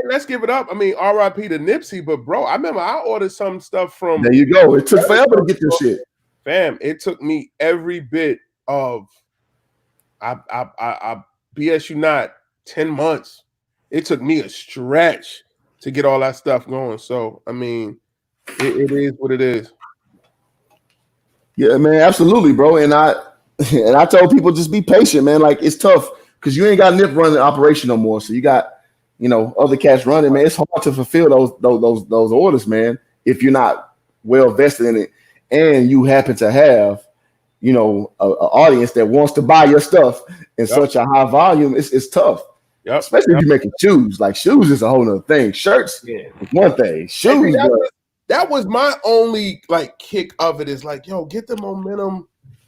let's give it up. I mean, RIP to Nipsey, but bro, I remember I ordered some stuff from. There you go. It took forever to get this shit. Fam, it took me every bit of I BS you not 10 months. It took me a stretch to get all that stuff going. So I mean, it is what it is. Yeah, man, absolutely, bro. And I told people just be patient, man. Like it's tough because you ain't got Nip running the operation no more. So you got other cats running, man. It's hard to fulfill those orders, man. If you're not well vested in it, and you happen to have an audience that wants to buy your stuff in such a high volume, it's tough. Yep. Especially if you're making shoes. Like shoes is a whole nother thing. Shirts is one thing. Shoes, that was my only like kick of it is like, yo, get the momentum.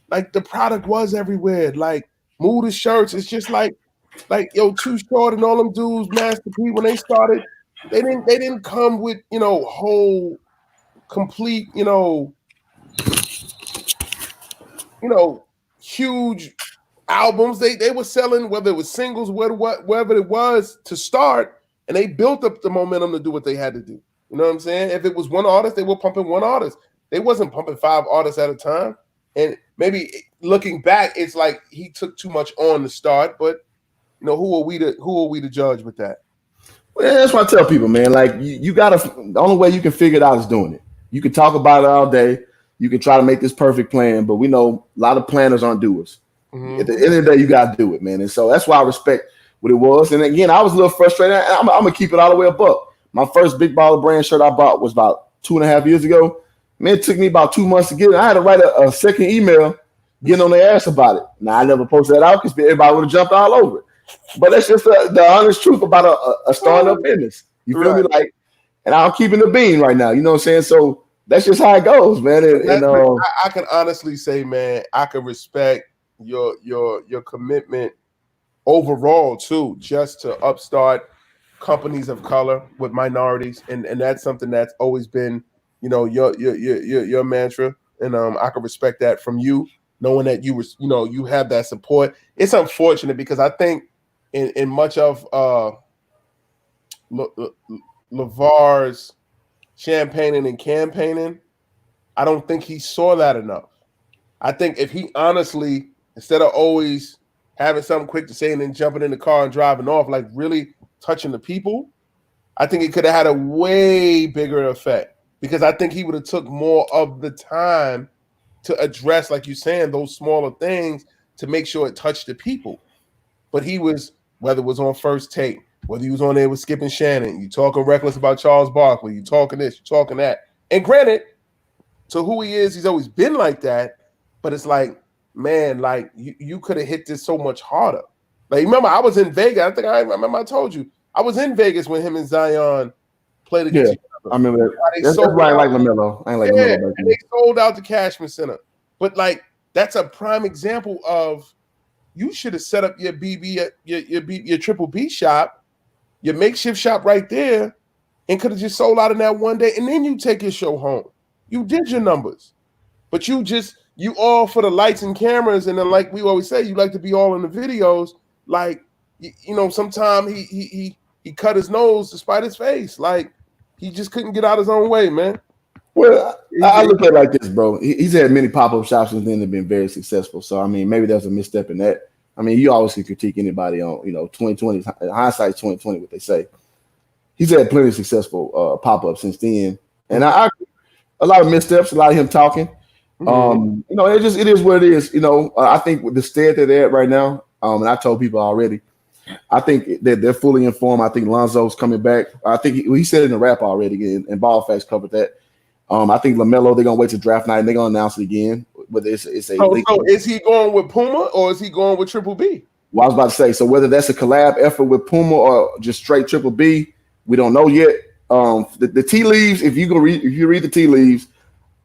Like the product was everywhere. Like move the shirts. It's just like yo, Too Short and all them dudes, Master P, when they started, they didn't come with whole complete huge albums. They were selling, whether it was singles, whatever it was to start, and they built up the momentum to do what they had to do. You know what I'm saying? If it was one artist, they were pumping one artist. They wasn't pumping 5 artists at a time. And maybe looking back, it's like he took too much on to start. But who are we to judge with that? Well, that's what I tell people, man. Like you gotta. The only way you can figure it out is doing it. You can talk about it all day. You can try to make this perfect plan, but we know a lot of planners aren't doers. Mm-hmm. At the end of the day, you gotta do it, man. And so that's why I respect what it was. And again, I was a little frustrated. I'm gonna keep it all the way above. My first Big Baller Brand shirt I bought was about 2.5 years ago. Man, it took me about 2 months to get it. I had to write a second email getting on their ass about it. Now, I never posted that out because everybody would have jumped all over it. But that's just the honest truth about a starting up business. You feel me? Like, and I'm keeping the bean right now. You know what I'm saying? So that's just how it goes, man. I can honestly say, man, I can respect your commitment overall too, just to upstart companies of color with minorities, and that's something that's always been, your mantra, and I can respect that from you, knowing that you have that support. It's unfortunate because I think in much of LeVar's champagning and campaigning, I don't think he saw that enough. I think if he honestly, instead of always having something quick to say and then jumping in the car and driving off, like really touching the people, I think it could have had a way bigger effect, because I think he would have took more of the time to address, like you're saying, those smaller things to make sure it touched the people. But he was, whether it was on First Take, whether he was on there with Skip and Shannon, you talking reckless about Charles Barkley, you talking this, you talking that. And granted, to who he is, he's always been like that. But it's like, man, like you could have hit this so much harder. Like, remember, I was in Vegas. I remember I told you I was in Vegas when him and Zion played against each other. I remember that. That's why I like LaMelo. I ain't like LaMelo. And they sold out the Cashman Center. But like, that's a prime example of, you should have set up your BB, your Triple B shop, your makeshift shop right there, and could have just sold out in that one day, and then you take your show home. You did your numbers, but you all for the lights and cameras, and then, like we always say, you like to be all in the videos. Like, sometimes he cut his nose to spite his face. Like, he just couldn't get out his own way, man. Well, I look at it like this, bro. He's had many pop-up shops and then they've been very successful. So, I mean, maybe there's a misstep in that. I mean, you always can critique anybody on, 2020, hindsight's 2020, what they say. He's had plenty of successful pop-ups since then. And a lot of missteps, a lot of him talking. Mm-hmm. It is what it is. I think with the state that they're at right now, and I told people already, I think that they're fully informed. I think Lonzo's coming back. I think he said it in the rap already, and Ball Facts covered that. I think LaMelo, they're gonna wait till draft night and they're gonna announce it again. Whether it's a so is he going with Puma or is he going with Triple B? Well, I was about to say, so whether that's a collab effort with Puma or just straight Triple B, we don't know yet. The tea leaves, if you read the tea leaves,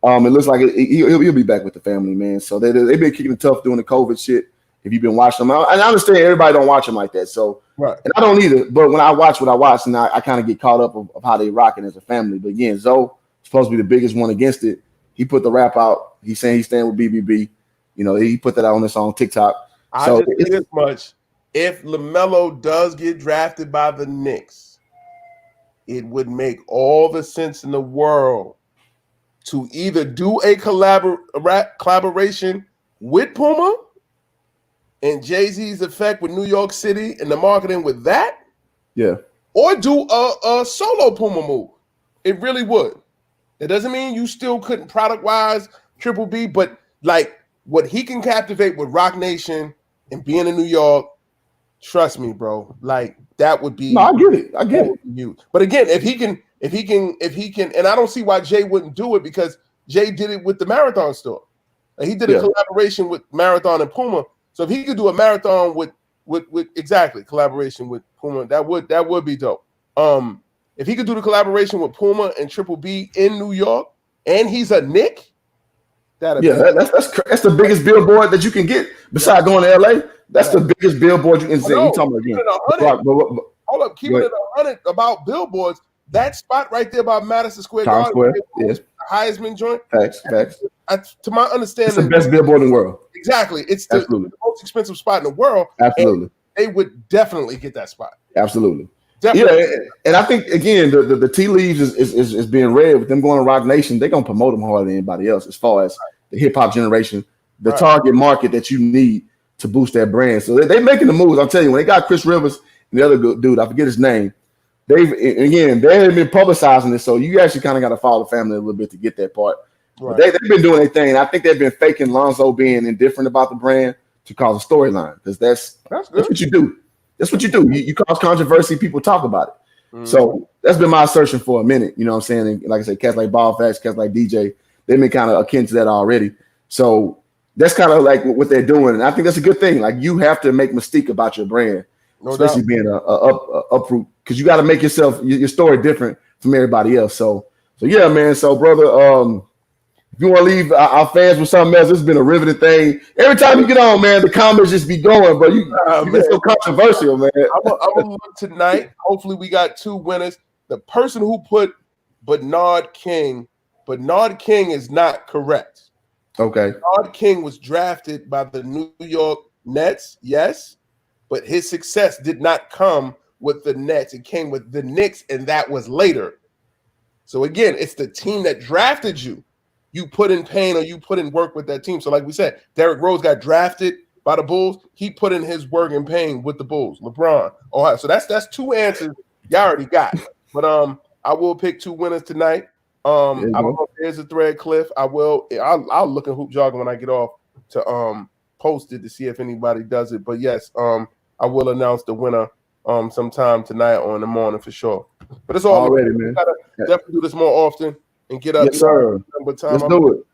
it looks like he'll be back with the family, man. So they've been kicking it tough doing the COVID shit. If you've been watching them, and I understand everybody don't watch them like that. So, right. And I don't either. But when I watch what I watch, and I kind of get caught up of how they rocking as a family. But again, Zoe supposed to be the biggest one against it. He put the rap out. He's saying he's staying with BBB. He put that out on his own TikTok. I just say this much: if LaMelo does get drafted by the Knicks, it would make all the sense in the world to either do a collaboration with Puma and Jay-Z's effect with New York City and the marketing with that, or do a solo Puma move. It really would. It doesn't mean you still couldn't product-wise Triple B, but like what he can captivate with Rock Nation and being in New York, trust me, bro. Like that would be. No, I get it. You. But again, if he can, and I don't see why Jay wouldn't do it, because Jay did it with the Marathon store. Like he did a collaboration with Marathon and Puma. So if he could do a marathon with collaboration with Puma, that would be dope. If he could do the collaboration with Puma and Triple B in New York, and he's a Knick, that's the biggest billboard that you can get besides going to LA. That's the biggest billboard you can see. You talking again? Hold up, keeping it 100 about billboards. That spot right there by Madison Square Garden, yes, Heisman joint. Facts. to my understanding, it's the best billboard in the world. Exactly, it's the most expensive spot in the world. Absolutely, they would definitely get that spot. Absolutely. Definitely. Yeah, and I think again the tea leaves is being read with them going to Rock Nation. They're gonna promote them harder than anybody else as far as the hip hop generation, the target market that you need to boost that brand. So they're making the moves. I'll tell you, when they got Chris Rivers and the other dude, I forget his name. They haven't been publicizing this, so you actually kind of got to follow the family a little bit to get that part. Right. But they've been doing their thing. I think they've been faking Lonzo being indifferent about the brand to cause a storyline, because that's what you do. That's what you do. You cause controversy, people talk about it. Mm-hmm. So that's been my assertion for a minute. You know what I'm saying? And like I said, cats like Ballfax, cats like DJ, they've been kind of akin to that already. So that's kind of like what they're doing. And I think that's a good thing. Like, you have to make mystique about your brand, especially being a uproot, because you got to make your story different from everybody else. So yeah, man. So brother, if you want to leave our fans with something else, it's been a riveting thing. Every time you get on, man, the comments just be going, but you get so controversial, man. I'm gonna look tonight. Hopefully, we got 2 winners. The person who put Bernard King is not correct. Okay. Bernard King was drafted by the New York Nets, yes, but his success did not come with the Nets. It came with the Knicks, and that was later. So again, it's the team that drafted you. You put in pain or you put in work with that team. So like we said, Derrick Rose got drafted by the Bulls. He put in his work and pain with the Bulls. LeBron, Ohio. So that's 2 answers y'all already got. But I will pick 2 winners tonight. There's a thread, Cliff. I'll look at Hoop Jargon when I get off to post it to see if anybody does it. But yes, I will announce the winner sometime tonight or in the morning for sure. But it's all already, man. Gotta definitely do this more often and get up. Yes, sir. Let's do it,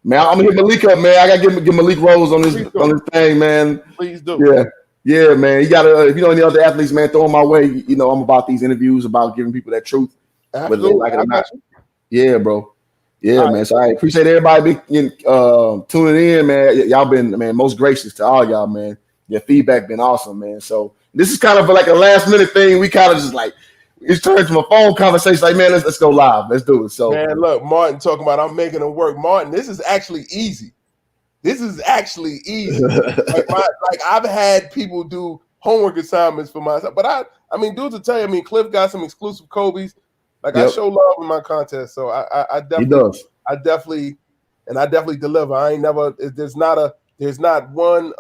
man. I'm gonna hit Malik up, man. I gotta get Malik Rose on this thing, man. Please do. Yeah, man. You gotta, if you know any other athletes, man, throw them my way. You know, I'm about these interviews, about giving people that truth, whether they like it or not. Yeah, bro. Yeah, man. So I appreciate everybody tuning in, man. Y'all been, man, most gracious to all y'all, man. Your feedback been awesome, man. So this is kind of like a last minute thing. We kind of just like, it's turned to a phone conversation. Like, man, let's go live. Let's do it. So, man, look, Martin talking about I'm making it work. Martin, this is actually easy. Like I've had people do homework assignments for myself, but I mean, dudes will tell you. Cliff got some exclusive Kobe's. Like, I show love in my contest, so I definitely deliver. I ain't never. There's not one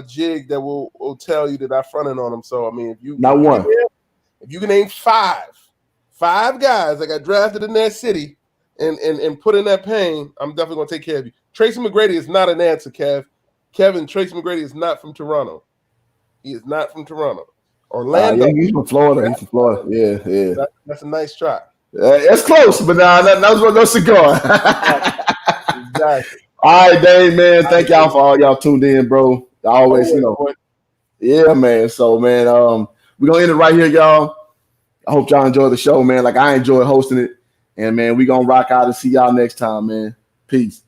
jig that will tell you that I fronted on them. So I mean, if you can name five guys that got drafted in that city and put in that pain, I'm definitely gonna take care of you. Tracy McGrady is not an answer, Kevin, Tracy McGrady is not from Toronto. He is not from Toronto. Orlando. He's from Florida. Yeah. That's a nice try. That's close, but that was no cigar. Exactly. All right, Dain, man. Thank y'all for all y'all tuned in, bro. Always, Yeah, man. So, man, we're gonna end it right here, y'all. I hope y'all enjoy the show, man. Like I enjoy hosting it. And man, we're gonna rock out and see y'all next time, man. Peace.